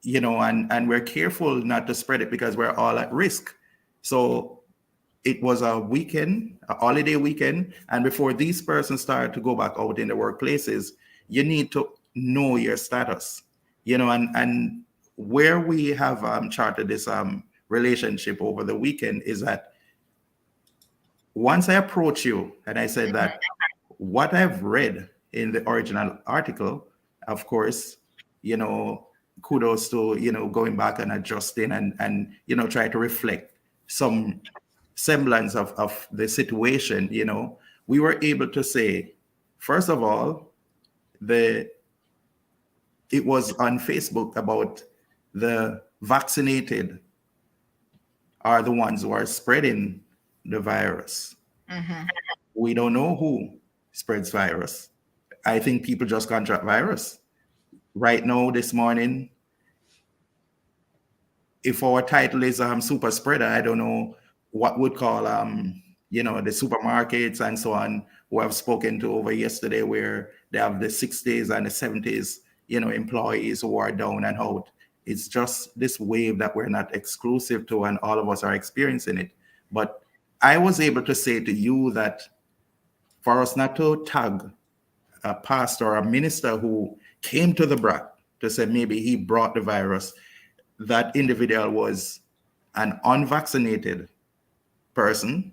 and we're careful not to spread it, because we're all at risk. So it was a holiday weekend, and before these persons start to go back out in the workplaces, you need to know your status, and where we have charted this relationship over the weekend is that once I approach you and I said that what I've read in the original article, of course, kudos to, going back and adjusting and try to reflect some semblance of the situation, we were able to say, first of all, it was on Facebook about the vaccinated are the ones who are spreading the virus. We don't know who spreads virus. I think people just contract virus. Right now, this morning, if our title is super spreader, I don't know what would call the supermarkets and so on, who I've spoken to over yesterday, where they have the 60s and the 70s, employees who are down and out. It's just this wave that we're not exclusive to, and all of us are experiencing it. But I was able to say to you that for us not to tag a pastor or a minister who came to the Brac to say maybe he brought the virus, that individual was an unvaccinated person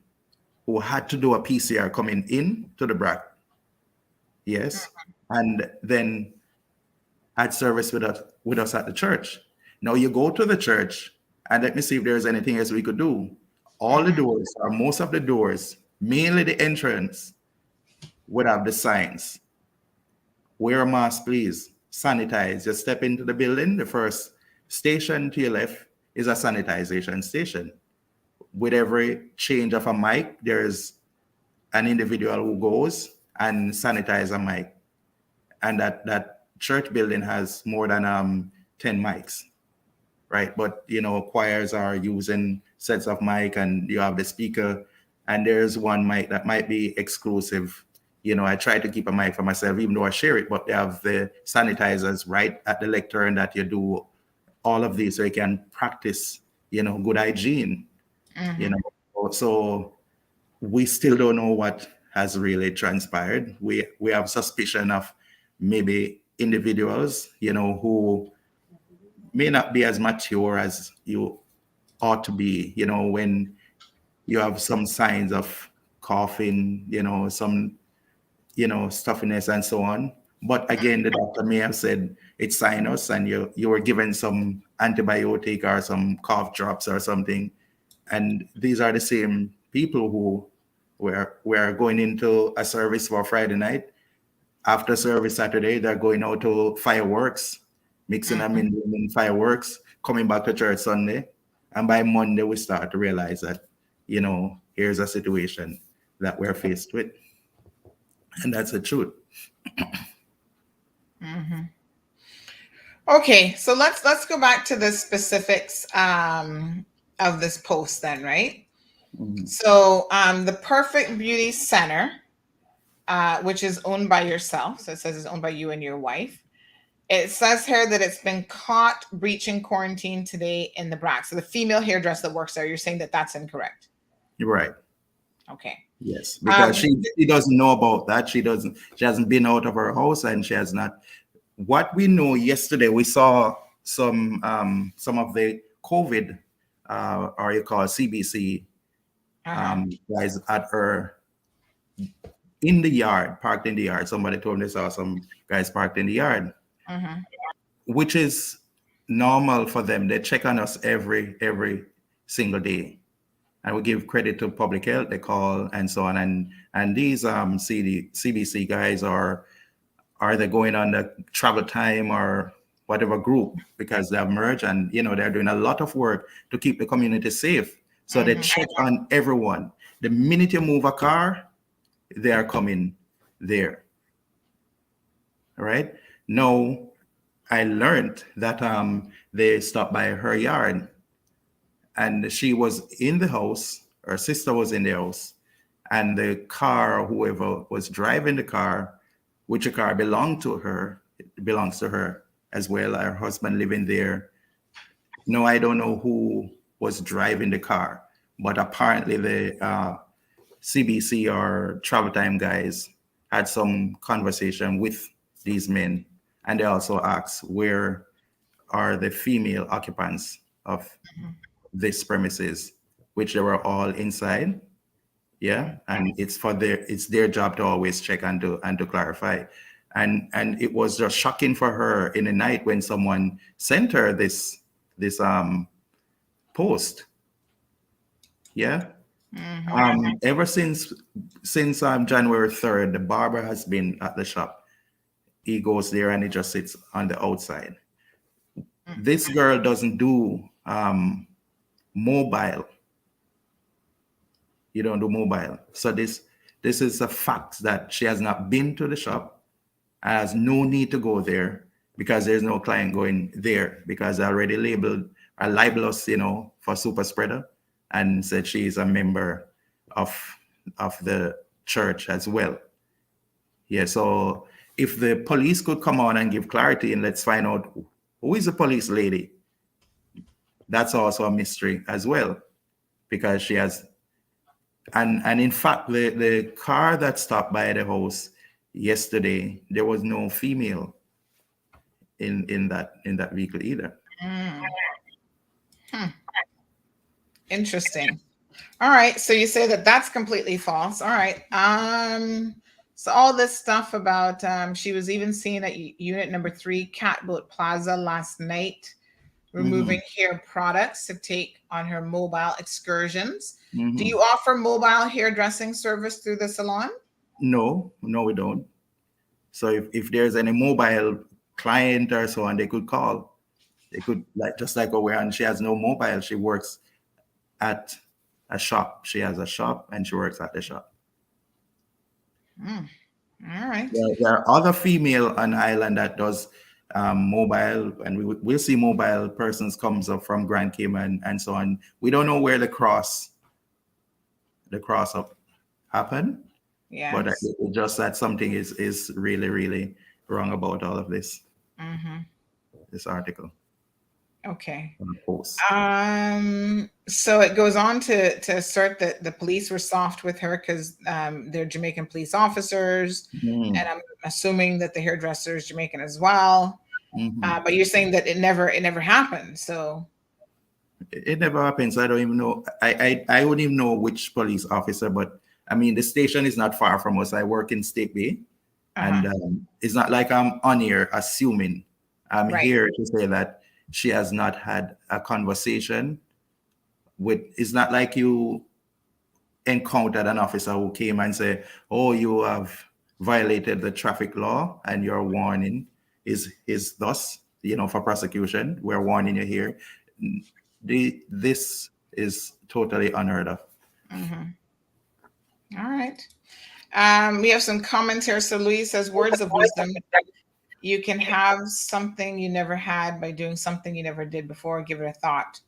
who had to do a PCR coming in to the Brac. Yes. And then had service with us at the church. Now you go to the church, and let me see if there's anything else we could do. All the doors, or most of the doors, mainly the entrance, would have the signs. Wear a mask, please. Sanitize. You step into the building, the first station to your left is a sanitization station. With every change of a mic, there's an individual who goes and sanitize a mic. And that church building has more than 10 mics, right? But, choirs are using sets of mic, and you have the speaker, and there's one mic that might be exclusive. I try to keep a mic for myself, even though I share it, but they have the sanitizers right at the lectern that you do all of these so you can practice, good hygiene, So we still don't know what has really transpired. We have suspicion of maybe individuals, who may not be as mature as you ought to be, when you have some signs of coughing, some, stuffiness and so on. But again, the doctor may have said it's sinus, and you were given some antibiotic or some cough drops or something. And these are the same people who were going into a service for Friday night. After service Saturday, they're going out to fireworks, mixing them in fireworks, coming back to church Sunday. And by Monday, we start to realize that, here here's a situation that we're faced with. And that's the truth. Mm-hmm. Okay, so let's go back to the specifics of this post then, right? Mm-hmm. So the Perfect Beauty Center, which is owned by yourself, so it says it's owned by you and your wife. It says here that it's been caught breaching quarantine today in the Brac. So the female hairdresser that works there, you're saying that that's incorrect? You're right. Okay. Yes, because she doesn't know about that. She hasn't been out of her house, and she has not. What we know yesterday, we saw some of the COVID, or you call it CBC, guys at her in the yard, parked in the yard. Somebody told me they saw some guys parked in the yard, which is normal for them. They check on us every single day. And we give credit to public health, they call and so on. And these CBC guys are they going on the travel time or whatever group, because they have merged and they're doing a lot of work to keep the community safe. So they check on everyone. The minute you move a car, they are coming there. All right. Now I learned that they stopped by her yard. And she was in the house, her sister was in the house, and the car, whoever was driving the car, which the car belonged to her, it belongs to her as well, her husband living there. No, I don't know who was driving the car, but apparently the CBC or travel time guys had some conversation with these men, and they also asked, where are the female occupants of this premises, which they were all inside. Yeah, and it's their job to always check and to clarify. And it was just shocking for her in the night when someone sent her this post. Yeah. Ever since January 3rd, the barber has been at the shop. He goes there and he just sits on the outside. This girl doesn't do mobile. You don't do mobile. So this is a fact that she has not been to the shop, has no need to go there because there's no client going there because they already labeled a libelous, for super spreader, and said she is a member of the church as well. Yeah, so if the police could come on and give clarity and let's find out who is the police lady. That's also a mystery as well, because she has, and in fact, the car that stopped by the house yesterday, there was no female in that vehicle either. Interesting. All right, so you say that that's completely false. All right. So all this stuff about she was even seen at unit number 3 Catboat Plaza last night, removing hair products to take on her mobile excursions. Do you offer mobile hairdressing service through the salon? No, we don't. So if there's any mobile client or so on, they could call. They could, just like over, and she has no mobile. She works at a shop. She has a shop and she works at the shop. All right. There are other female on island that does mobile, and we'll see mobile persons comes up from Grand Cayman and so on. We don't know where the cross up happened. Yeah. But just that something is really, really wrong about all of this. This article. Okay. Post. So it goes on to assert that the police were soft with her because they're Jamaican police officers, and I'm assuming that the hairdresser is Jamaican as well. But you're saying that it never happened. So it never happens. I don't even know. I wouldn't even know which police officer, but I mean the station is not far from us. I work in State Bay, and it's not like I'm on here assuming. I'm here to say that she has not had a conversation with. It's not like you encountered an officer who came and said, "Oh, you have violated the traffic law, and your warning is thus, for prosecution. We're warning you here." This is totally unheard of. right. We have some comments here. So Louise says, words of wisdom. You can have something you never had by doing something you never did before. Give it a thought.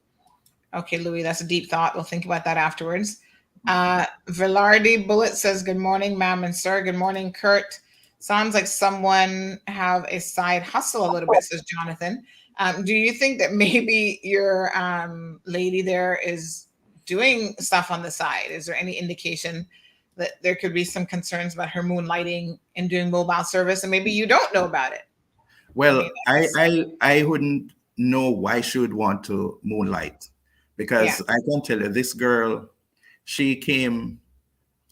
Okay, Louis, that's a deep thought. We'll think about that afterwards. Velarde Bullet says, good morning, ma'am and sir. Good morning, Kurt. Sounds like someone have a side hustle a little bit, says Jonathan. Do you think that maybe your lady there is doing stuff on the side? Is there any indication that there could be some concerns about her moonlighting and doing mobile service, and maybe you don't know about it? Well, I wouldn't know why she would want to moonlight, because I can tell you, this girl, she came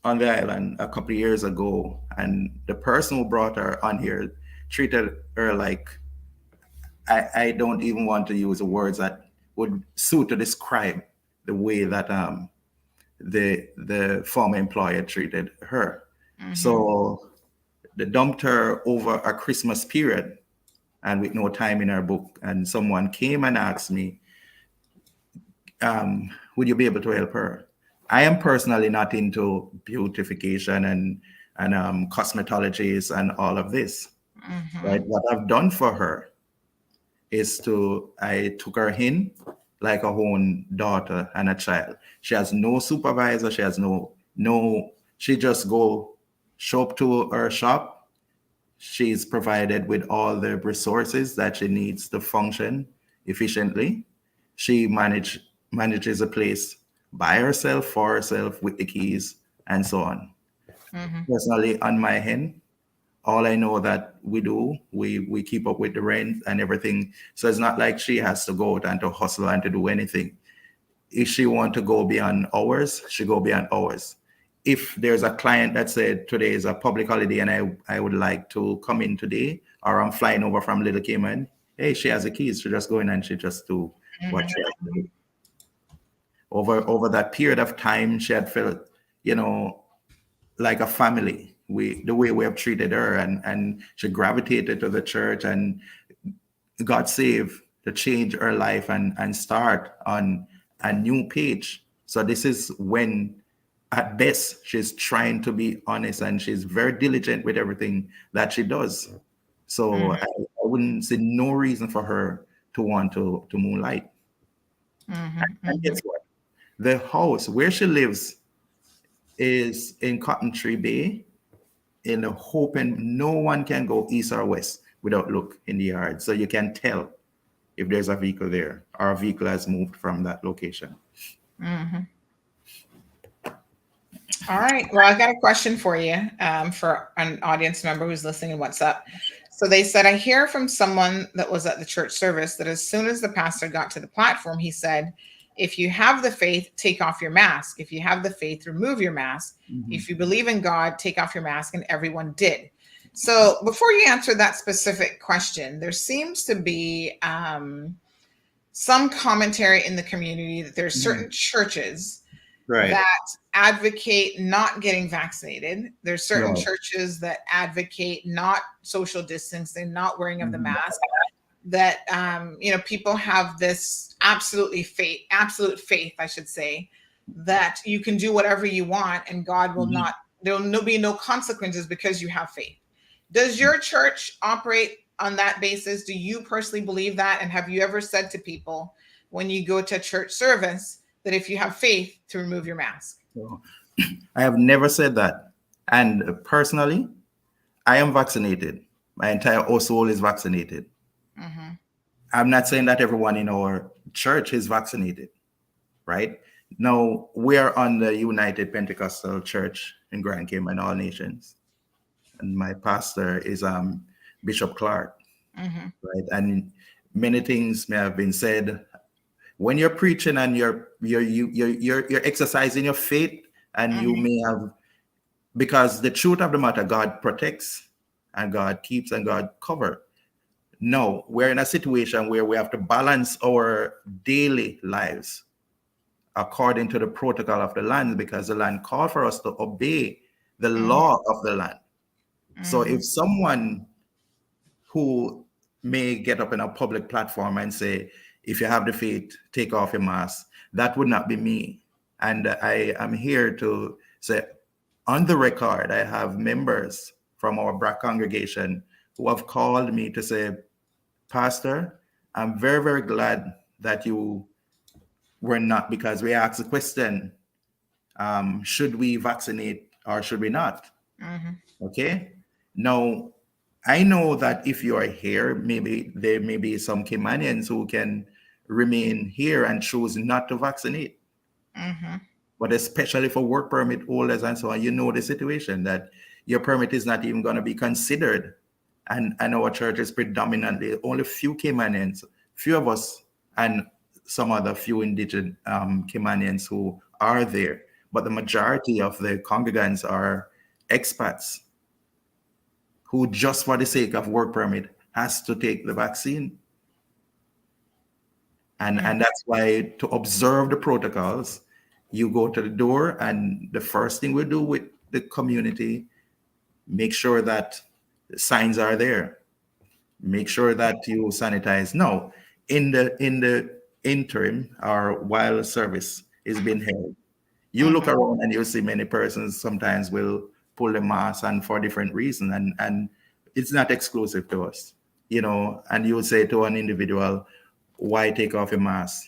on the island a couple of years ago, and the person who brought her on here treated her like, I don't even want to use the words that would suit to describe the way that the former employer treated her. Mm-hmm. So they dumped her over a Christmas period and with no time in her book. And someone came and asked me, would you be able to help her? I am personally not into beautification and cosmetologies and all of this. Mm-hmm. Right? What I've done for her is I took her in like a own daughter and a child. She has no supervisor. She has she just go show up to her shop. She's provided with all the resources that she needs to function efficiently. She manages a place by herself, for herself, with the keys and so on. Mm-hmm. Personally, on my end, all I know that we do, we keep up with the rent and everything. So it's not like she has to go out and to hustle and to do anything. If she want to go beyond hours, she go beyond hours. If there's a client that said today is a public holiday and I would like to come in today, or I'm flying over from Little Cayman, hey, she has the keys. She just go in and she just do what she has to do. Over that period of time, she had felt, like a family. The way we have treated her, and she gravitated to the church, and God saved to change her life and start on a new page. So this is when, at best, she's trying to be honest, and she's very diligent with everything that she does. So I wouldn't see no reason for her to want to moonlight. Mm-hmm. And guess what? The house where she lives is in Cotton Tree Bay, in the hope and no one can go east or west without look in the yard. So you can tell if there's a vehicle there or a vehicle has moved from that location. Mm-hmm. All right. Well, I got a question for you for an audience member who's listening in WhatsApp. So they said, I hear from someone that was at the church service that as soon as the pastor got to the platform, he said, if you have the faith, take off your mask. If you have the faith, remove your mask. Mm-hmm. If you believe in God, take off your mask. And everyone did. So before you answer that specific question, there seems to be some commentary in the community that there's certain churches that advocate not getting vaccinated. There's certain churches that advocate not social distancing, not wearing of the mask. That people have this absolute faith, I should say, that you can do whatever you want and God will not, there will be no consequences because you have faith. Does your church operate on that basis? Do you personally believe that? And have you ever said to people when you go to a church service that if you have faith, to remove your mask? I have never said that. And personally, I am vaccinated. My entire household is vaccinated. Mm-hmm. I'm not saying that everyone in our church is vaccinated, right? Now, we're on the United Pentecostal Church in Grand Cayman, All Nations. And my pastor is Bishop Clark, right? And many things may have been said. When you're preaching and you're exercising your faith, and you may have, because the truth of the matter, God protects and God keeps and God covers. No, we're in a situation where we have to balance our daily lives according to the protocol of the land, because the land called for us to obey the law of the land. So if someone who may get up in a public platform and say, if you have the faith, take off your mask, that would not be me. And I am here to say, on the record, I have members from our Brac congregation who have called me to say, Pastor, I'm very, very glad that you were not, because we asked the question, should we vaccinate or should we not? Okay. Now, I know that if you are here, maybe there may be some Caymanians who can remain here and choose not to vaccinate. But especially for work permit holders and so on, you know the situation that your permit is not even going to be considered. And our church is predominantly only few Caymanians, few of us, and some other few indigenous Caymanians who are there. But the majority of the congregants are expats who, just for the sake of work permit, has to take the vaccine. And that's why, to observe the protocols, you go to the door, and the first thing we do with the community, make sure that the signs are there. Make sure that you sanitize. Now, in the interim, or while service is being held, you look around and you see many persons sometimes will pull the mask, and for different reasons, and it's not exclusive to us, and you would say to an individual, why take off your mask?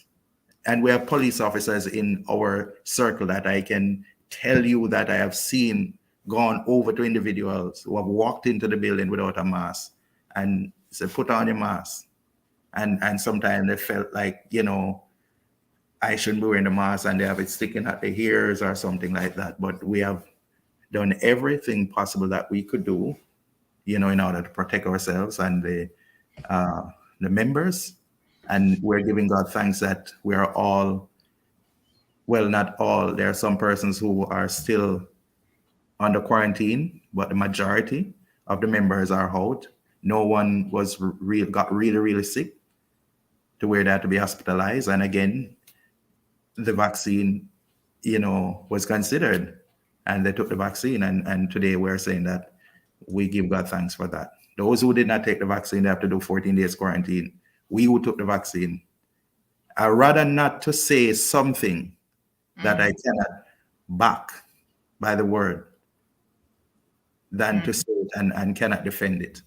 And we have police officers in our circle that I can tell you that I have seen gone over to individuals who have walked into the building without a mask and said, put on your mask. And sometimes they felt like, I shouldn't be wearing the mask, and they have it sticking at their ears or something like that. But we have done everything possible that we could do, in order to protect ourselves and the members. And we're giving God thanks that we are all, well, not all, there are some persons who are still under quarantine, but the majority of the members are out. No one got really, really sick to where they had to be hospitalized. And again, the vaccine, was considered, and they took the vaccine. And today we're saying that we give God thanks for that. Those who did not take the vaccine, they have to do 14 days quarantine. We who took the vaccine, I'd rather not to say something that I cannot back by the word than to say it and cannot defend it.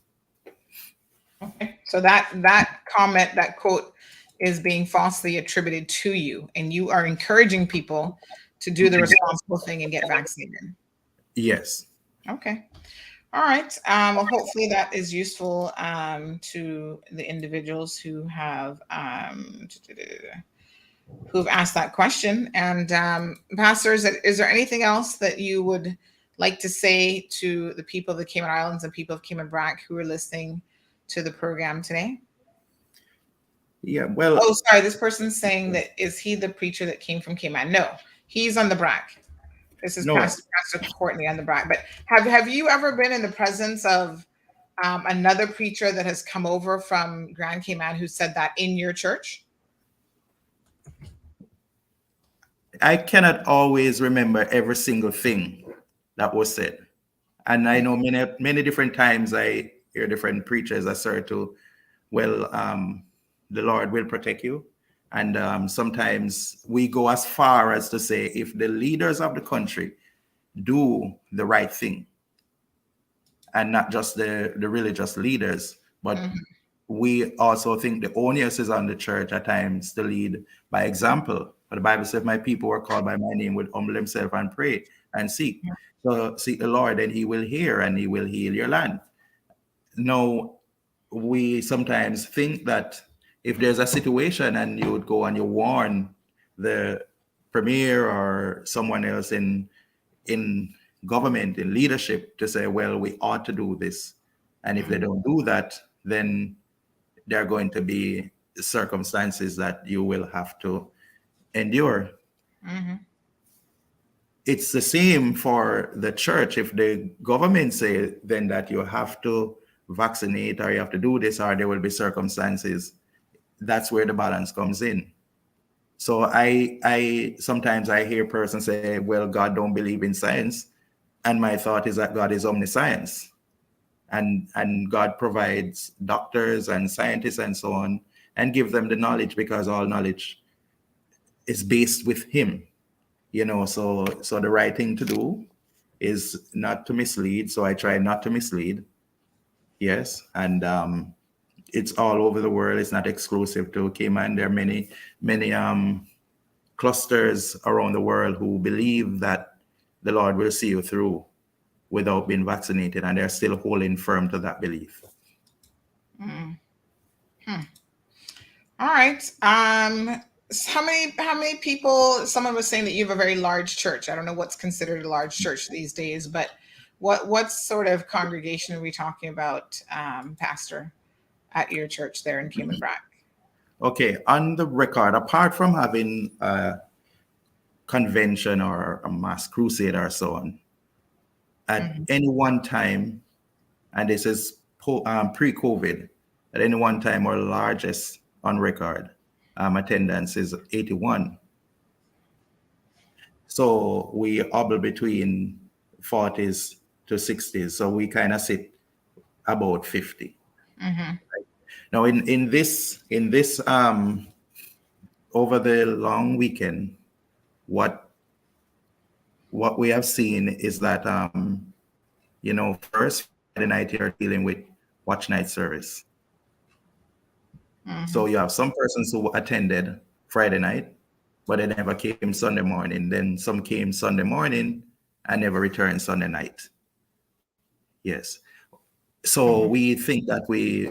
Okay. So that comment, that quote, is being falsely attributed to you, and you are encouraging people to do the responsible thing and get vaccinated. Yes. Okay. All right. Well, hopefully that is useful to the individuals who have who've asked that question. And Pastor, is there anything else that you would like to say to the people of the Cayman Islands and people of Cayman Brac who are listening to the program today? Yeah, well. Oh, sorry. This person's saying that, is he the preacher that came from Cayman? No, he's on the Brac. This is Pastor Courtney on the Brac. But have you ever been in the presence of another preacher that has come over from Grand Cayman who said that in your church? I cannot always remember every single thing that was said. And I know many different times I hear different preachers assert to, well, the Lord will protect you. And sometimes we go as far as to say, if the leaders of the country do the right thing, and not just the religious leaders, but we also think the onus is on the church at times to lead by example. But the Bible says, my people were called by my name would humble themselves and pray and seek. So seek the Lord, and he will hear, and he will heal your land. Now, we sometimes think that if there's a situation and you would go and you warn the premier or someone else in government, in leadership, to say, well, we ought to do this. And if they don't do that, then there are going to be circumstances that you will have to endure. It's the same for the church. If the government say then that you have to vaccinate or you have to do this, or there will be circumstances, that's where the balance comes in. So I sometimes I hear persons say, well, God don't believe in science. And my thought is that God is omniscience. And God provides doctors and scientists and so on, and give them the knowledge, because all knowledge is based with him. So the right thing to do is not to mislead. So I try not to mislead. Yes. And it's all over the world. It's not exclusive to Cayman. There are many clusters around the world who believe that the Lord will see you through without being vaccinated, and they're still holding firm to that belief. All right. So how many people? Someone was saying that you have a very large church. I don't know what's considered a large church these days, but what sort of congregation are we talking about, Pastor, at your church there in Cayman Brac? Okay, on the record, apart from having a convention or a mass crusade or so on, at any one time, and this is pre-COVID, at any one time, our largest on record attendance is 81. So we hobble between 40s to 60s. So we kind of sit about 50. Right? Now in this over the long weekend, what we have seen is that first Friday night you're dealing with watch night service. So you have some persons who attended Friday night, but they never came Sunday morning. Then some came Sunday morning and never returned Sunday night. Yes. So we think that we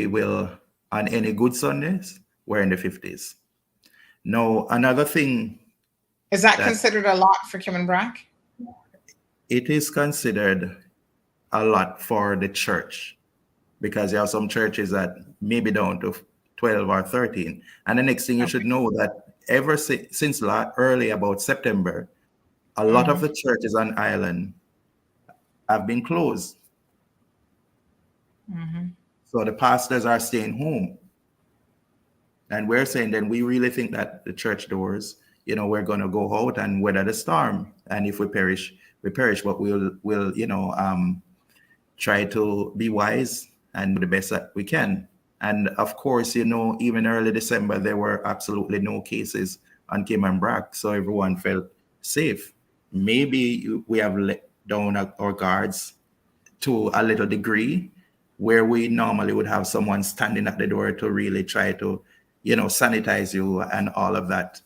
will, on any good Sundays, we're in the 50s. Now, another thing. Is that considered a lot for Cayman Brac? It is considered a lot for the church, because there are some churches that maybe down to 12 or 13. And the next thing you should know that ever since early about September, a lot of the churches on island have been closed. So the pastors are staying home. And we're saying then we really think that the church doors, we're going to go out and weather the storm. And if we perish, we perish. But we'll try to be wise and do the best that we can. And of course, even early December, there were absolutely no cases on Cayman Brac. So everyone felt safe. Maybe we have let down our guards to a little degree, where we normally would have someone standing at the door to really try to, sanitize you and all of that.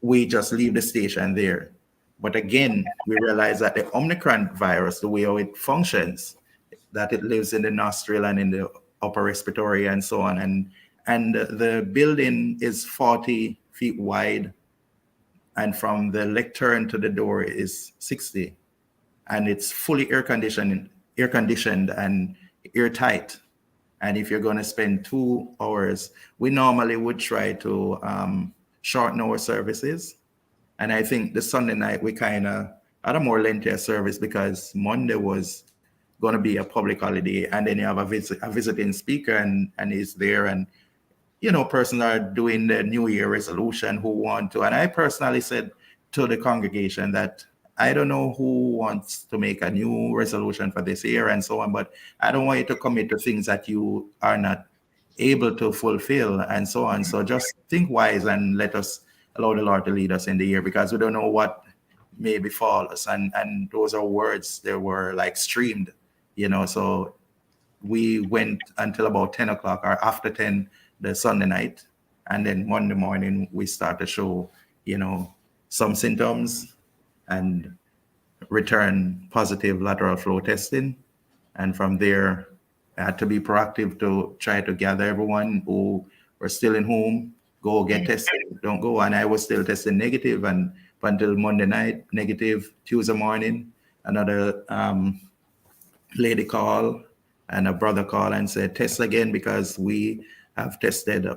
We just leave the station there. But again, we realize that the Omicron virus, the way how it functions, that it lives in the nostril and in the upper respiratory and so on. And the building is 40 feet wide. And from the lectern to the door is 60. And it's fully air conditioned and airtight. And if you're going to spend 2 hours, we normally would try to shorten our services. And I think the Sunday night, we kind of had a more lengthier service because Monday was going to be a public holiday. And then you have a visiting speaker and he's there. And, persons are doing the New Year resolution who want to. And I personally said to the congregation that I don't know who wants to make a new resolution for this year and so on, but I don't want you to commit to things that you are not able to fulfill and so on. So just think wise and let us allow the Lord to lead us in the year, because we don't know what may befall us. And those are words, they were like streamed, so we went until about 10 o'clock or after 10 the Sunday night. And then Monday morning, we start to show, some symptoms and return positive lateral flow testing. And from there, I had to be proactive to try to gather everyone who were still in home, go get tested, don't go. And I was still testing negative, and until Monday night, negative. Tuesday morning, another lady called and a brother called and said, test again because we have tested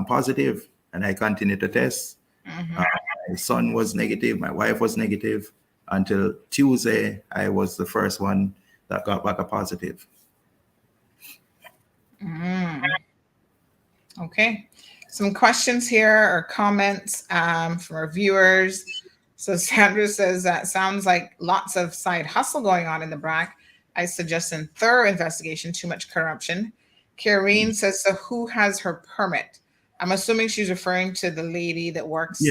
positive. And I continued to test. My son was negative, my wife was negative. Until Tuesday, I was the first one that got back a positive. Okay. Some questions here or comments from our viewers. So Sandra says that sounds like lots of side hustle going on in the Brac. I suggest a thorough investigation, too much corruption. Karine says, so who has her permit? I'm assuming she's referring to the lady that works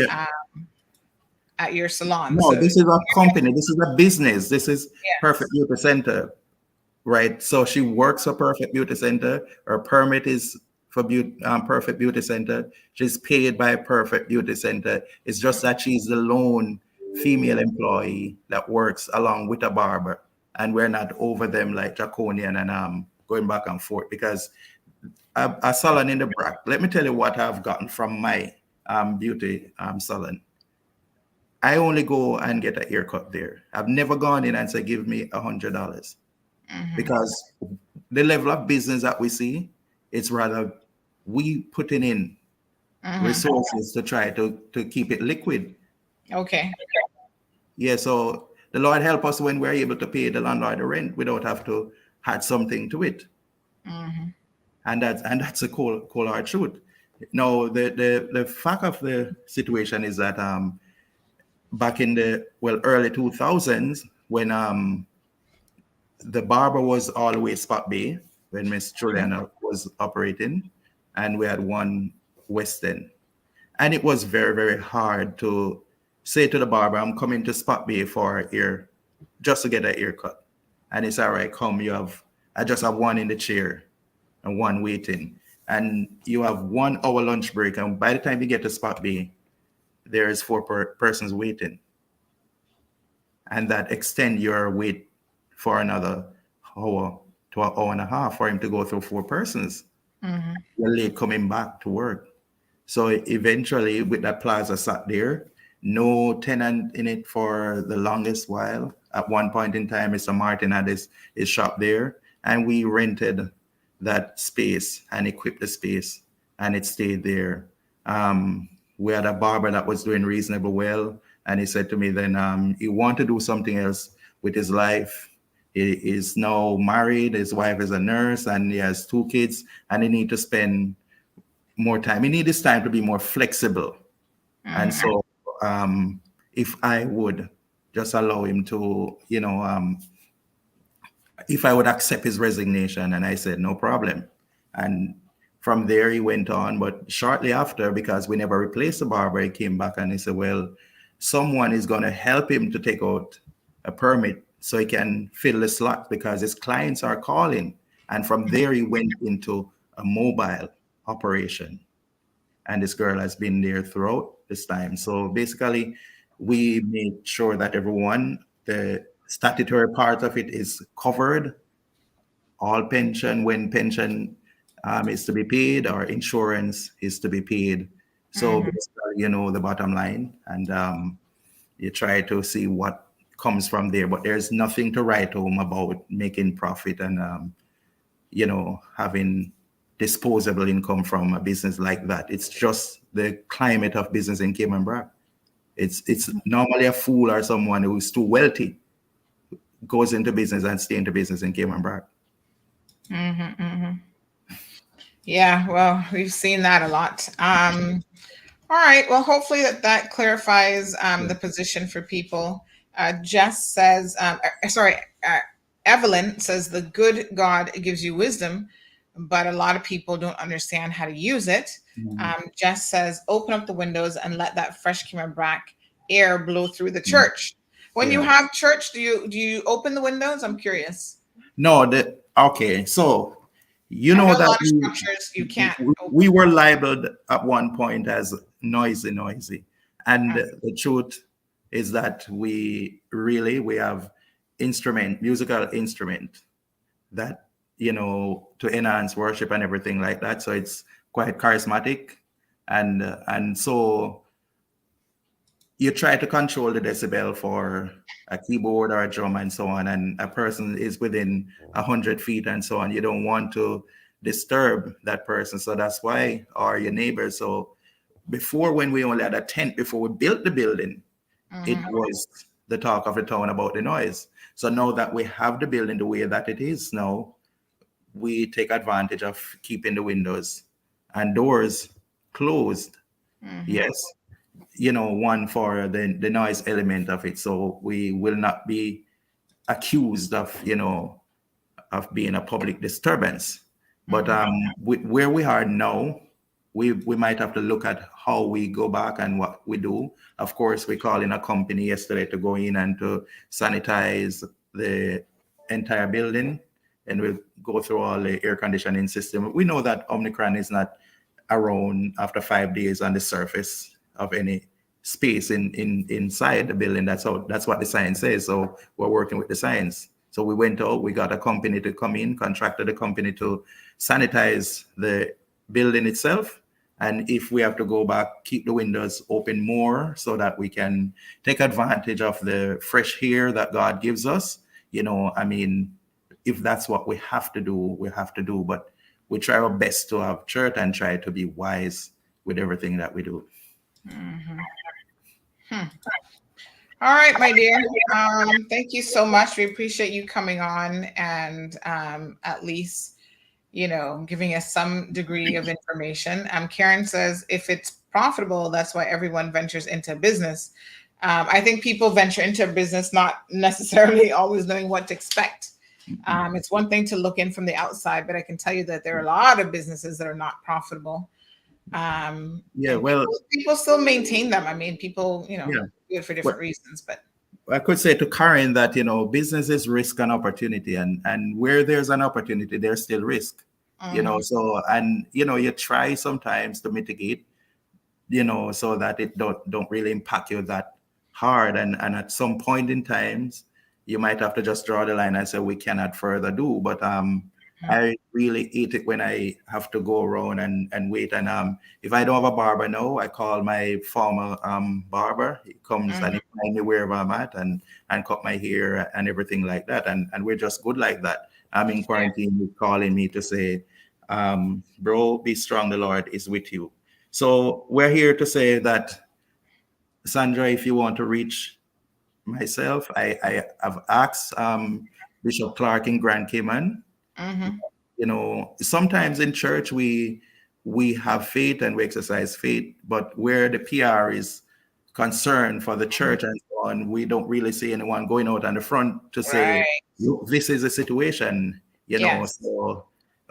at your salon. No, So this is a company. This is a business. This is Yes. Perfect Beauty Center, right? So she works for Perfect Beauty Center. Her permit is for Perfect Beauty Center. She's paid by Perfect Beauty Center. It's just that she's the lone female employee that works along with a barber, and we're not over them like draconian and going back and forth, because a salon in the Brac. Let me tell you what I've gotten from my beauty salon. I only go and get a haircut there. I've never gone in and say, give me $100, because the level of business that we see, it's rather we putting in resources to try to keep it liquid. Okay. Yeah, so the Lord help us when we're able to pay the landlord the rent. We don't have to add something to it. And that's a cold hard truth. Now, the fact of the situation is that back in the early 2000s, when the barber was always Spot Bay, when Miss Juliana was operating, and we had one West End. And it was very, very hard to say to the barber, I'm coming to Spot Bay for a ear, just to get a haircut. And it's all right, come, I just have one in the chair and one waiting. And you have 1 hour lunch break. And by the time you get to Spot Bay, there is 4 persons waiting. And that extend your wait for another hour to an hour and a half for him to go through 4 persons. You're late coming back to work. So eventually, with that plaza sat there, no tenant in it for the longest while. At one point in time, Mr. Martin had his shop there, and we rented that space and equipped the space, and it stayed there. We had a barber that was doing reasonably well, and he said to me then he wanted to do something else with his life. He is now married, his wife is a nurse, and he has 2 kids, and he need to spend more time. He need this time to be more flexible. And so if I would just allow him to, if I would accept his resignation, and I said, no problem. And from there he went on, but shortly after, because we never replaced the barber, he came back and he said, well, someone is going to help him to take out a permit so he can fill the slot, because his clients are calling. And from there he went into a mobile operation. And this girl has been there throughout this time. So basically, we made sure that everyone, the statutory part of it is covered. All pension, when pension is to be paid, or insurance is to be paid. So basically, the bottom line, and you try to see what comes from there. But there's nothing to write home about making profit and, having disposable income from a business like that. It's just the climate of business in Cayman Brac. It's normally a fool or someone who's too wealthy goes into business and stay into business in Cayman Brac. Yeah, well, we've seen that a lot. All right, well, hopefully that clarifies the position for people. Jess says, Evelyn says, the good God gives you wisdom, but a lot of people don't understand how to use it. Jess says, open up the windows and let that fresh Cayman Brac air blow through the church. When you have church, do you open the windows? I'm curious. No, okay. So you know that structures you can't. We were labeled at one point as noisy, and the truth is that we have musical instrument that to enhance worship and everything like that. So it's quite charismatic, and so you try to control the decibel for a keyboard or a drum and so on, and a person is within 100 feet and so on. You don't want to disturb that person. So that's why, or your neighbors. So before, when we only had a tent, before we built the building, it was the talk of the town about the noise. So now that we have the building the way that it is now, we take advantage of keeping the windows and doors closed. Yes. One for the noise element of it. So we will not be accused of, of being a public disturbance. But where we are now, we might have to look at how we go back and what we do. Of course, we called in a company yesterday to go in and to sanitize the entire building, and we'll go through all the air conditioning system. We know that Omicron is not around after 5 days on the surface of any space inside the building. That's what the science says. So we're working with the science. So we went out, we got a company to come in, contracted a company to sanitize the building itself. And if we have to go back, keep the windows open more so that we can take advantage of the fresh air that God gives us. I mean, if that's what we have to do, we have to do. But we try our best to have church and try to be wise with everything that we do. Mm-hmm. All right, my dear. Thank you so much. We appreciate you coming on and at least, giving us some degree of information. Karen says, if it's profitable, that's why everyone ventures into business. I think people venture into business not necessarily always knowing what to expect. It's one thing to look in from the outside, but I can tell you that there are a lot of businesses that are not profitable. People still maintain them. I mean, people, do it for different reasons. But I could say to Karen that, business is risk and opportunity, and where there's an opportunity, there's still risk. So, and you try sometimes to mitigate, so that it don't really impact you that hard. And at some point in times, you might have to just draw the line and say we cannot further do. But I really hate it when I have to go around and wait. And if I don't have a barber now, I call my former barber. He comes and he finds me wherever I'm at and cut my hair and everything like that. And we're just good like that. I'm in quarantine. He's calling me to say, bro, be strong. The Lord is with you. So we're here to say that, Sandra, if you want to reach myself, I have asked Bishop Clark in Grand Cayman. Sometimes in church we have faith and we exercise faith, but where the PR is concerned for the church and so on, we don't really see anyone going out on the front to say, look, this is a situation, So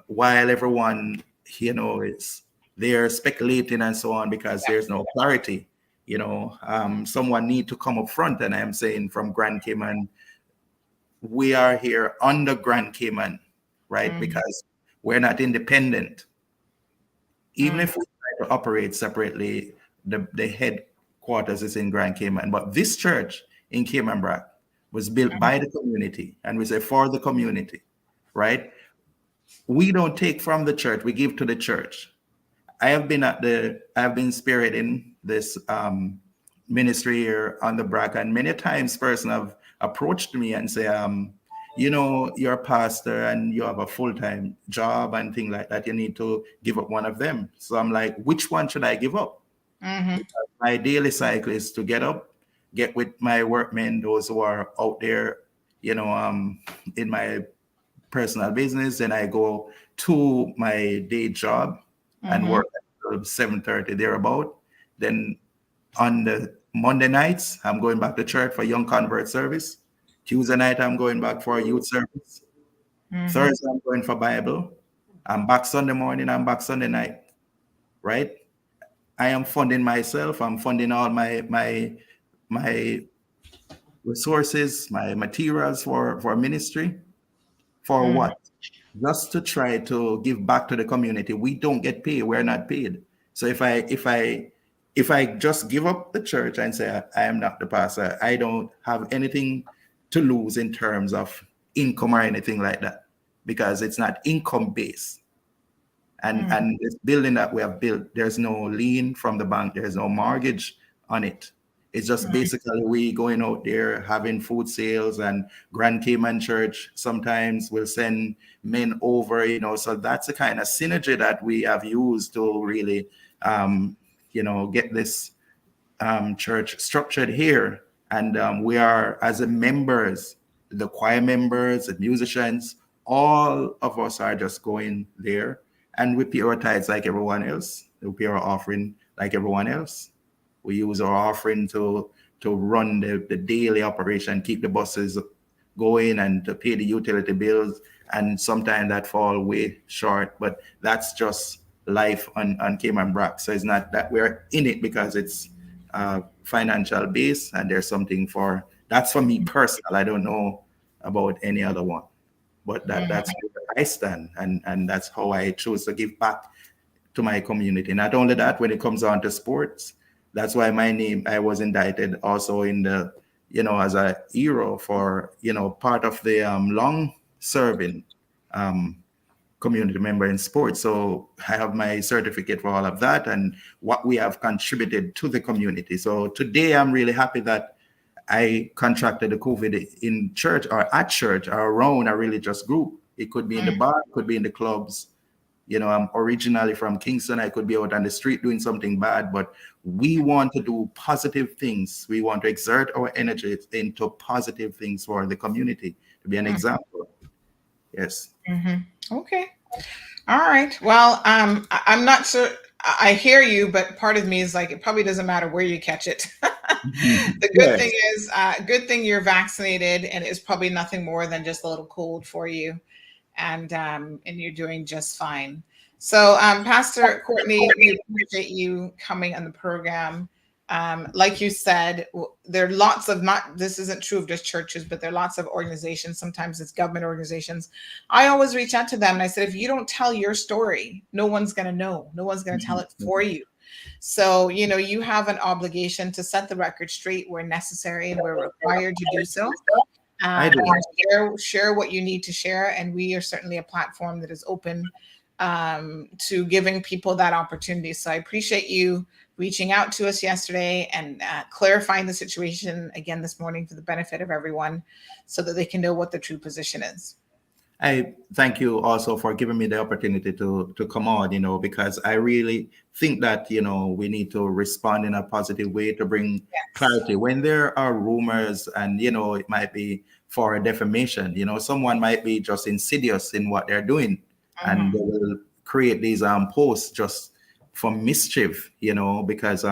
while everyone, is they're speculating and so on because there's no clarity, someone need to come up front. And I'm saying from Grand Cayman, we are here under Grand Cayman, right? Because we're not independent. Even if we try to operate separately, the headquarters is in Grand Cayman. But this church in Cayman Brac was built by the community, and we say for the community, right? We don't take from the church, we give to the church. I have been spearheading this ministry here on the Brac, and many times person have approached me and say, you're a pastor and you have a full-time job and things like that. You need to give up one of them. So I'm like, which one should I give up? My daily cycle is to get up, get with my workmen, those who are out there, in my personal business. Then I go to my day job and work at 7:30 thereabout. Then on the Monday nights, I'm going back to church for young convert service. Tuesday night, I'm going back for a youth service. Thursday, I'm going for Bible. I'm back Sunday morning, I'm back Sunday night, right? I am funding myself. I'm funding all my resources, my materials for ministry. For what? Just to try to give back to the community. We don't get paid. We're not paid. So if I just give up the church and say I am not the pastor, I don't have anything to lose in terms of income or anything like that, because it's not income based. And this building that we have built, there's no lien from the bank, there's no mortgage on it. It's just basically we going out there having food sales, and Grand Cayman Church sometimes will send men over, so that's the kind of synergy that we have used to really, get this church structured here. And we are, as the members, the choir members, the musicians, all of us are just going there, and we pay our tithes like everyone else. We pay our offering like everyone else. We use our offering to run the daily operation, keep the buses going, and to pay the utility bills. And sometimes that fall way short, but that's just life on Cayman Brac. So it's not that we're in it because it's financial base, and there's something that's for me personal. I don't know about any other one, but that's where I stand, and that's how I choose to give back to my community. Not only that, when it comes on to sports, that's why I was indicted also in the, as a hero for, part of the long serving community member in sports. So I have my certificate for all of that and what we have contributed to the community. So today I'm really happy that I contracted the COVID in church or at church or around a religious group. It could be in the bar, it could be in the clubs. I'm originally from Kingston. I could be out on the street doing something bad, but we want to do positive things. We want to exert our energy into positive things for the community, to be an example. Yes. Okay. All right. Well, I'm not sure. I hear you, but part of me is like, it probably doesn't matter where you catch it. The good thing is, good thing you're vaccinated, and it's probably nothing more than just a little cold for you. And you're doing just fine. So, Pastor Courtney, we appreciate you coming on the program. Like you said, there are lots of, this isn't true of just churches, but there are lots of organizations. Sometimes it's government organizations. I always reach out to them and I said, if you don't tell your story, no one's going to know. No one's going to tell it for you. So, you have an obligation to set the record straight where necessary and where required to do so. Share what you need to share, and we are certainly a platform that is open to giving people that opportunity. So I appreciate you reaching out to us yesterday and clarifying the situation again this morning for the benefit of everyone, so that they can know what the true position is. I thank you also for giving me the opportunity to come on, because I really think that, we need to respond in a positive way to bring clarity. When there are rumors and, it might be for a defamation, someone might be just insidious in what they're doing, and they will create these posts just for mischief, because,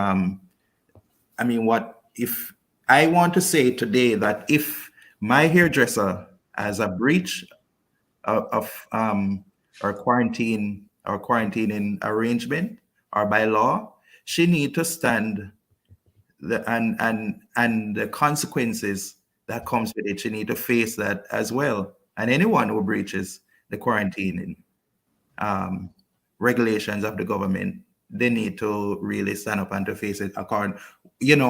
what if I want to say today that if my hairdresser has a breach of or quarantining arrangement or by law, she need to stand and the consequences that comes with it. She need to face that as well. And anyone who breaches the quarantining regulations of the government, they need to really stand up and to face it.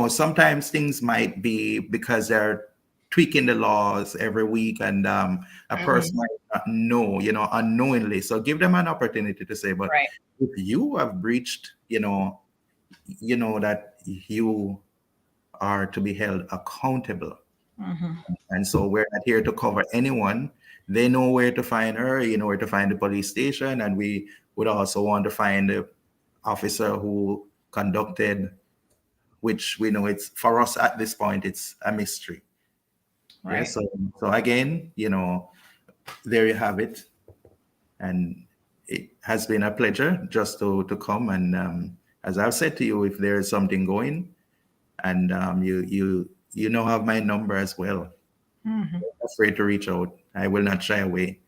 Sometimes things might be because they're tweaking the laws every week, and a person might not know, unknowingly. So give them an opportunity to say, but if you have breached, that you are to be held accountable. And so we're not here to cover anyone. They know where to find her, where to find the police station, and we would also want to find the officer who conducted, which we know it's, for us at this point, it's a mystery. Right. Yeah, so again, there you have it, and it has been a pleasure just to come. And as I've said to you, if there is something going, and you have my number as well. Don't be afraid to reach out. I will not shy away,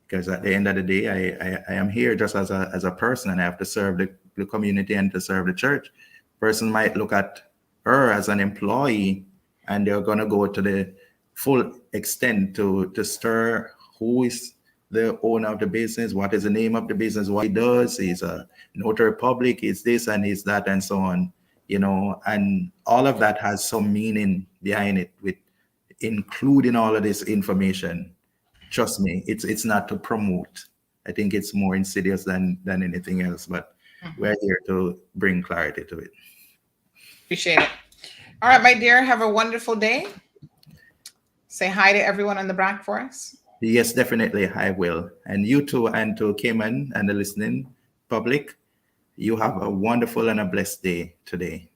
because at the end of the day, I am here just as a person, and I have to serve the community and to serve the church. Person might look at her as an employee, and they're gonna go to the full extent to stir who is the owner of the business, what is the name of the business, what he does, he's a notary public, he's this and he's that, and so on, and all of that has some meaning behind it, with including all of this information. Trust me, it's not to promote. I think it's more insidious than anything else, but we're here to bring clarity to it. Appreciate it. All right, my dear, have a wonderful day. Say hi to everyone on the Brac for us. Yes, definitely, I will. And you too, and to Cayman and the listening public, you have a wonderful and a blessed day today.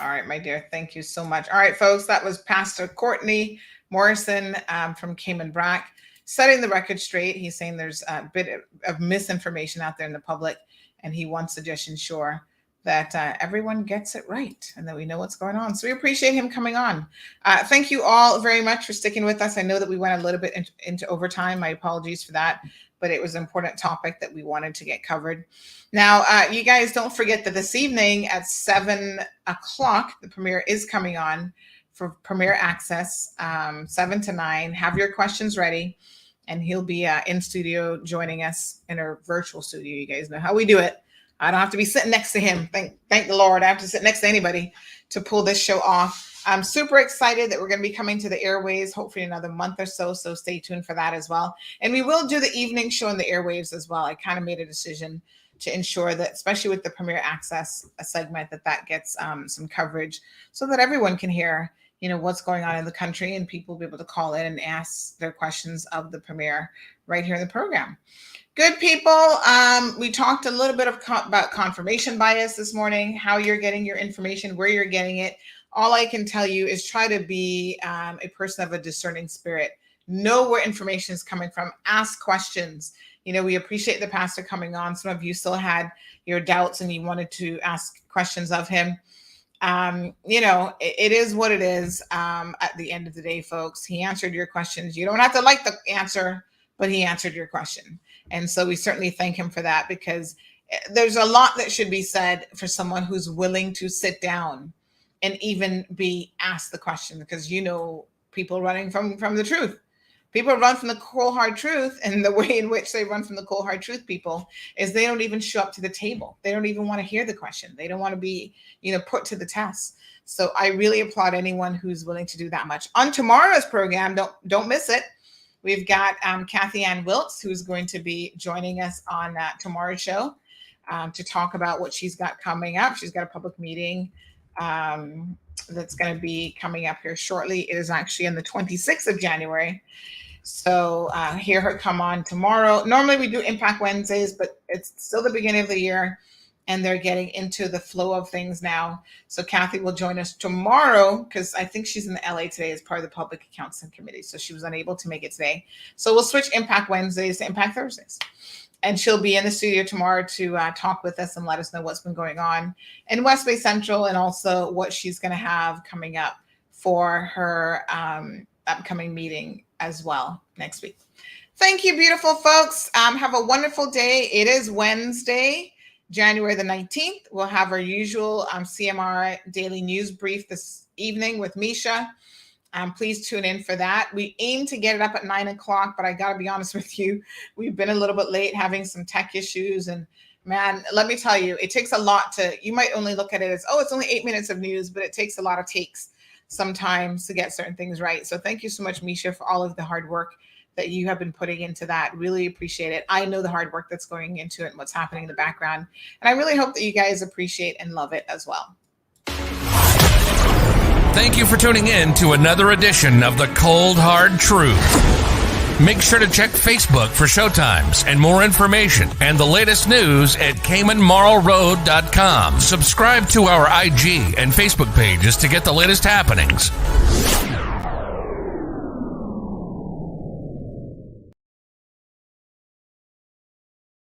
All right, my dear, thank you so much. All right, folks, that was Pastor Courtney Morrison from Cayman Brac, setting the record straight. He's saying there's a bit of misinformation out there in the public, and he wants to just ensure that everyone gets it right and that we know what's going on. So we appreciate him coming on. Thank you all very much for sticking with us. I know that we went a little bit into overtime. My apologies for that, but it was an important topic that we wanted to get covered. Now, you guys don't forget that this evening at 7 o'clock, the premiere is coming on for Premiere Access, 7 to 9. Have your questions ready, and he'll be in studio joining us in our virtual studio. You guys know how we do it. I don't have to be sitting next to him. Thank the Lord. I have to sit next to anybody to pull this show off. I'm super excited that we're going to be coming to the airwaves, hopefully another month or so. So stay tuned for that as well. And we will do the evening show on the airwaves as well. I kind of made a decision to ensure that, especially with the Premiere Access segment, that gets some coverage so that everyone can hear, what's going on in the country, and people will be able to call in and ask their questions of the premiere right here in the program. Good people. We talked a little bit about confirmation bias this morning, how you're getting your information, where you're getting it. All I can tell you is try to be a person of a discerning spirit. Know where information is coming from. Ask questions. We appreciate the pastor coming on. Some of you still had your doubts and you wanted to ask questions of him. It is what it is. At the end of the day, folks, he answered your questions. You don't have to like the answer, but he answered your question. And so we certainly thank him for that, because there's a lot that should be said for someone who's willing to sit down and even be asked the question, because people running from the truth. People run from the cold, hard truth, and the way in which they run from the cold, hard truth, people, is they don't even show up to the table. They don't even want to hear the question. They don't want to be, put to the test. So I really applaud anyone who's willing to do that much. On tomorrow's program, don't miss it. We've got Kathy Ann Wilkes, who's going to be joining us on tomorrow's show to talk about what she's got coming up. She's got a public meeting that's going to be coming up here shortly. It is actually on the 26th of January. So hear her come on tomorrow. Normally we do Impact Wednesdays, but it's still the beginning of the year and they're getting into the flow of things now. So Kathy will join us tomorrow, because I think she's in the LA today as part of the Public Accounts Committee. So she was unable to make it today. So we'll switch Impact Wednesdays to Impact Thursdays. And she'll be in the studio tomorrow to talk with us and let us know what's been going on in West Bay Central, and also what she's going to have coming up for her upcoming meeting as well next week. Thank you, beautiful folks. Have a wonderful day. It is Wednesday, January the 19th. We'll have our usual CMR daily news brief this evening with Misha. Please tune in for that. We aim to get it up at 9 o'clock, but I got to be honest with you, we've been a little bit late, having some tech issues. And man, let me tell you, it takes a lot you might only look at it as, it's only 8 minutes of news, but it takes a lot of takes sometimes to get certain things right. So thank you so much, Misha, for all of the hard work that you have been putting into that. Really appreciate it. I know the hard work that's going into it and what's happening in the background. And I really hope that you guys appreciate and love it as well. Thank you for tuning in to another edition of The Cold Hard Truth. Make sure to check Facebook for showtimes and more information and the latest news at CaymanMarlRoad.com. Subscribe to our IG and Facebook pages to get the latest happenings.